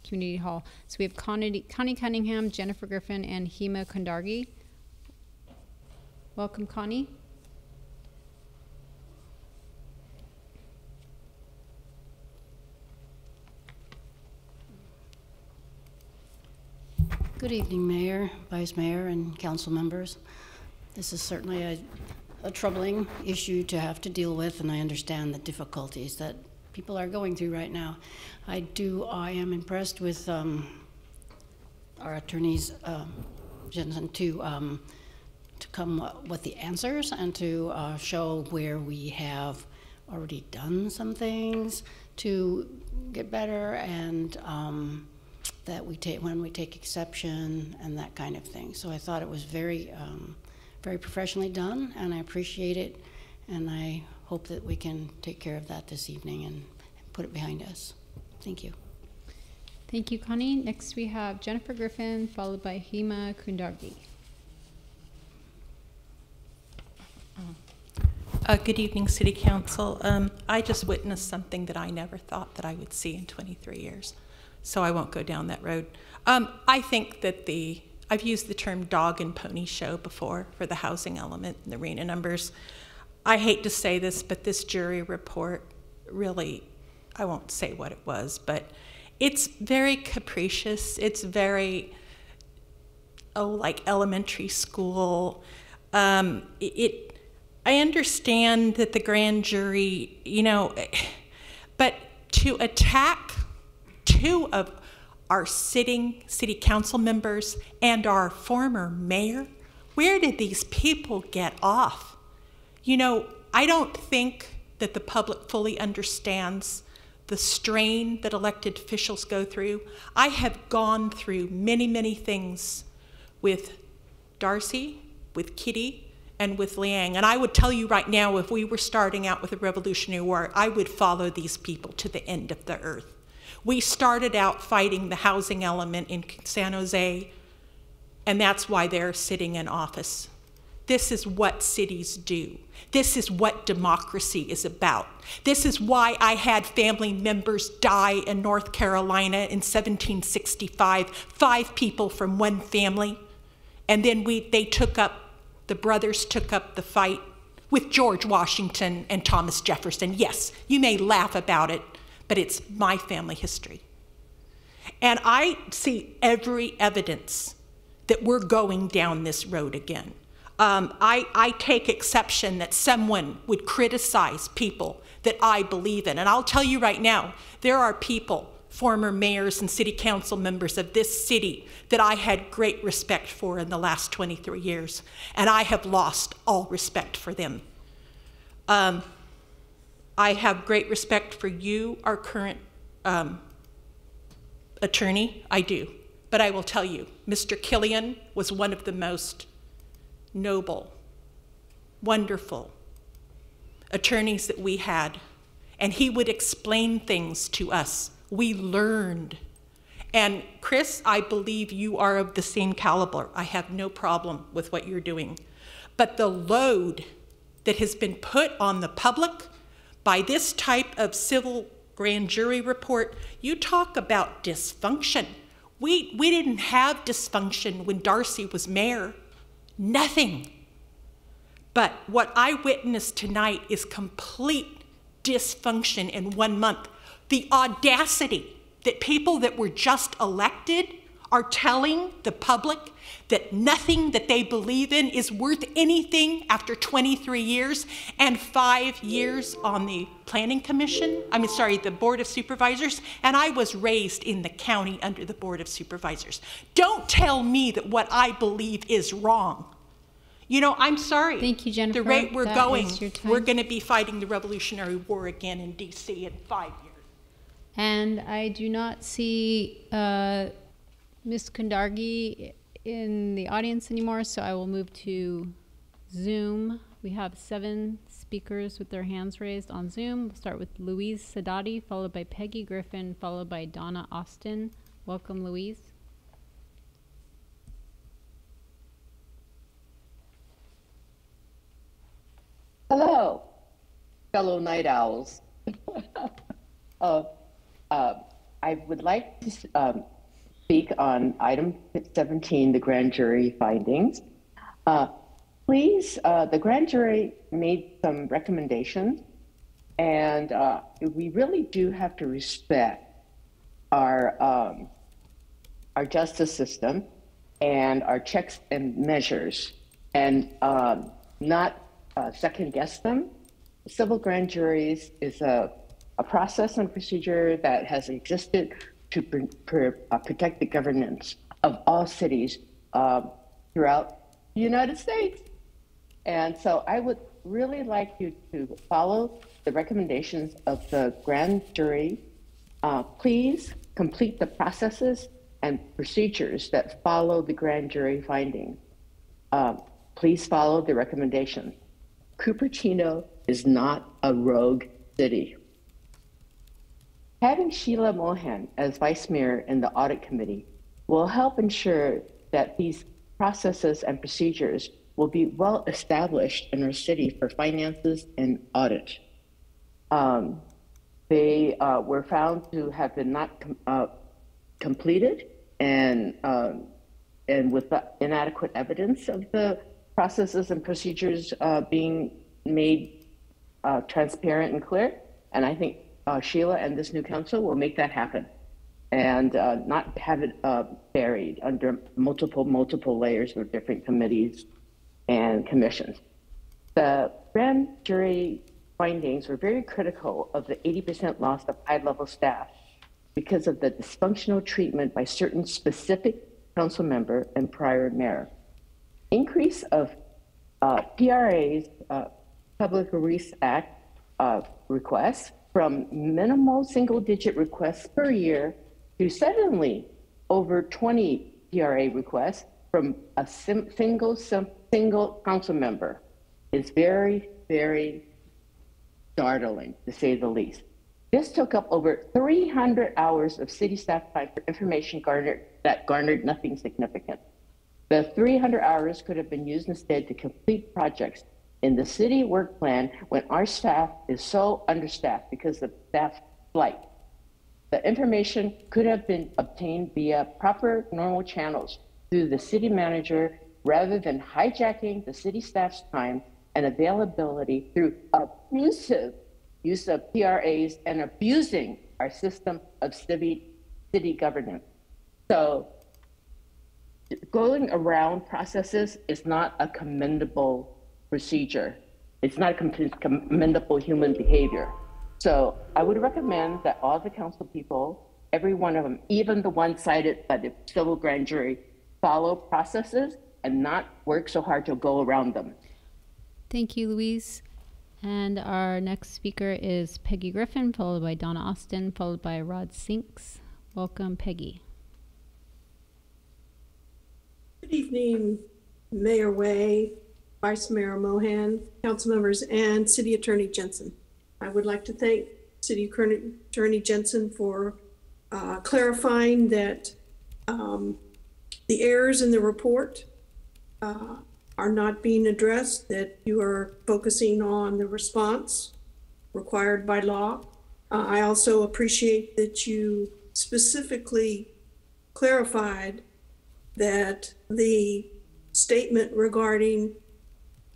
Community Hall. So we have Connie Cunningham, Jennifer Griffin, and Hema Kundargi. Welcome, Connie. Good evening, Mayor, Vice Mayor, and council members. This is certainly a troubling issue to have to deal with, and I understand the difficulties that people are going through right now. I am impressed with our attorneys, Jensen, to come with the answers and to show where we have already done some things to get better, and that when we take exception and that kind of thing. So I thought it was very professionally done, and I appreciate it, and I hope that we can take care of that this evening and put it behind us. Thank you. Thank you, Connie. Next we have Jennifer Griffin, followed by Hema Kundargi. Good evening, City Council. I just witnessed something that I never thought that I would see in 23 years, so I won't go down that road. I think that I've used the term dog and pony show before for the housing element and the RHNA numbers. I hate to say this, but this jury report really, I won't say what it was, but it's very capricious. It's very, like elementary school. I understand that the grand jury, but to attack 2 of our sitting city council members and our former mayor, where did these people get off? I don't think that the public fully understands the strain that elected officials go through. I have gone through many, many things with Darcy, with Kitty, and with Liang. And I would tell you right now, if we were starting out with a Revolutionary War, I would follow these people to the end of the earth. We started out fighting the housing element in San Jose, and that's why they're sitting in office. This is what cities do. This is what democracy is about. This is why I had family members die in North Carolina in 1765, 5 people from one family. And then the brothers took up the fight with George Washington and Thomas Jefferson. Yes, you may laugh about it, but it's my family history. And I see every evidence that we're going down this road again. I take exception that someone would criticize people that I believe in. And I'll tell you right now, there are people, former mayors and city council members of this city, that I had great respect for in the last 23 years. And I have lost all respect for them. I have great respect for you, our current attorney, I do. But I will tell you, Mr. Killian was one of the most noble, wonderful attorneys that we had. And he would explain things to us. We learned. And Chris, I believe you are of the same caliber. I have no problem with what you're doing. But the load that has been put on the public by this type of civil grand jury report, you talk about dysfunction. We didn't have dysfunction when Darcy was mayor. Nothing. But what I witnessed tonight is complete dysfunction in 1 month. The audacity that people that were just elected are telling the public that nothing that they believe in is worth anything after 23 years and 5 years on the planning commission, the Board of Supervisors, and I was raised in the county under the Board of Supervisors. Don't tell me that what I believe is wrong. You know, I'm sorry. Thank you, Jennifer. The rate we're That going, is your time. we're going to be fighting the Revolutionary War again in DC in 5 years. And I do not see Ms. Kundargi in the audience anymore, so I will move to Zoom. We have 7 speakers with their hands raised on Zoom. We'll start with Louise Sadati, followed by Peggy Griffin, followed by Donna Austin. Welcome, Louise. Hello, fellow night owls. I would like to speak on item 17, the grand jury findings. Please, the grand jury made some recommendations, and we really do have to respect our justice system and our checks and measures, and not second guess them. Civil grand juries is a process and procedure that has existed to protect the governance of all cities throughout the United States. And so I would really like you to follow the recommendations of the grand jury. Please complete the processes and procedures that follow the grand jury findings. Please follow the recommendations. Cupertino is not a rogue city. Having Sheila Mohan as vice mayor in the audit committee will help ensure that these processes and procedures will be well established in our city for finances and audit. They were found to have been not completed, and with the inadequate evidence of the processes and procedures being made transparent and clear. And I think Sheila and this new council will make that happen, and not have it buried under multiple layers of different committees and commissions. The grand jury findings were very critical of the 80% loss of high-level staff because of the dysfunctional treatment by certain specific council member and prior mayor. Increase of PRA's Public Release Act requests from minimal single-digit requests per year to suddenly over 20 PRA requests from a single council member is very, very startling, to say the least. This took up over 300 hours of city staff time for information that garnered nothing significant. The 300 hours could have been used instead to complete projects in the city work plan when our staff is so understaffed because of staff flight. The information could have been obtained via proper normal channels through the city manager rather than hijacking the city staff's time and availability through abusive use of PRAs and abusing our system of city governance. So going around processes is not a commendable procedure. It's not commendable human behavior. So I would recommend that all the council people, every one of them, even the one cited by the civil grand jury, follow processes and not work so hard to go around them. Thank you, Louise. And our next speaker is Peggy Griffin, followed by Donna Austin, followed by Rod Sinks. Welcome, Peggy. Good evening, Mayor Way, Vice Mayor Mohan, council members, and City Attorney Jensen. I would like to thank City Attorney Jensen for clarifying that the errors in the report are not being addressed, that you are focusing on the response required by law. I also appreciate that you specifically clarified that the statement regarding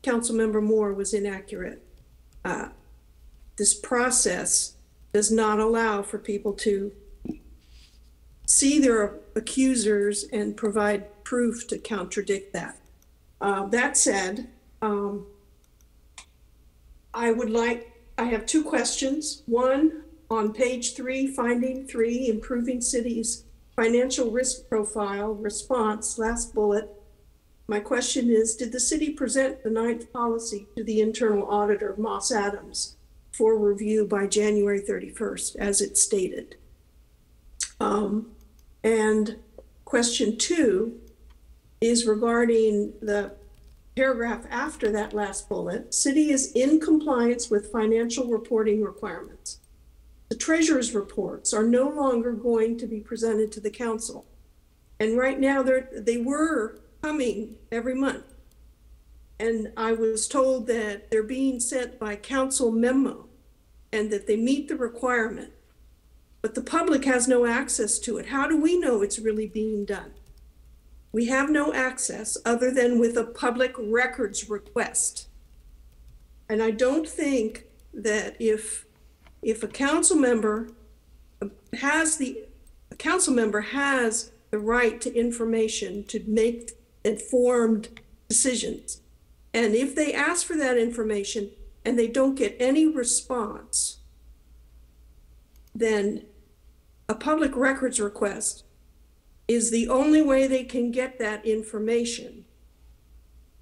Councilmember Moore was inaccurate. This process does not allow for people to see their accusers and provide proof to contradict that. That said, I have two questions. One, on page 3, finding 3, improving city's financial risk profile response, last bullet. My question is, did the city present the 9th policy to the internal auditor, Moss Adams, for review by January 31st, as it stated? And question 2 is regarding the paragraph after that last bullet. City is in compliance with financial reporting requirements. The treasurer's reports are no longer going to be presented to the council. And right now they were coming every month. And I was told that they're being sent by council memo and that they meet the requirement, but the public has no access to it. How do we know it's really being done? We have no access other than with a public records request. And I don't think that if a council member has the right to information to make informed decisions. And if they ask for that information and they don't get any response, then a public records request is the only way they can get that information,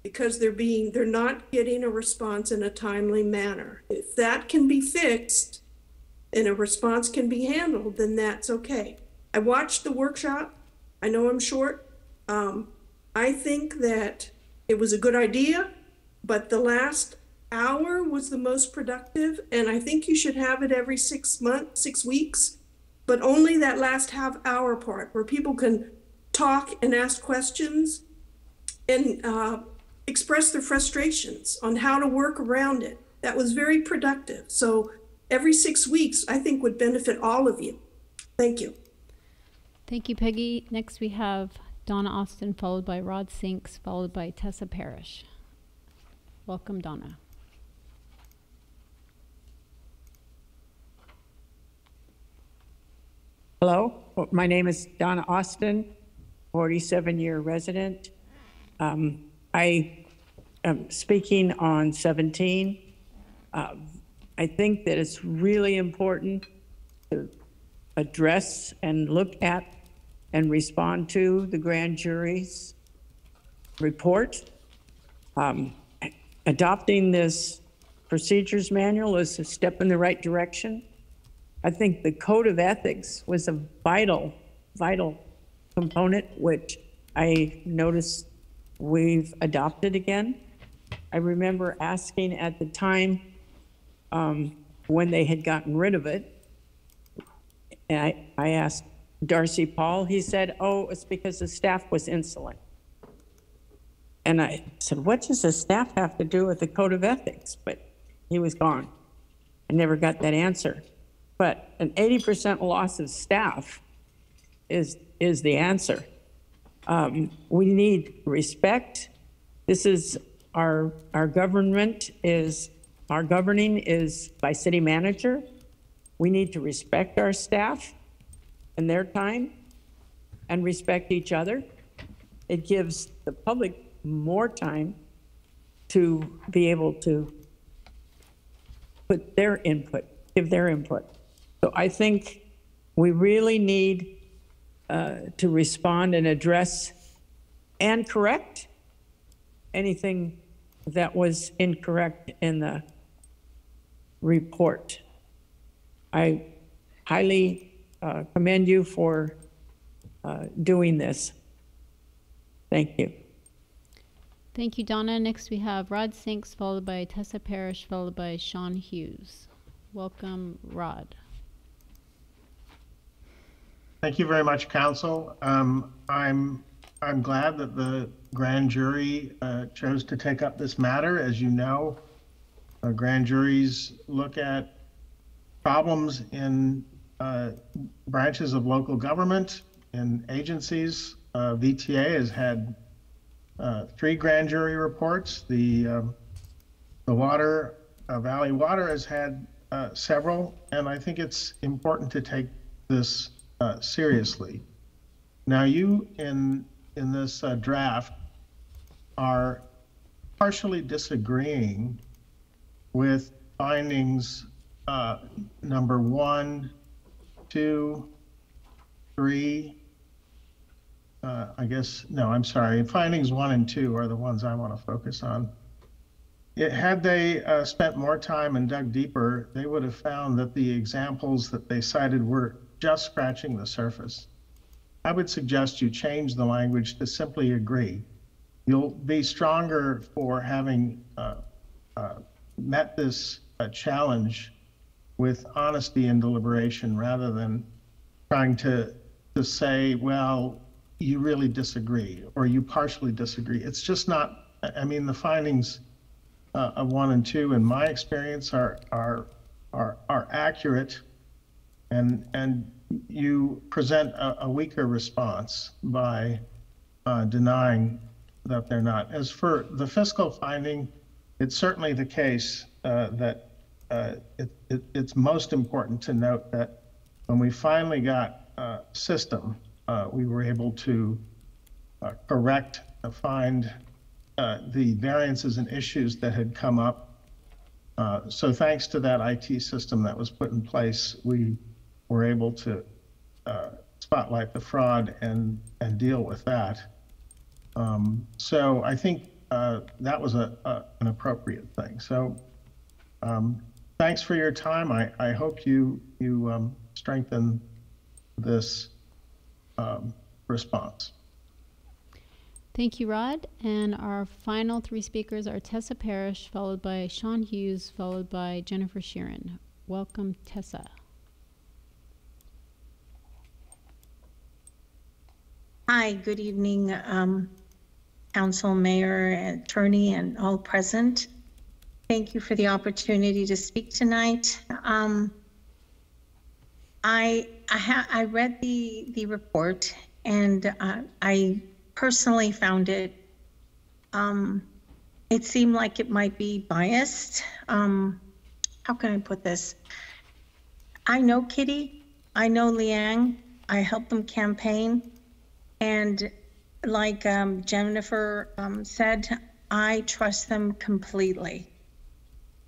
because they're not getting a response in a timely manner. If that can be fixed and a response can be handled, then that's okay. I watched the workshop. I know I'm short. I think that it was a good idea, but the last hour was the most productive, and I think you should have it every 6 weeks, but only that last half hour part where people can talk and ask questions and express their frustrations on how to work around it. That was very productive. So every 6 weeks, I think, would benefit all of you. Thank you. Thank you, Peggy. Next we have Donna Austin, followed by Rod Sinks, followed by Tessa Parrish. Welcome, Donna. Hello, my name is Donna Austin, 47-year resident. I am speaking on 17. I think that it's really important to address and look at and respond to the grand jury's report. Adopting this procedures manual is a step in the right direction. I think the code of ethics was a vital component, which I noticed we've adopted again. I remember asking at the time when they had gotten rid of it, and I asked Darcy Paul, he said, oh, it's because the staff was insolent. And I said, what does the staff have to do with the code of ethics? But he was gone. I never got that answer. But an 80% loss of staff is the answer. We need respect. This is our governing is by city manager. We need to respect our staff and their time. and respect each other. It gives the public more time to be able to put their input, give their input. So I think we really need to respond and address and correct anything that was incorrect in the report. I highly commend you for doing this. Thank you. Thank you, Donna. Next we have Rod Sinks, followed by Tessa Parrish, followed by Sean Hughes. Welcome, Rod. Thank you very much, Council. I'm glad that the grand jury chose to take up this matter. As you know, grand juries look at problems in branches of local government and agencies. VTA has had 3 grand jury reports. The Water Valley Water has had several, and I think it's important to take this seriously. Now, you in this draft are partially disagreeing with findings number 1, 2, 3. I guess, no, I'm sorry. Findings 1 and 2 are the ones I want to focus on. Had they spent more time and dug deeper, they would have found that the examples that they cited were just scratching the surface. I would suggest you change the language to simply agree. You'll be stronger for having met this challenge with honesty and deliberation rather than trying to say, well, you really disagree or you partially disagree. It's just not, I mean, the findings of 1 and 2 in my experience are accurate, and you present a weaker response by denying that they're not. As for the fiscal finding, it's certainly the case that it's most important to note that when we finally got a system, we were able to correct, find the variances and issues that had come up. So thanks to that IT system that was put in place, we were able to spotlight the fraud and deal with that. So I think that was an appropriate thing. So thanks for your time. I hope you strengthen this response. Thank you, Rod. And our final 3 speakers are Tessa Parrish, followed by Sean Hughes, followed by Jennifer Sheeran. Welcome, Tessa. Hi, good evening, Council, Mayor, Attorney, and all present. Thank you for the opportunity to speak tonight. I read the report, and I personally found it seemed like it might be biased. How can I put this? I know Kitty, I know Liang, I helped them campaign, and like Jennifer said, I trust them completely.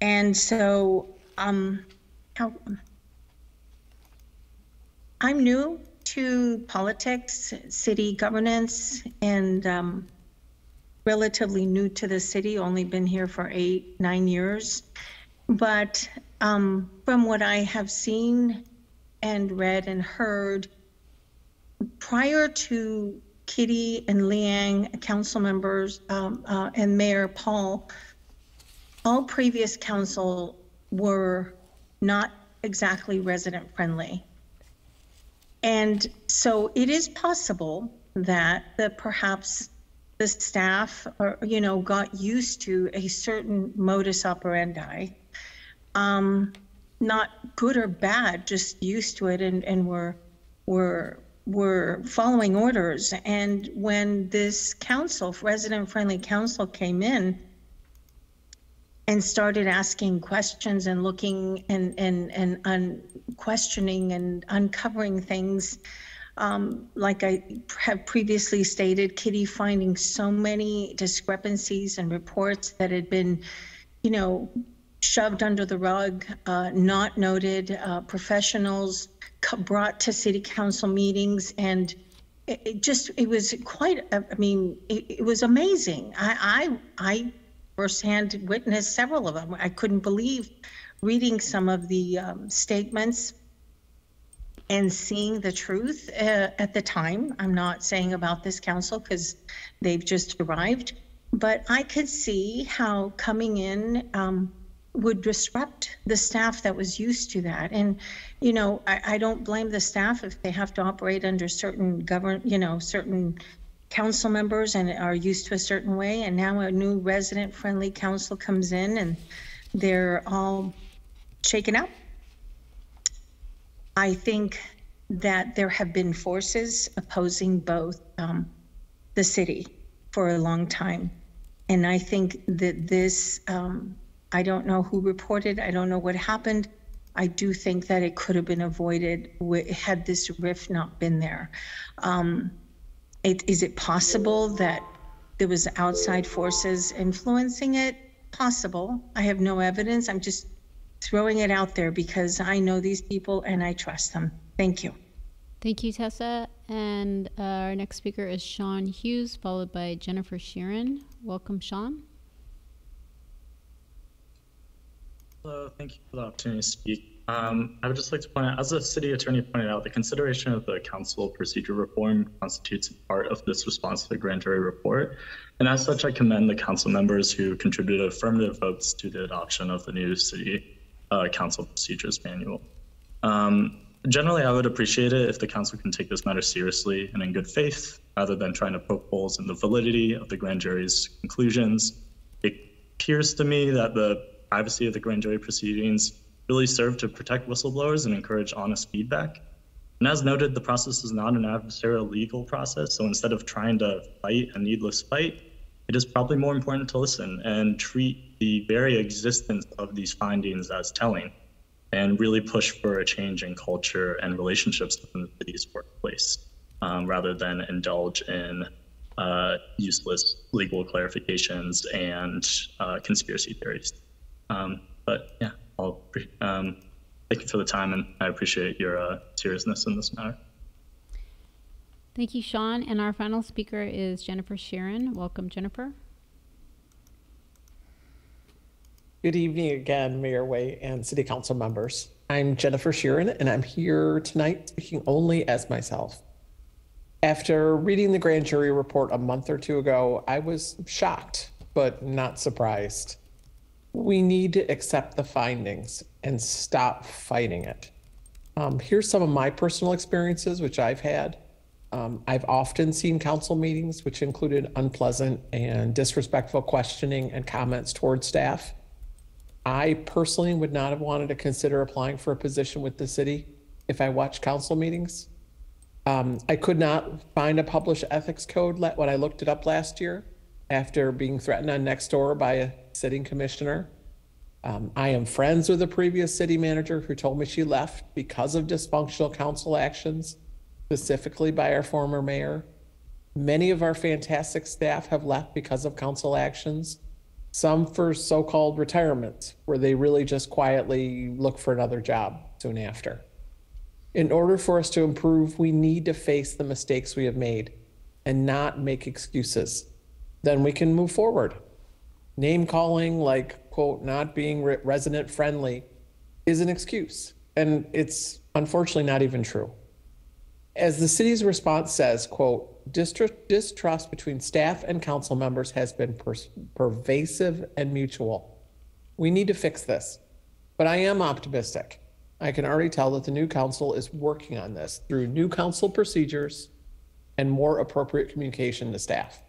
And so I'm new to politics, city governance, and relatively new to the city, only been here for 8-9 years. But from what I have seen and read and heard, prior to Kitty and Liang, council members, and Mayor Paul, all previous council were not exactly resident friendly. And so it is possible that perhaps the staff got used to a certain modus operandi, not good or bad, just used to it, and were following orders. And when this council, resident friendly council, came in and started asking questions and looking and questioning and uncovering things, Like I have previously stated, Kitty finding so many discrepancies and reports that had been, you know, shoved under the rug, not noted, professionals brought to city council meetings, and it was quite, I mean, it was amazing. I firsthand witnessed several of them. I couldn't believe reading some of the statements and seeing the truth at the time. I'm not saying about this council because they've just arrived, but I could see how coming in would disrupt the staff that was used to that. And, you know, I don't blame the staff if they have to operate under certain certain council members and are used to a certain way. And now a new resident-friendly council comes in and they're all shaken up. I think that there have been forces opposing both the city for a long time. And I think that this, I don't know who reported, I don't know what happened. I do think that it could have been avoided had this rift not been there. Is it possible that there was outside forces influencing it? Possible. I have no evidence. I'm just throwing it out there because I know these people and I trust them. Thank you. Thank you, Tessa. And our next speaker is Sean Hughes, followed by Jennifer Sheeran. Welcome, Sean. Hello, thank you for the opportunity to speak. I would just like to point out, as the city attorney pointed out, the consideration of the council procedure reform constitutes part of this response to the grand jury report. And as such, I commend the council members who contributed affirmative votes to the adoption of the new city council procedures manual. Generally, I would appreciate it if the council can take this matter seriously and in good faith, rather than trying to poke holes in the validity of the grand jury's conclusions. It appears to me that the privacy of the grand jury proceedings really serve to protect whistleblowers and encourage honest feedback. And as noted, the process is not an adversarial legal process, so instead of trying to fight a needless fight, it is probably more important to listen and treat the very existence of these findings as telling, and really push for a change in culture and relationships within the city's workplace, rather than indulge in useless legal clarifications and conspiracy theories. But yeah, thank you for the time, and I appreciate your seriousness in this matter. Thank you, Sean. And our final speaker is Jennifer Sheeran. Welcome, Jennifer. Good evening again, Mayor Way and City Council members. I'm Jennifer Sheeran, and I'm here tonight speaking only as myself. After reading the grand jury report a month or two ago, I was shocked, but not surprised. We need to accept the findings and stop fighting it. Here's some of my personal experiences, which I've had. I've often seen council meetings, which included unpleasant and disrespectful questioning and comments towards staff. I personally would not have wanted to consider applying for a position with the city if I watched council meetings. I could not find a published ethics code when I looked it up last year after being threatened on Nextdoor by a sitting commissioner. I am friends with a previous city manager who told me she left because of dysfunctional council actions, specifically by our former mayor. Many of our fantastic staff have left because of council actions, some for so-called retirement, where they really just quietly look for another job soon after. In order for us to improve, we need to face the mistakes we have made and not make excuses. Then we can move forward. Name calling, like, quote, not being resident friendly is an excuse. And it's unfortunately not even true. As the city's response says, quote, distrust between staff and council members has been pervasive and mutual. We need to fix this, but I am optimistic. I can already tell that the new council is working on this through new council procedures and more appropriate communication to staff.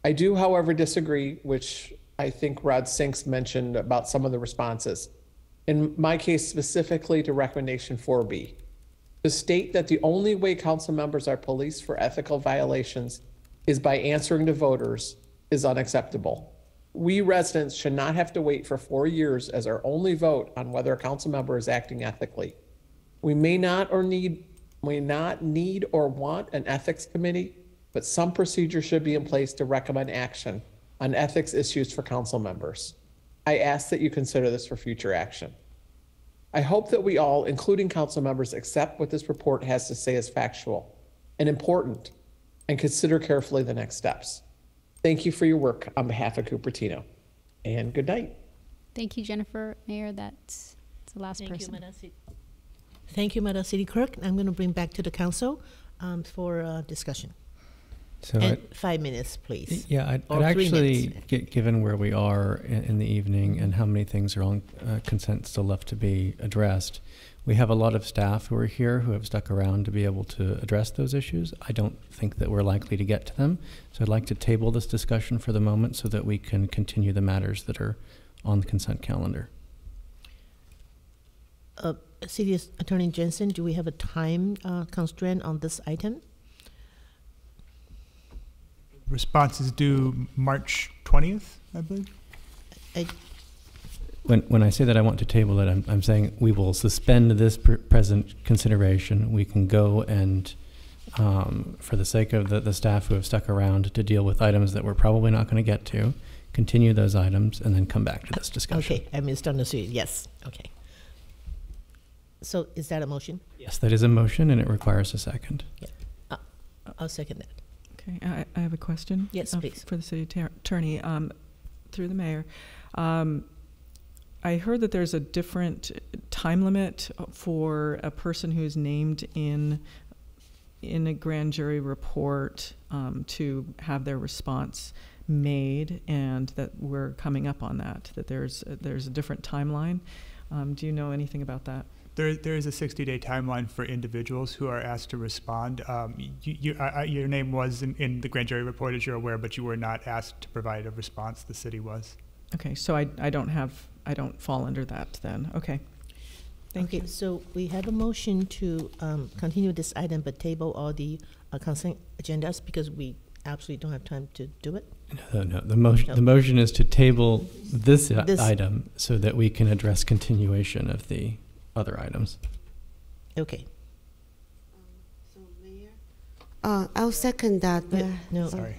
I do, however, disagree, which I think Rod Sinks mentioned about some of the responses. In my case, specifically to recommendation 4B, to state that the only way council members are policed for ethical violations is by answering to voters is unacceptable. We residents should not have to wait for 4 years as our only vote on whether a council member is acting ethically. We may not or need may not need or want an ethics committee, but some procedure should be in place to recommend action on ethics issues for council members. I ask that you consider this for future action. I hope that we all, including council members, accept what this report has to say as factual and important and consider carefully the next steps. Thank you for your work on behalf of Cupertino, and good night. Thank you, Jennifer. Mayor, that's the last person. Thank you, Madam City Clerk. I'm going to bring back to the council for discussion. So and 5 minutes, please. Yeah, I'd 3 actually, minutes. Given where we are in the evening and how many things are on consent still left to be addressed, we have a lot of staff who are here who have stuck around to be able to address those issues. I don't think that we're likely to get to them. So I'd like to table this discussion for the moment so that we can continue the matters that are on the consent calendar. City Attorney Jensen, do we have a time constraint on this item? Response is due March 20th, I believe. When I say that I want to table it, I'm saying we will suspend this present consideration. We can go and, for the sake of the staff who have stuck around to deal with items that we're probably not going to get to, continue those items and then come back to this discussion. Okay, I misunderstood. Yes, okay. So is that a motion? Yes, that is a motion and it requires a second. Yeah. I'll second that. Okay, I have a question. Yes, please. For the city attorney, through the mayor. I heard that there's a different time limit for a person who's named in a grand jury report to have their response made, and that we're coming up on that there's a different timeline. Do you know anything about that? There is a 60-day timeline for individuals who are asked to respond. Your name was in the grand jury report, as you're aware, but you were not asked to provide a response. The city was. Okay, so I don't fall under that then. Okay. Thank you. So we have a motion to continue this item, but table all the consent agendas because we absolutely don't have time to do it. No. The motion is to table this item so that we can address continuation of the other items. Okay. So, Mayor? I'll second that. No. Sorry.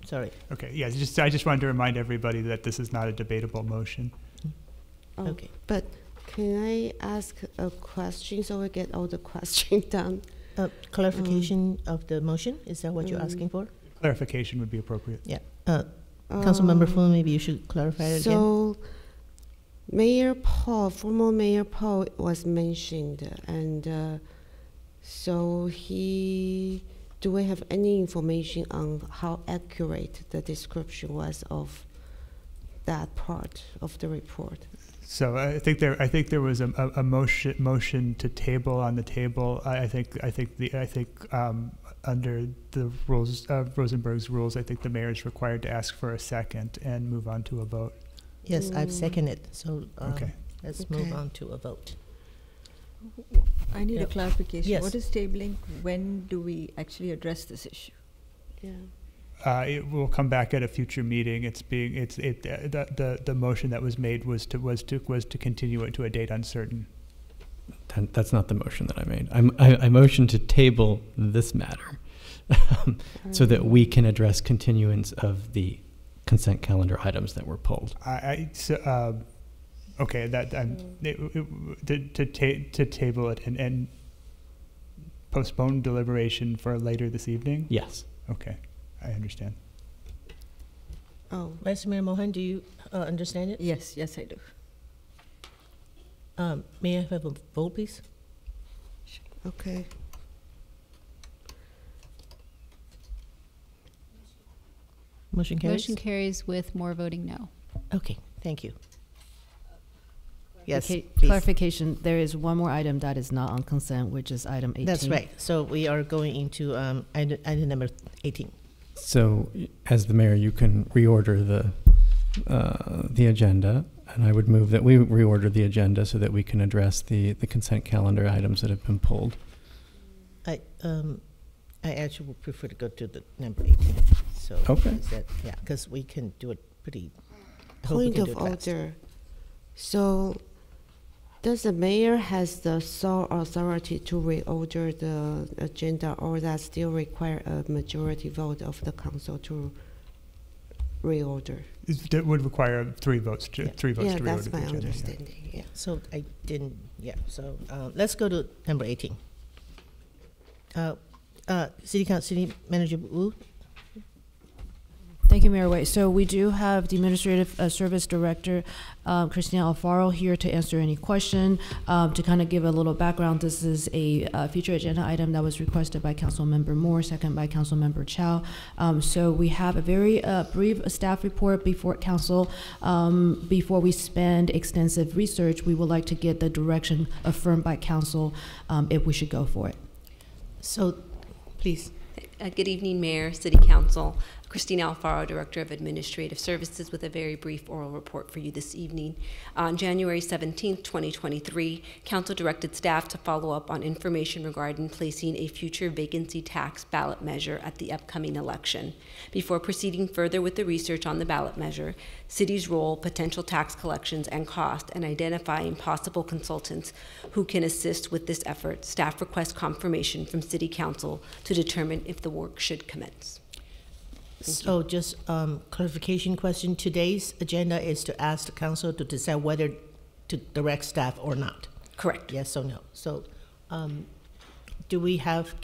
Sorry. Okay. Yeah. I just wanted to remind everybody that this is not a debatable motion. Okay. But can I ask a question so we get all the questions done? Clarification of the motion? Is that what you're asking for? Clarification would be appropriate. Yeah. Councilmember Flynn, maybe you should clarify it again. So, former Mayor Paul was mentioned, and so do we have any information on how accurate the description was of that part of the report? So I think there was a motion to table on the table. I think under the rules of Rosenberg's rules, I think the mayor is required to ask for a second and move on to a vote. Yes, I've seconded. So okay. Let's move on to a vote. I need a clarification. Yes. What is tabling? When do we actually address this issue? Yeah. It will come back at a future meeting. The motion that was made was to continue it to a date uncertain. That's not the motion that I made. I motioned to table this matter so that we can address continuance of the consent calendar items that were pulled. Okay, to table it and postpone deliberation for later this evening? Yes. Okay, I understand. Vice Mayor Mohan, do you understand it? Yes, I do. May I have a vote, please? Okay. Motion carries? Motion carries with more voting no. Okay, thank you. Yes, Okay, please. clarification, there is one more item that is not on consent, which is item 18. That's right. So we are going into item number 18. So as the mayor, you can reorder the agenda, and I would move that we reorder the agenda so that we can address the consent calendar items that have been pulled. I actually would prefer to go to the number 18. So okay. Yeah, because we can do it pretty. Point of order. So Does the mayor has the sole authority to reorder the agenda, or that still require a majority vote of the council to reorder? That would require three votes to Yeah, reorder that's the my agenda. understanding. Yeah. So I didn't, so let's go to number 18. City Manager Wu. Thank you, Mayor Wei. So we do have the Administrative Service Director, Christina Alfaro, here to answer any question. To kind of give a little background, this is a future agenda item that was requested by Councilmember Moore, second by Councilmember Chow. So we have a very brief staff report before Council. Before we spend extensive research, we would like to get the direction affirmed by Council if we should go for it. So, please. Good evening, Mayor, City Council. Christina Alfaro, Director of Administrative Services, with a very brief oral report for you this evening. On January 17, 2023, Council directed staff to follow up on information regarding placing a future vacancy tax ballot measure at the upcoming election. Before proceeding further with the research on the ballot measure, city's role, potential tax collections and cost, and identifying possible consultants who can assist with this effort, staff requests confirmation from City Council to determine if the work should commence. So just clarification question. Today's agenda is to ask the council to decide whether to direct staff or not. Correct. Yes or no. So do we have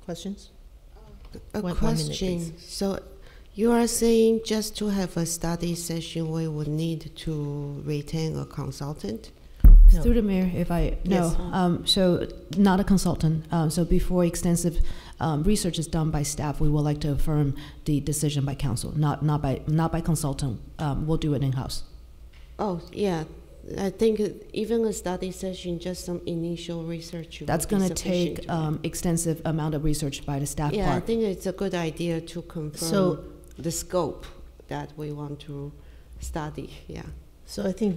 questions? A One question. minute, So you are saying just to have a study session, we would need to retain a consultant? No. Through the mayor, if I Yes. no, so not a consultant. So before extensive research is done by staff, we would like to affirm the decision by council, not by consultant. We'll do it in house. Oh yeah, I think even a study session, just some initial research. That's going to take extensive amount of research by the staff Yeah, part. I think it's a good idea to confirm the scope that we want to study. Yeah. So I think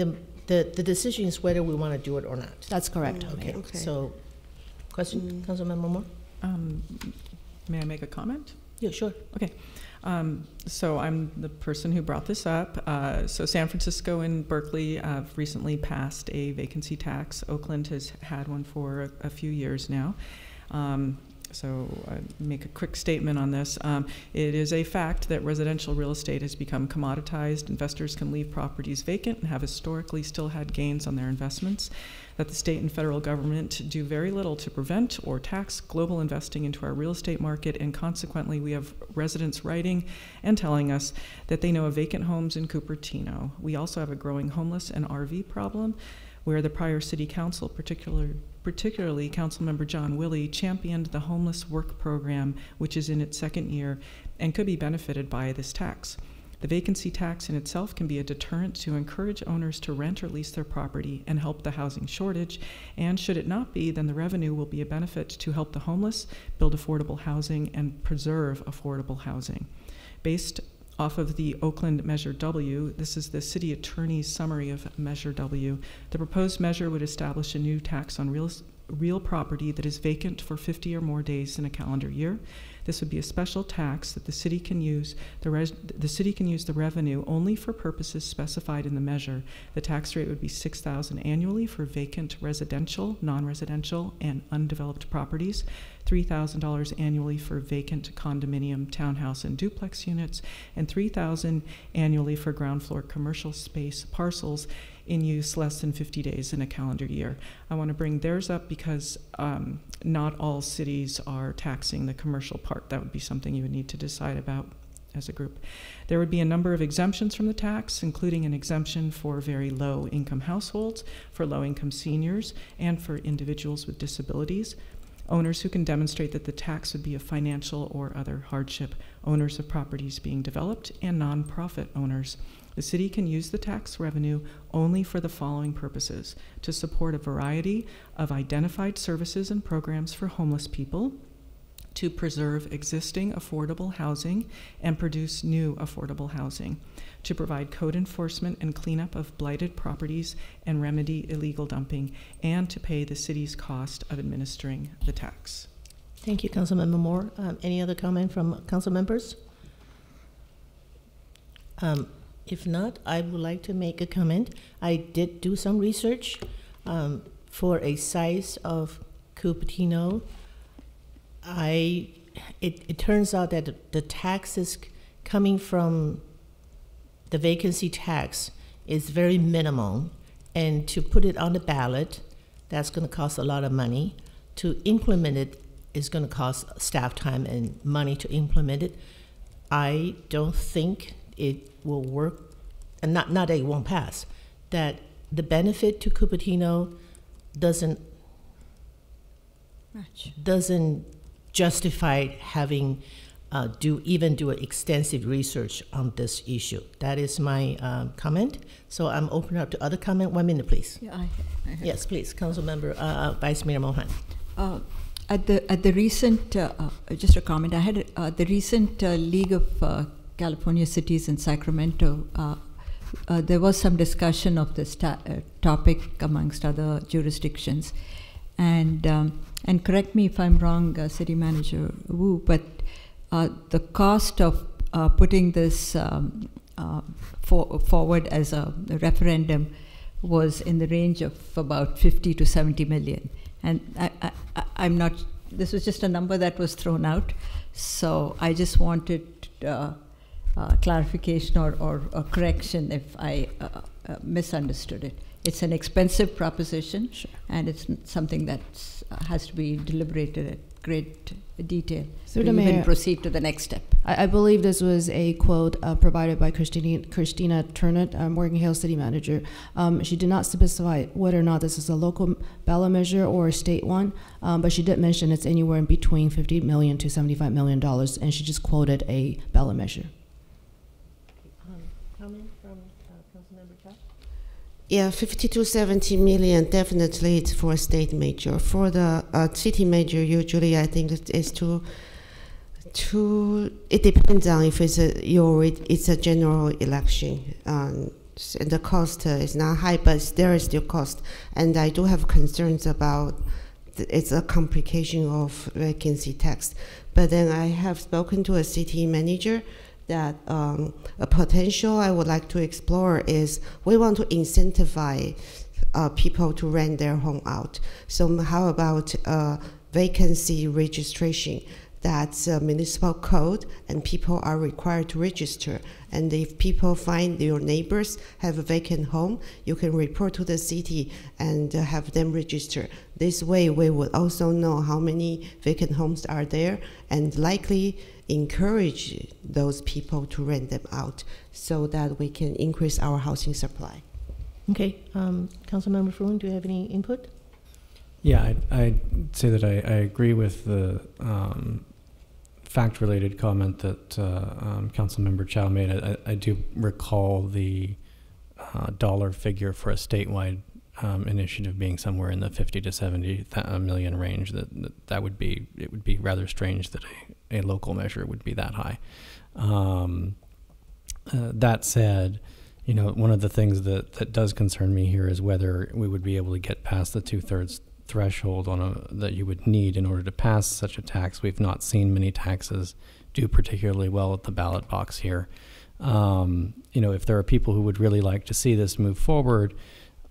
the decision is whether we want to do it or not. That's correct. Okay. So, question, Councilmember Moore? May I make a comment? Yeah, sure. Okay. So I'm the person who brought this up. So San Francisco and Berkeley have recently passed a vacancy tax. Oakland has had one for a few years now. So I make a quick statement on this. It is a fact that residential real estate has become commoditized. Investors can leave properties vacant and have historically still had gains on their investments. That the state and federal government do very little to prevent or tax global investing into our real estate market, and consequently we have residents writing and telling us that they know of vacant homes in Cupertino. We also have a growing homeless and RV problem, where the prior city council, particularly Councilmember John Willey, championed the homeless work program, which is in its second year and could be benefited by this tax. The vacancy tax in itself can be a deterrent to encourage owners to rent or lease their property and help the housing shortage. And should it not be, then the revenue will be a benefit to help the homeless, build affordable housing, and preserve affordable housing. Based off of the Oakland Measure W, this is the city attorney's summary of Measure W. The proposed measure would establish a new tax on real property that is vacant for 50 or more days in a calendar year. This would be a special tax that the city can use. The city can use the revenue only for purposes specified in the measure. The tax rate would be $6,000 annually for vacant residential, non-residential, and undeveloped properties, $3,000 annually for vacant condominium, townhouse, and duplex units, and $3,000 annually for ground floor commercial space parcels in use less than 50 days in a calendar year. I want to bring theirs up because not all cities are taxing the commercial part. That would be something you would need to decide about as a group. There would be a number of exemptions from the tax, including an exemption for very low income households, for low income seniors, and for individuals with disabilities. Owners who can demonstrate that the tax would be a financial or other hardship, owners of properties being developed, and nonprofit owners. The city can use the tax revenue only for the following purposes: to support a variety of identified services and programs for homeless people, to preserve existing affordable housing and produce new affordable housing, to provide code enforcement and cleanup of blighted properties and remedy illegal dumping, and to pay the city's cost of administering the tax. Thank you, Councilmember Moore. Any other comment from council members? If not, I would like to make a comment. I did do some research for a size of Cupertino. It turns out that the taxes coming from the vacancy tax is very minimal, and to put it on the ballot, that's going to cost a lot of money. To implement it is going to cost staff time and money to implement it. I don't think it will work, and not that it won't pass, that the benefit to Cupertino doesn't justify having do an extensive research on this issue. That is my comment. So I'm open up to other comment. 1 minute, please. Yeah, yes, please, Council Member Vice Mayor Mohan. At the recent, just a comment. I had the recent League of California Cities in Sacramento. There was some discussion of this topic amongst other jurisdictions, and correct me if I'm wrong, City Manager Wu, but the cost of putting this forward as a referendum was in the range of about 50 to 70 million. And I'm not, this was just a number that was thrown out. So I just wanted clarification or a correction if I misunderstood it. It's an expensive proposition, sure, and it's something that has to be deliberated at great detail to even proceed to the next step. I believe this was a quote provided by Christina Turnett, Morgan Hill City Manager. She did not specify whether or not this is a local ballot measure or a state one, but she did mention it's anywhere in between $50 million to $75 million, and she just quoted a ballot measure. Comment from Councilmember Chow? Yeah, 50 to 70 million, definitely it's for a state major. For the city major, usually I think it's it depends on if it's a general election. And the cost is not high, but there is still cost. And I do have concerns about it's a complication of vacancy tax. But then I have spoken to a city manager that a potential I would like to explore is we want to incentivize people to rent their home out. So how about vacancy registration? That's a municipal code, and people are required to register. And if people find your neighbors have a vacant home, you can report to the city and have them register. This way, we would also know how many vacant homes are there and likely encourage those people to rent them out so that we can increase our housing supply. Okay, Councilmember Fruin, do you have any input? Yeah, I'd say that I agree with the fact-related comment that Councilmember Chow made. I do recall the dollar figure for a statewide initiative being somewhere in the 50 to 70 million range. That would be, it would be rather strange that a local measure would be that high. That said, you know, one of the things that does concern me here is whether we would be able to get past the 2/3 threshold that you would need in order to pass such a tax. We've not seen many taxes do particularly well at the ballot box here. You know, if there are people who would really like to see this move forward,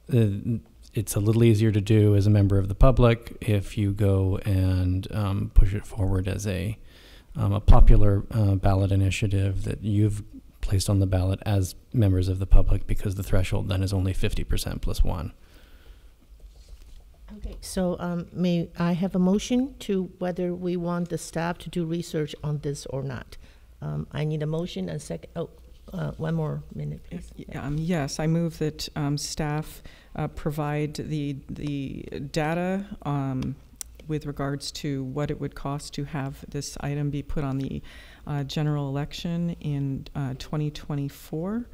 it's a little easier to do as a member of the public if you go and push it forward as a popular ballot initiative that you've placed on the ballot as members of the public, because the threshold then is only 50% plus one. Okay, so may I have a motion to whether we want the staff to do research on this or not? I need a motion and second. Oh, 1 more minute, please. Yes, I move that staff provide the data with regards to what it would cost to have this item be put on the general election in 2024.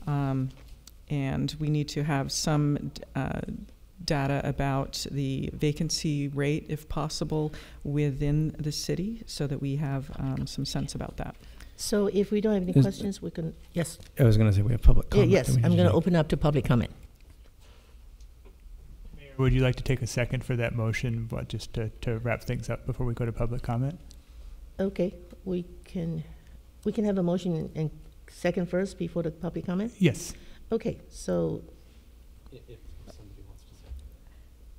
And we need to have some data about the vacancy rate, if possible, within the city so that we have some sense about that. So if we don't have any questions, we can, yes. I was going to say we have public comment. Yes, I'm going to open up to public comment. Mayor, would you like to take a second for that motion, but just to wrap things up before we go to public comment? Okay, we can have a motion and second first before the public comment? Yes. Okay, so, If somebody wants to say.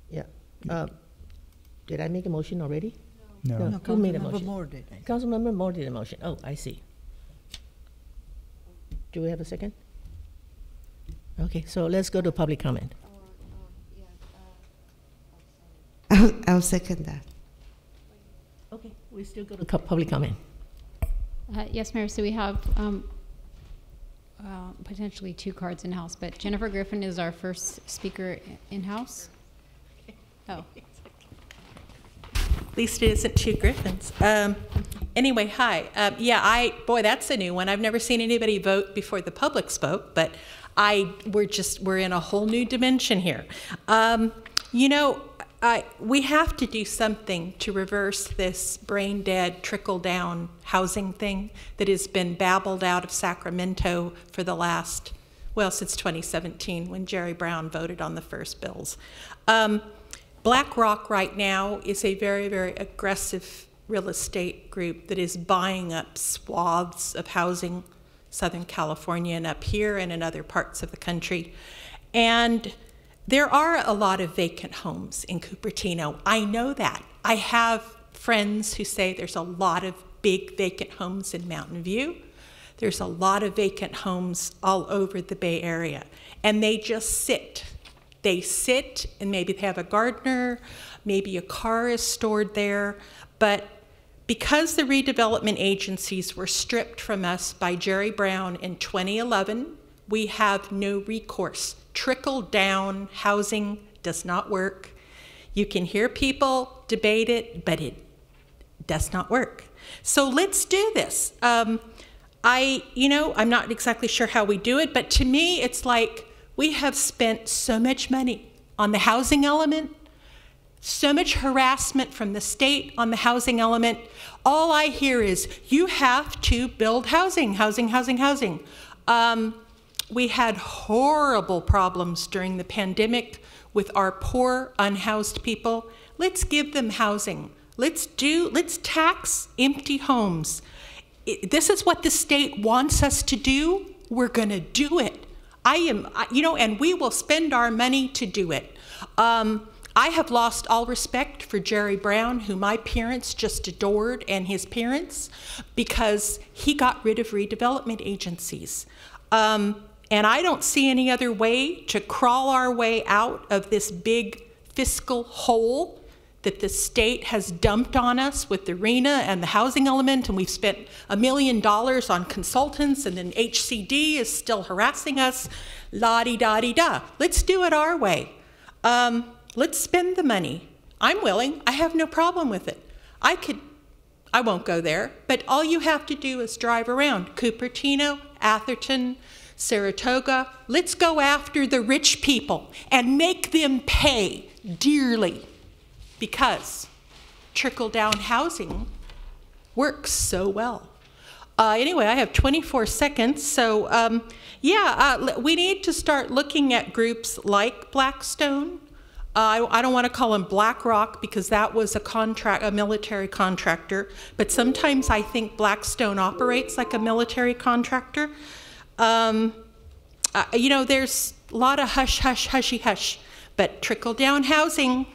yeah. Did I make a motion already? No. Who made a Councilmember motion? Moore did. Councilmember Moore did a motion. Oh, I see. Do we have a second? Okay, so let's go to public comment. I'll second that. Okay, we still go to public comment. Yes, Mayor. So we have potentially 2 cards in-house, but Jennifer Griffin is our first speaker in-house. Oh. At least it isn't 2 Griffins. Anyway, hi. Yeah, boy, that's a new one. I've never seen anybody vote before the public spoke, but we're in a whole new dimension here. You know, we have to do something to reverse this brain dead trickle down housing thing that has been babbled out of Sacramento for the last, well, since 2017 when Jerry Brown voted on the first bills. BlackRock right now is a very, very aggressive real estate group that is buying up swaths of housing, Southern California and up here and in other parts of the country. And there are a lot of vacant homes in Cupertino. I know that. I have friends who say there's a lot of big vacant homes in Mountain View. There's a lot of vacant homes all over the Bay Area. And they just sit. They sit, and maybe they have a gardener, maybe a car is stored there. But because the redevelopment agencies were stripped from us by Jerry Brown in 2011, we have no recourse. Trickle-down housing does not work. You can hear people debate it, but it does not work. So let's do this. I'm not exactly sure how we do it, but to me, it's like we have spent so much money on the housing element, so much harassment from the state on the housing element. All I hear is, you have to build housing, housing, housing, housing. We had horrible problems during the pandemic with our poor, unhoused people. Let's give them housing. Let's tax empty homes. This is what the state wants us to do. We're gonna do it. And we will spend our money to do it. I have lost all respect for Jerry Brown, who my parents just adored, and his parents, because he got rid of redevelopment agencies. And I don't see any other way to crawl our way out of this big fiscal hole that the state has dumped on us with the RHNA and the housing element, and we've spent $1 million on consultants, and then HCD is still harassing us, la-di-da-di-da. Let's do it our way. Let's spend the money. I'm willing. I have no problem with it. I won't go there, but all you have to do is drive around Cupertino, Atherton, Saratoga. Let's go after the rich people and make them pay dearly, because trickle-down housing works so well. Anyway, I have 24 seconds, so we need to start looking at groups like Blackstone. I don't want to call them BlackRock because that was a military contractor, but sometimes I think Blackstone operates like a military contractor. There's a lot of hush, hush, hushy, hush, but trickle-down housing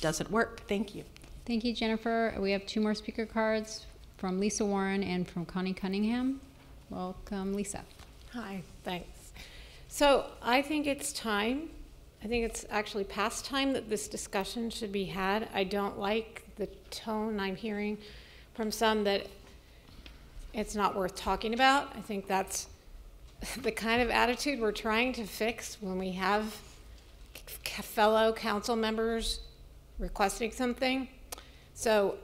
doesn't work. Thank you. Thank you, Jennifer. We have 2 more speaker cards from Lisa Warren and from Connie Cunningham. Welcome, Lisa. Hi, thanks. So I think it's time. I think it's actually past time that this discussion should be had. I don't like the tone I'm hearing from some that it's not worth talking about. I think that's the kind of attitude we're trying to fix when we have fellow council members requesting something. So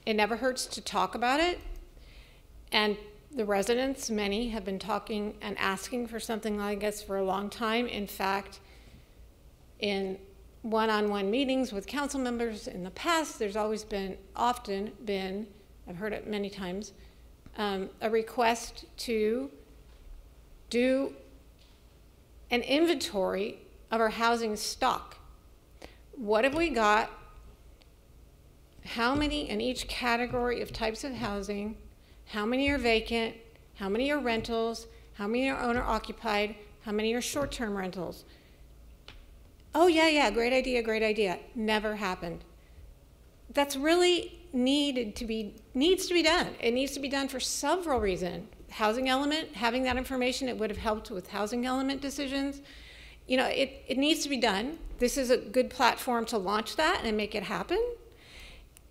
it never hurts to talk about it. And the residents, many, have been talking and asking for something like this for a long time. In fact, in one-on-one meetings with council members in the past, there's always often been, I've heard it many times, a request to do an inventory of our housing stock. What have we got? How many in each category of types of housing? How many are vacant? how many are rentals, how many are owner occupied, how many are short-term rentals. Oh yeah, great idea. Never happened. That's really needs to be done. It needs to be done for several reasons. Housing element, having that information, it would have helped with housing element decisions. You know, it needs to be done. This is a good platform to launch that and make it happen.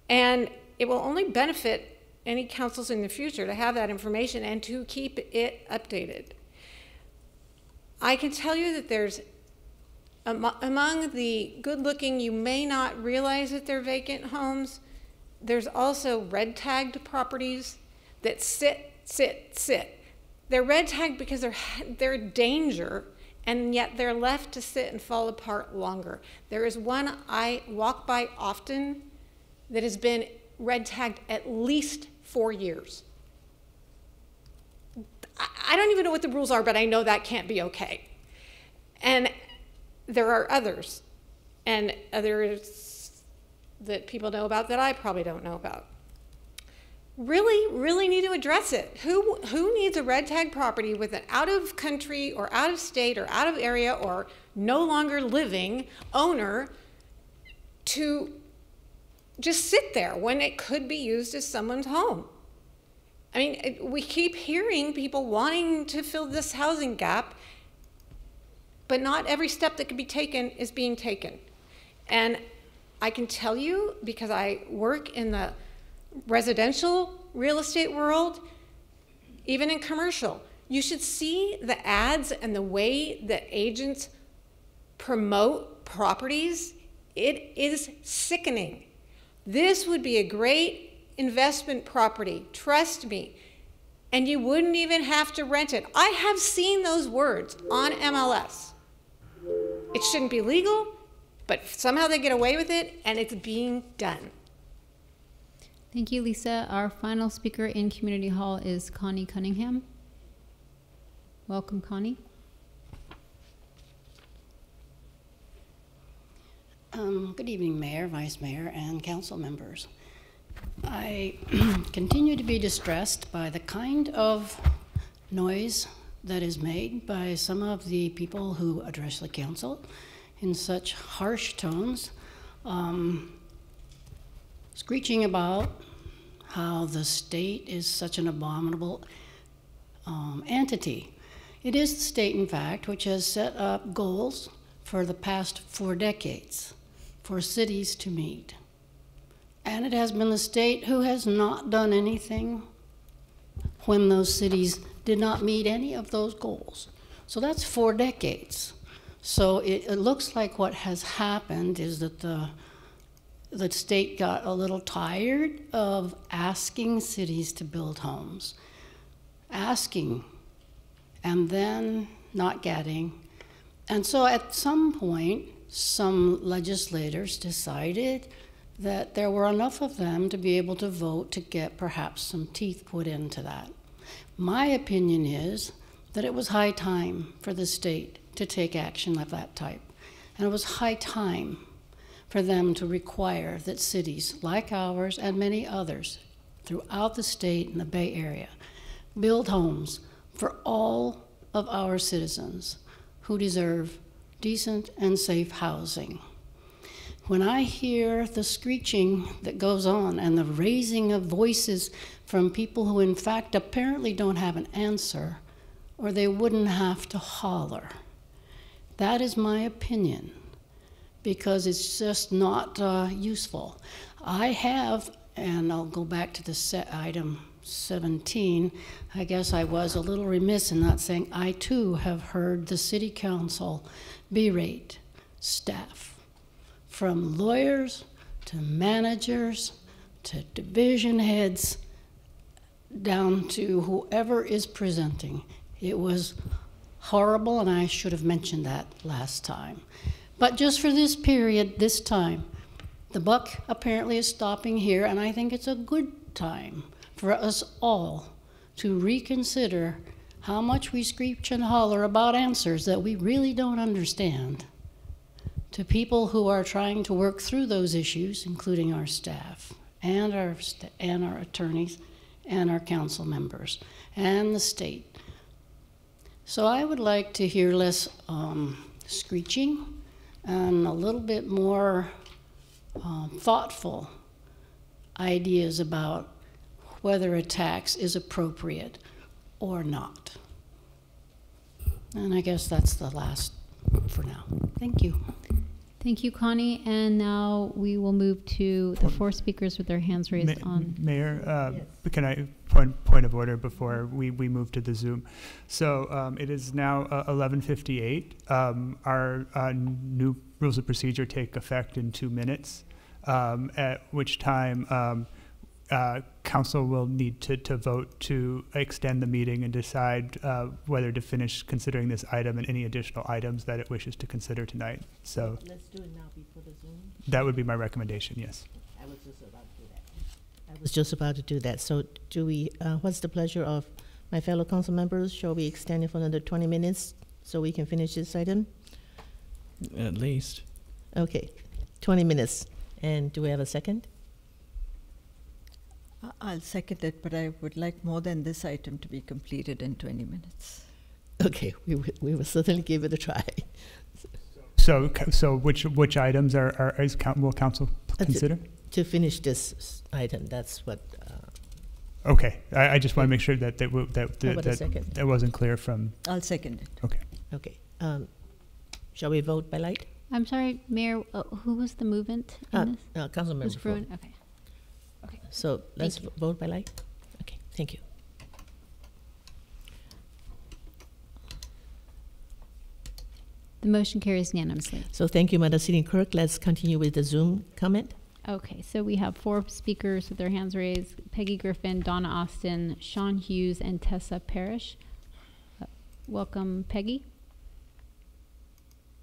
And it will only benefit any councils in the future to have that information and to keep it updated. I can tell you that there's, among the good-looking, you may not realize that they're vacant homes, there's also red-tagged properties that sit. They're red-tagged because they're a danger, and yet they're left to sit and fall apart longer. There is one I walk by often that has been red-tagged at least 4 years. I don't even know what the rules are, but I know that can't be okay. And there are others, and others that people know about that I probably don't know about. Really need to address it. Who needs a red tag property with an out of country or out of state or out of area or no longer living owner to just sit there when it could be used as someone's home? I mean, we keep hearing people wanting to fill this housing gap, but not every step that can be taken is being taken. And I can tell you, because I work in the residential real estate world, even in commercial, you should see the ads and the way that agents promote properties. It is sickening. This would be a great investment property, trust me, and you wouldn't even have to rent it. I have seen those words on MLS. It shouldn't be legal, but somehow they get away with it, and it's being done. Thank you, Lisa. Our final speaker in Community Hall is Connie Cunningham. Welcome, Connie. Good evening, Mayor, Vice Mayor, and council members. I continue to be distressed by the kind of noise that is made by some of the people who address the council in such harsh tones, screeching about how the state is such an abominable entity. It is the state, in fact, which has set up goals for the past 4 decades for cities to meet. And it has been the state who has not done anything when those cities did not meet any of those goals. So that's 4 decades. So it looks like what has happened is that the state got a little tired of asking cities to build homes, asking and then not getting. And so at some point, some legislators decided that there were enough of them to be able to vote to get perhaps some teeth put into that. My opinion is that it was high time for the state to take action of that type. And it was high time for them to require that cities like ours and many others throughout the state and the Bay Area build homes for all of our citizens who deserve decent and safe housing. When I hear the screeching that goes on and the raising of voices from people who in fact apparently don't have an answer, or they wouldn't have to holler, that is my opinion, because it's just not useful. I have, and I'll go back to the item 17, I guess I was a little remiss in not saying I too have heard the city council berate staff, from lawyers to managers to division heads down to whoever is presenting. It was horrible, and I should have mentioned that last time. But just for this period, this time, the buck apparently is stopping here, and I think it's a good time for us all to reconsider how much we screech and holler about answers that we really don't understand to people who are trying to work through those issues, including our staff and our attorneys and our council members and the state. So I would like to hear less screeching and a little bit more thoughtful ideas about whether a tax is appropriate or not. And I guess that's the last for now. Thank you. Thank you, Connie. And now we will move to the four speakers with their hands raised on. Mayor, yes. Can I point of order before we move to the Zoom? So it is now 11:58. Our new rules of procedure take effect in 2 minutes, at which time council will need to vote to extend the meeting and decide whether to finish considering this item and any additional items that it wishes to consider tonight. So let's do it now before the Zoom. That would be my recommendation, yes. I was just about to do that. I was just about to do that. So do we, what's the pleasure of my fellow council members? Shall we extend it for another 20 minutes so we can finish this item? At least. Okay, 20 minutes. And do we have a second? I'll second it, but I would like more than this item to be completed in 20 minutes. Okay, we will certainly give it a try. So which items will council consider? To finish this item, that's what. Okay, I just want to make sure that wasn't clear from. I'll second it. Okay. Okay. Shall we vote by light? I'm sorry, Mayor. Who was the movement in this? Councilmember Fruin. Okay. Okay. So let's vote by light. Okay. Thank you. The motion carries unanimously. So thank you, Madam City Clerk. Let's continue with the Zoom comment. Okay, so we have four speakers with their hands raised: Peggy Griffin, Donna Austin, Sean Hughes, and Tessa Parrish. Welcome, Peggy.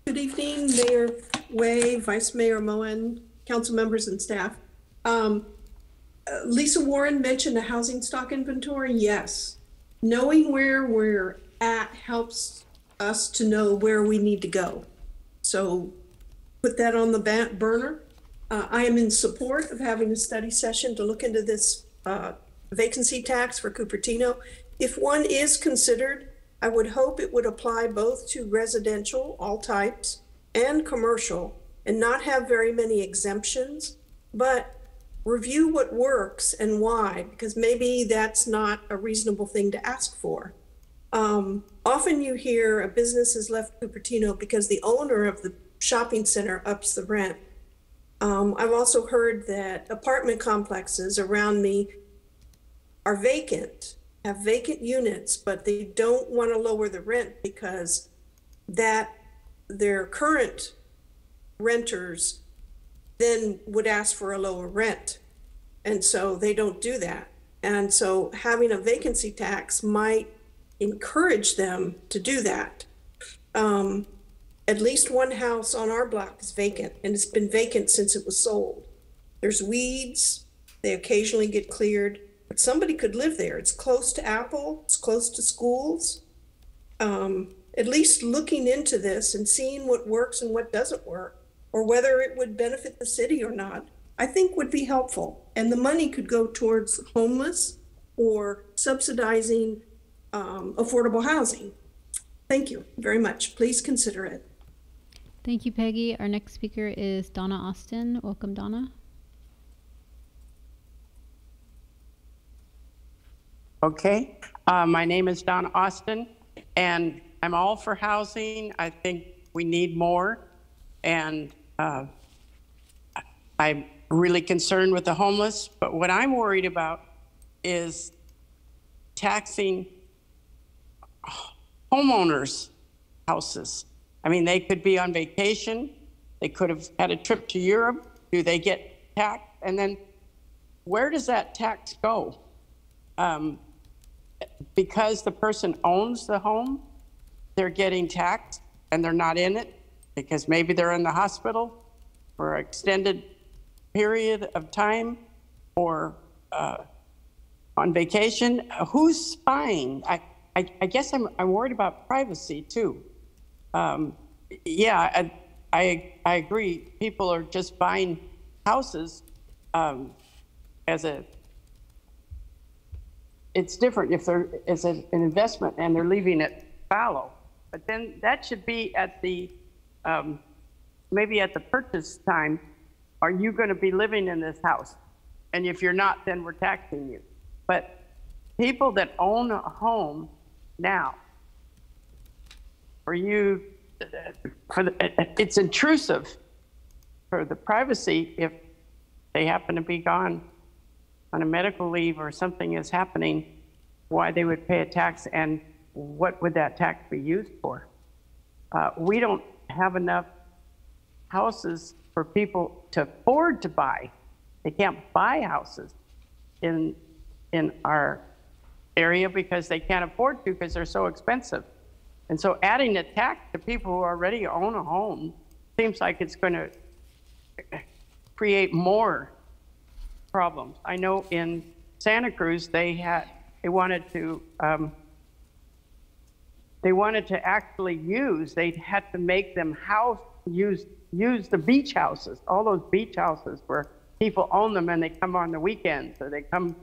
Good evening, Mayor Way, Vice Mayor Moen, council members and staff. Lisa Warren mentioned the housing stock inventory. Yes, knowing where we're at helps us to know where we need to go. So put that on the burner. I am in support of having a study session to look into this vacancy tax for Cupertino. If one is considered, I would hope it would apply both to residential, all types, and commercial, and not have very many exemptions, but review what works and why, because maybe that's not a reasonable thing to ask for. Often you hear a business has left Cupertino because the owner of the shopping center ups the rent. I've also heard that apartment complexes around me are vacant, have vacant units, but they don't want to lower the rent because that their current renters then would ask for a lower rent. And so they don't do that. And so having a vacancy tax might encourage them to do that. At least one house on our block is vacant, and it's been vacant since it was sold. There's weeds, they occasionally get cleared, but somebody could live there. It's close to Apple, it's close to schools. At least looking into this and seeing what works and what doesn't work, or whether it would benefit the city or not, I think would be helpful. And the money could go towards homeless or subsidizing affordable housing. Thank you very much. Please consider it. Thank you, Peggy. Our next speaker is Donna Austin. Welcome, Donna. Okay, my name is Donna Austin, and I'm all for housing. I think we need more, and I'm really concerned with the homeless, but what I'm worried about is taxing homeowners' houses. I mean, they could be on vacation, they could have had a trip to Europe. Do they get taxed? And then where does that tax go? Because the person owns the home, they're getting taxed and they're not in it because maybe they're in the hospital for an extended period of time or on vacation. Who's spying? I guess I'm worried about privacy too. Yeah, I agree. People are just buying houses as a it's different if it's an investment and they're leaving it fallow. But then that should be at the, maybe at the purchase time, are you going to be living in this house? And if you're not, then we're taxing you. But people that own a home now, for you, it's intrusive for the privacy if they happen to be gone on a medical leave or something is happening, why they would pay a tax and what would that tax be used for? We don't have enough houses for people to afford to buy. They can't buy houses in our area because they can't afford to because they're so expensive. And so adding a tax to people who already own a home seems like it's going to create more problems. I know in Santa Cruz they wanted to actually they had to make them use the beach houses, all those beach houses where people own them and they come on the weekends or they come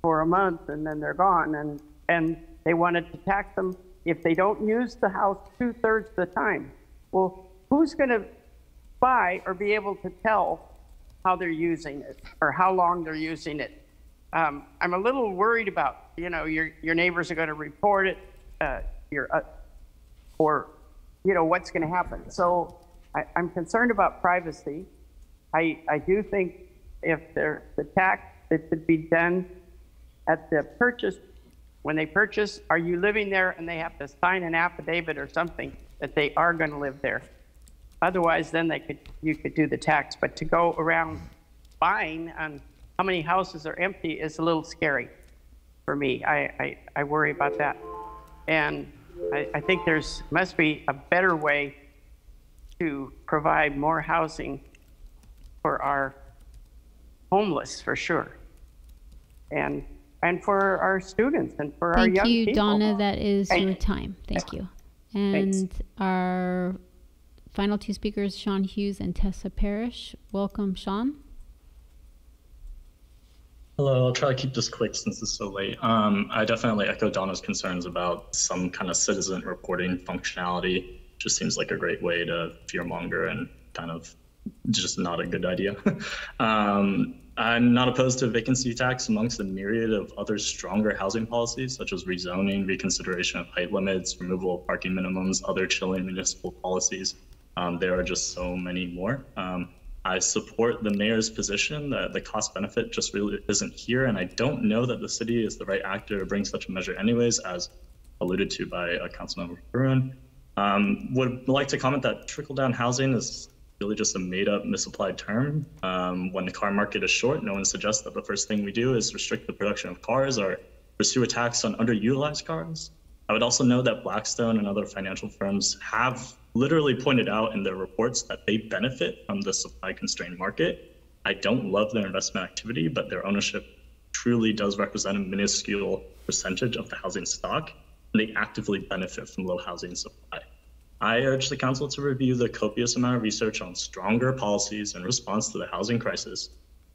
for a month and then they're gone, and they wanted to tax them if they don't use the house 2/3 of the time. Well, who's going to buy or be able to tell how they're using it or how long they're using it? I'm a little worried about, your neighbors are going to report it, or what's going to happen. So I'm concerned about privacy. I do think if the tax, it should be done at the purchase. When they purchase, are you living there? And they have to sign an affidavit or something that they are going to live there. Otherwise, then you could do the tax. But to go around buying on how many houses are empty is a little scary for me. I worry about that. And I think must be a better way to provide more housing for our homeless, for sure. And for our students and for our young people. Thank you, Donna. That is your time. Thank you. And Thanks. Our final two speakers, Sean Hughes and Tessa Parrish. Welcome, Sean. Hello, I'll try to keep this quick since it's so late. I definitely echo Donna's concerns about some kind of citizen reporting functionality. Just seems like a great way to fearmonger and kind of just not a good idea. I'm not opposed to vacancy tax amongst a myriad of other stronger housing policies, such as rezoning, reconsideration of height limits, removal of parking minimums, other chilling municipal policies. There are just so many more. I support the mayor's position that the cost benefit just really isn't here, and I don't know that the city is the right actor to bring such a measure anyways, as alluded to by Councilmember Bruin. Would like to comment that trickle-down housing is really just a made-up, misapplied term. When the car market is short, no one suggests that the first thing we do is restrict the production of cars or pursue a tax on underutilized cars. I would also note that Blackstone and other financial firms have literally pointed out in their reports that they benefit from the supply-constrained market. I don't love their investment activity, but their ownership truly does represent a minuscule percentage of the housing stock, and they actively benefit from low housing supply. I urge the council to review the copious amount of research on stronger policies in response to the housing crisis,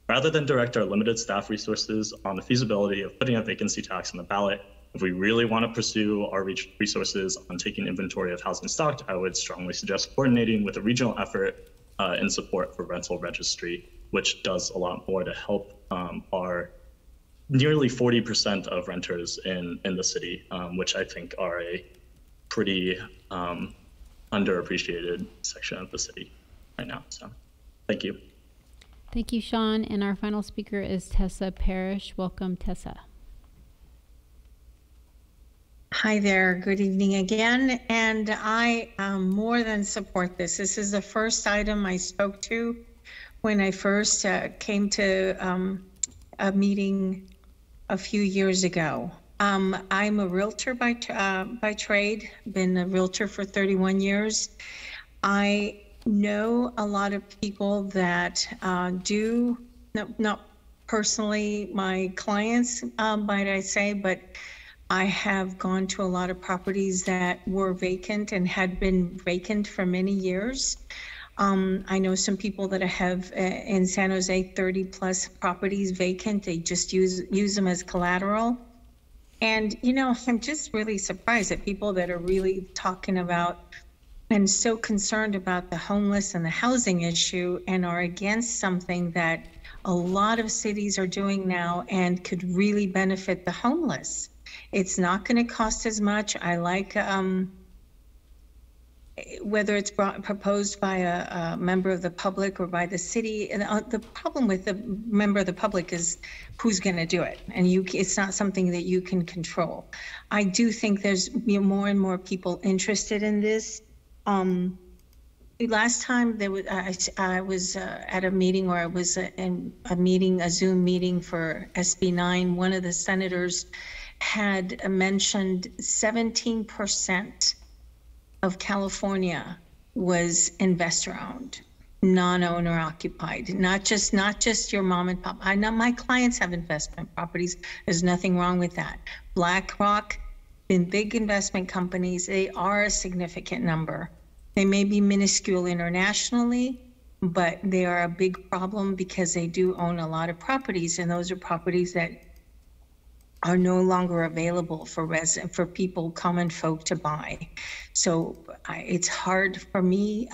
rather than direct our limited staff resources on the feasibility of putting a vacancy tax on the ballot. If we really want to pursue our resources on taking inventory of housing stock, I would strongly suggest coordinating with a regional effort in support for rental registry, which does a lot more to help our nearly 40% of renters in the city, which I think are a pretty underappreciated section of the city right now. So thank you. Thank you, Sean. And our final speaker is Tessa Parrish. Welcome, Tessa. Hi there. Good evening again. And I more than support this. This is the first item I spoke to when I first came to a meeting a few years ago. I'm a realtor by trade, been a realtor for 31 years. I know a lot of people that do, not personally my clients, might I say, but I have gone to a lot of properties that were vacant and had been vacant for many years. I know some people that have in San Jose 30 plus properties vacant. They just use them as collateral. And, you know, I'm just really surprised at people that are really talking about and so concerned about the homeless and the housing issue and are against something that a lot of cities are doing now and could really benefit the homeless. It's not going to cost as much. I like whether it's proposed by a member of the public or by the city. And the problem with the member of the public is who's going to do it. And it's not something that you can control. I do think there's more and more people interested in this. Last time there was, I was at a meeting, or I was in a Zoom meeting for SB 9. One of the senators had mentioned 17% of California was investor owned, non-owner occupied, not just your mom and pop. I know my clients have investment properties. There's nothing wrong with that. BlackRock, in big investment companies, they are a significant number. They may be minuscule internationally, but they are a big problem because they do own a lot of properties, and those are properties that are no longer available for people, common folk, to buy. So it's hard for me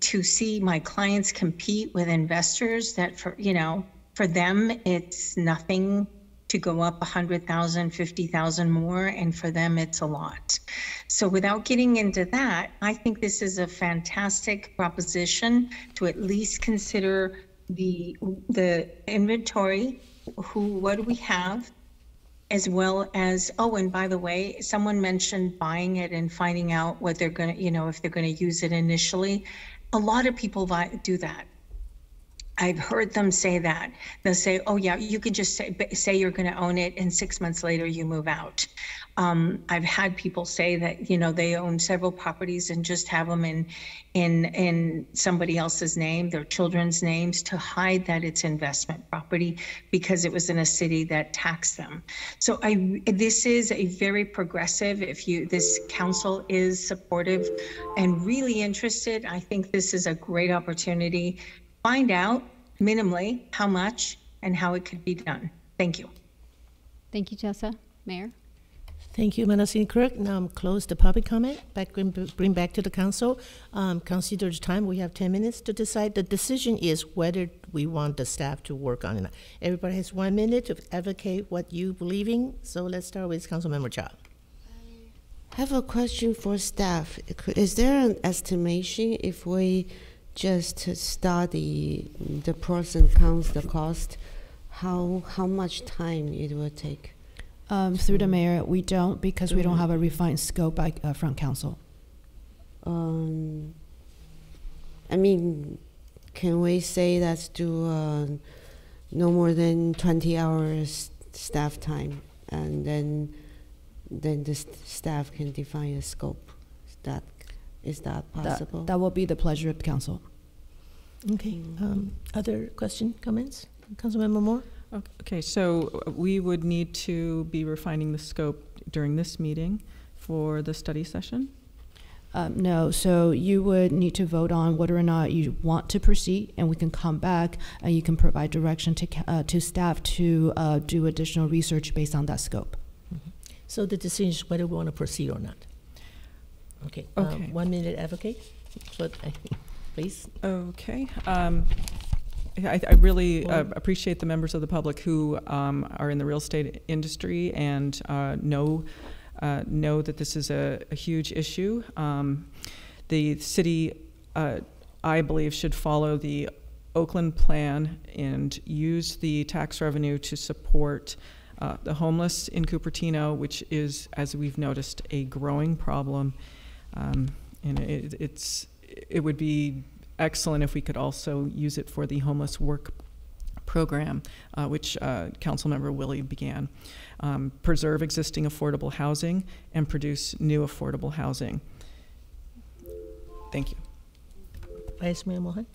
to see my clients compete with investors that, for them it's nothing to go up 100,000, 50,000 more, and for them it's a lot. So without getting into that, I think this is a fantastic proposition to at least consider the inventory. What do we have, as well as, oh, and by the way, someone mentioned buying it and finding out what they're going to, if they're going to use it initially. A lot of people do that. I've heard them say that. They'll say, oh yeah, you could just say you're going to own it, and 6 months later you move out. I've had people say that, they own several properties and just have them in somebody else's name, their children's names, to hide that it's investment property because it was in a city that taxed them. So this is a very progressive, this council is supportive and really interested, I think this is a great opportunity. Find out minimally how much and how it could be done. Thank you. Thank you, Tessa. Mayor? Thank you, Manasini Kirk. Now I'm close the public comment. Bring back to the council. Consider the time. We have 10 minutes to decide. The decision is whether we want the staff to work on it. Everybody has 1 minute to advocate what you believe in. So let's start with Councilmember Cha. I have a question for staff. Is there an estimation if we just study the pros and cons, the cost, how much time it will take? Through the mayor, we don't, because we don't have a refined scope from council. I mean, can we say let's do no more than 20 hours staff time, and then the staff can define a scope? Is that possible? That will be the pleasure of the council. Okay. Other comments? Councilmember Moore? Okay, so we would need to be refining the scope during this meeting for the study session? No, so you would need to vote on whether or not you want to proceed, and we can come back and you can provide direction to staff to do additional research based on that scope. Mm-hmm. So the decision is whether we want to proceed or not. Okay. 1 minute advocate, please. Okay. I really appreciate the members of the public who are in the real estate industry and know that this is a huge issue. The city, I believe, should follow the Oakland plan and use the tax revenue to support the homeless in Cupertino, which is, as we've noticed, a growing problem. And it would be excellent if we could also use it for the homeless work program, which Councilmember Willie began. Preserve existing affordable housing and produce new affordable housing. Thank you. Vice Mayor Mohan?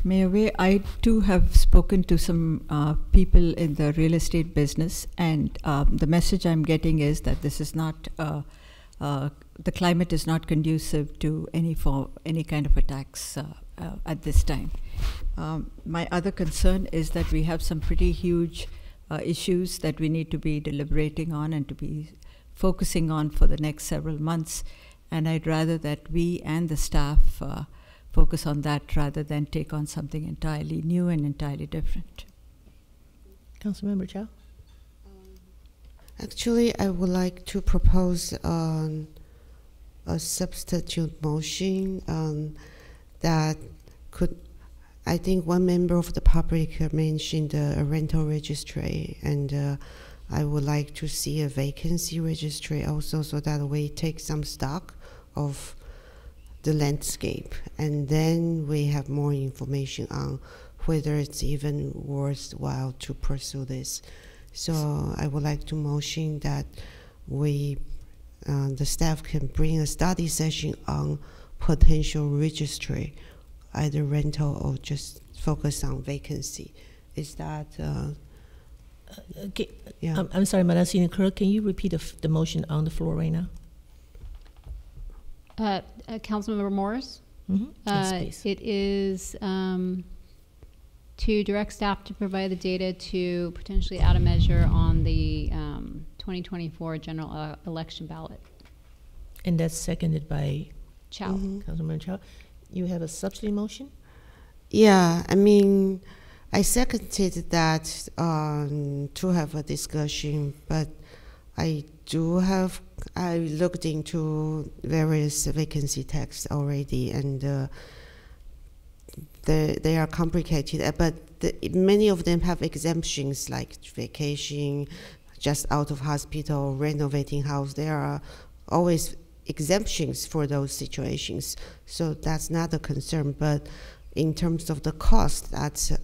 Mayor Way, I too have spoken to some people in the real estate business, and the message I'm getting is that this is not the climate is not conducive to any kind of a tax at this time. My other concern is that we have some pretty huge issues that we need to be deliberating on and to be focusing on for the next several months. And I'd rather that we and the staff focus on that rather than take on something entirely new and entirely different. Councilmember Chow? Actually, I would like to propose a substitute motion that could, I think one member of the public mentioned a rental registry, and I would like to see a vacancy registry also, so that we take some stock of the landscape, and then we have more information on whether it's even worthwhile to pursue this. So I would like to motion that we, the staff can bring a study session on potential registry, either rental or just focus on vacancy. Is that? Okay. Yeah. I'm sorry, Madam Senior Clerk, can you repeat the motion on the floor right now? Councilmember Morris? Mm-hmm. Yes, please. It is to direct staff to provide the data to potentially add a measure on the 2024 general election ballot. And that's seconded by Chow. Councilmember Chow. You have a substitute motion? Yeah, I mean, I seconded that to have a discussion, but I looked into various vacancy texts already, and they are complicated, but many of them have exemptions like vacation, just out of hospital, renovating house. There are always exemptions for those situations, so that's not a concern. But in terms of the cost,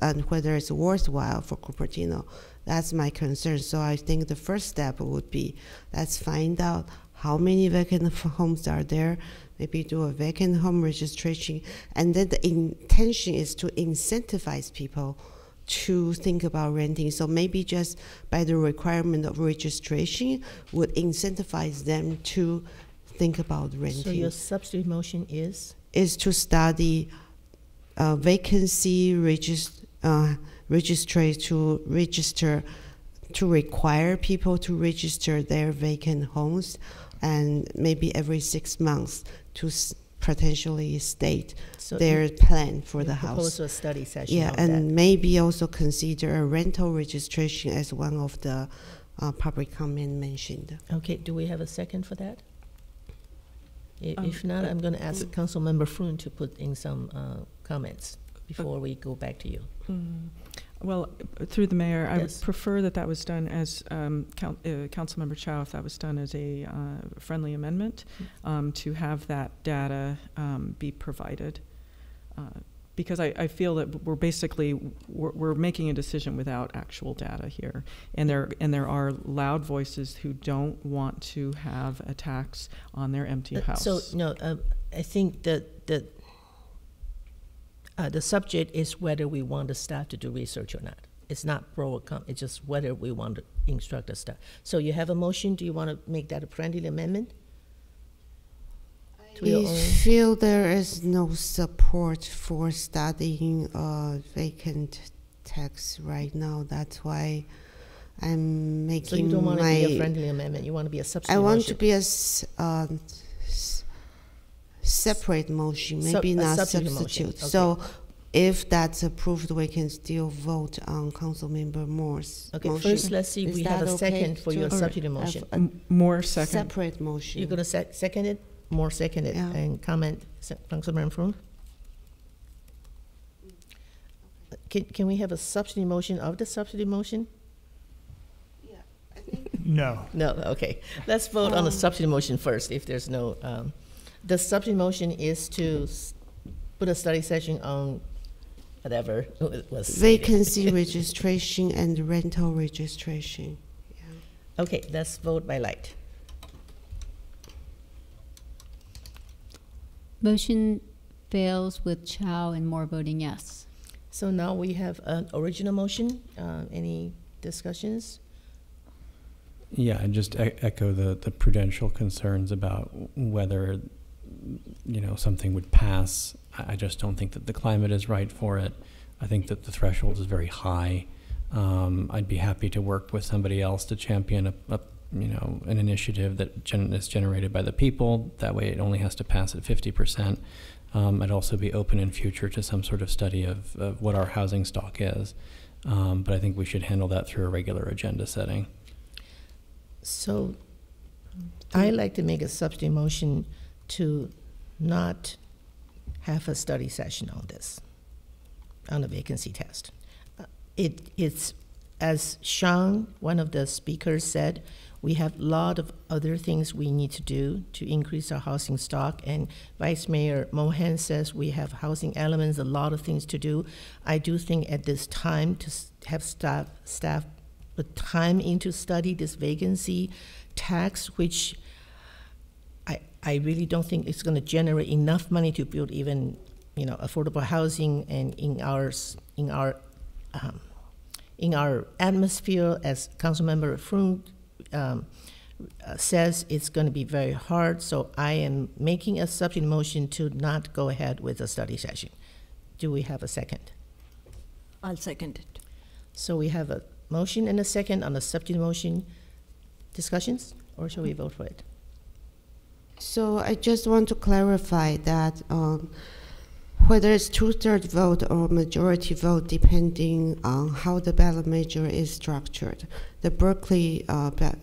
and whether it's worthwhile for Cupertino, that's my concern. So I think the first step would be, let's find out how many vacant homes are there, maybe do a vacant home registration, and then the intention is to incentivize people to think about renting. So maybe just by the requirement of registration would incentivize them to think about renting. So your substitute motion is? Is to study vacancy registry to register, to require people to register their vacant homes, and maybe every 6 months to potentially state their plan for the house. Propose a study session. Yeah, and that. maybe also consider a rental registration as one of the public comment mentioned. Okay, do we have a second for that? If not, I'm going to ask Councilmember Froon to put in some comments before we go back to you. Well, through the mayor, I would prefer that was done as Councilmember Chow, if that was done as a friendly amendment, to have that data be provided, because I feel that we're making a decision without actual data here, and there are loud voices who don't want to have a tax on their empty house. So no, I think that the subject is whether we want the staff to do research or not. It's not pro or con, it's just whether we want to instruct the staff. So you have a motion, do you want to make that a friendly amendment? I feel there is no support for studying vacant tax right now. That's why I'm making So you don't want to be a friendly amendment, you want to be a substitute motion? I want to be a separate motion, maybe not substitute. Okay. So if that's approved, we can still vote on Councilmember Moore's motion. First let's see if we have a second for your substitute motion. More second. Separate motion. You're going to second it? More second it, and comment, Councilmember Froon? Can we have a substitute motion of the substitute motion? Yeah, I think. No. No, okay. Let's vote on the substitute motion first, if there's no. The substitute motion is to put a study session on whatever was vacancy registration and rental registration. Yeah. Okay, let's vote by light. Motion fails with Chow and Moore voting yes. So now we have an original motion. Any discussions? Yeah, I just echo the prudential concerns about whether something would pass. I just don't think that the climate is right for it. I think that the threshold is very high. I'd be happy to work with somebody else to champion an initiative that is generated by the people. That way it only has to pass at 50%. I'd also be open in future to some sort of study of what our housing stock is. But I think we should handle that through a regular agenda setting. So I like to make a substitute motion to not have a study session on this, on the vacancy test. It's, as Sean, one of the speakers, said, we have a lot of other things we need to do to increase our housing stock, and Vice Mayor Mohan says we have housing elements, a lot of things to do. I do think at this time to have staff put time into study this vacancy tax, which I really don't think it's going to generate enough money to build even, affordable housing. And in our atmosphere, as Councilmember Froon says, it's going to be very hard. So I am making a substitute motion to not go ahead with a study session. Do we have a second? I'll second it. So we have a motion and a second on the substitute motion. Discussions, or shall we vote for it? So I just want to clarify that whether it's 2/3 vote or majority vote, depending on how the ballot measure is structured. The Berkeley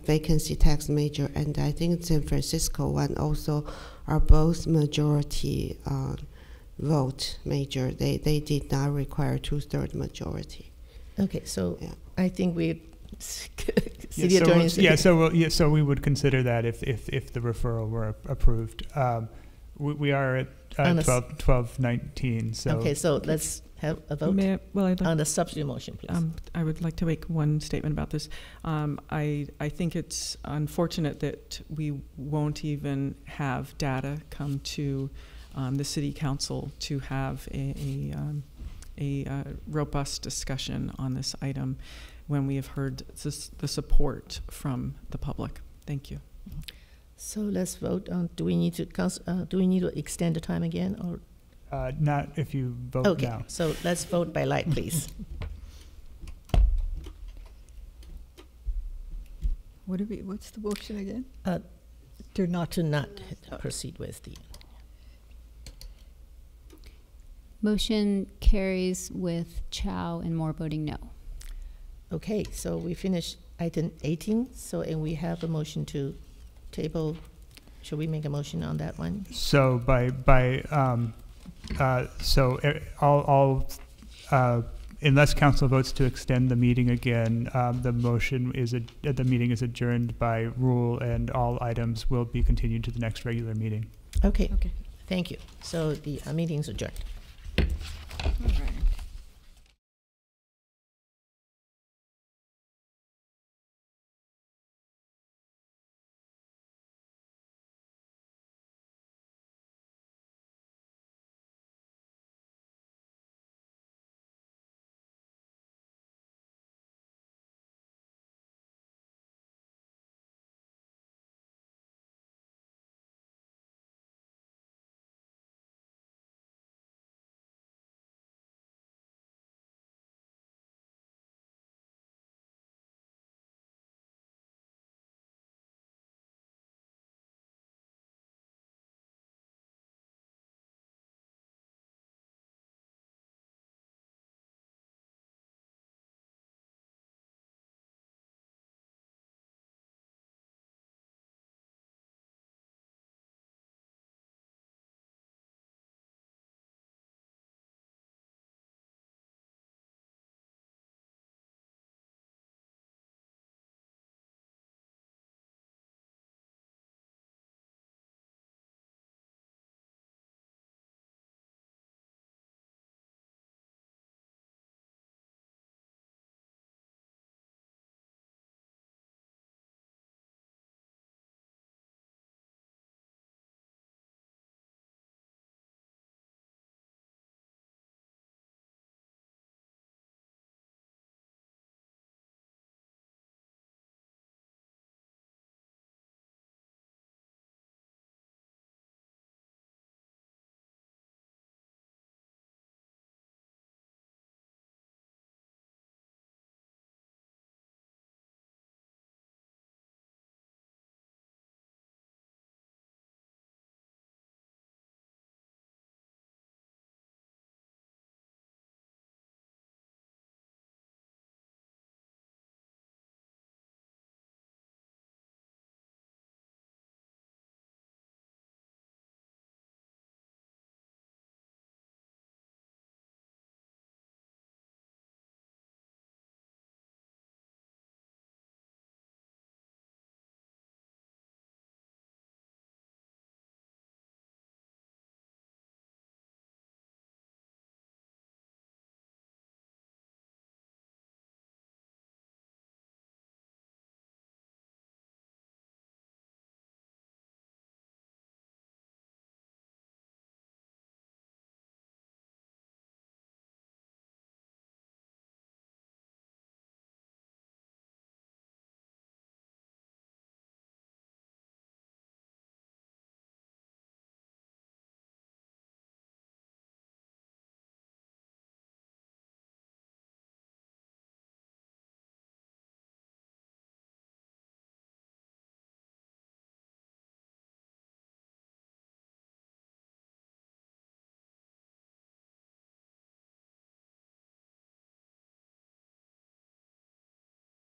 vacancy tax measure and I think San Francisco one also are both majority vote measure. They did not require 2/3 majority. Okay, so yeah. I think we. So we would consider that if the referral were approved. We are at 12:19. So okay, so let's have a vote on the substitute motion, please. I would like to make one statement about this. I think it's unfortunate that we won't even have data come to the City Council to have a robust discussion on this item when we have heard the support from the public. Thank you. So let's vote on. Do we need to extend the time again, or not if you vote okay, now? So let's vote by light, please. What's the motion again? To not proceed with the. Motion carries with Chow and Moore voting no. Okay, so we finished item 18. And we have a motion to table. Should we make a motion on that one? So unless council votes to extend the meeting again, the meeting is adjourned by rule, and all items will be continued to the next regular meeting. Okay. Thank you. So the meeting is adjourned. All right.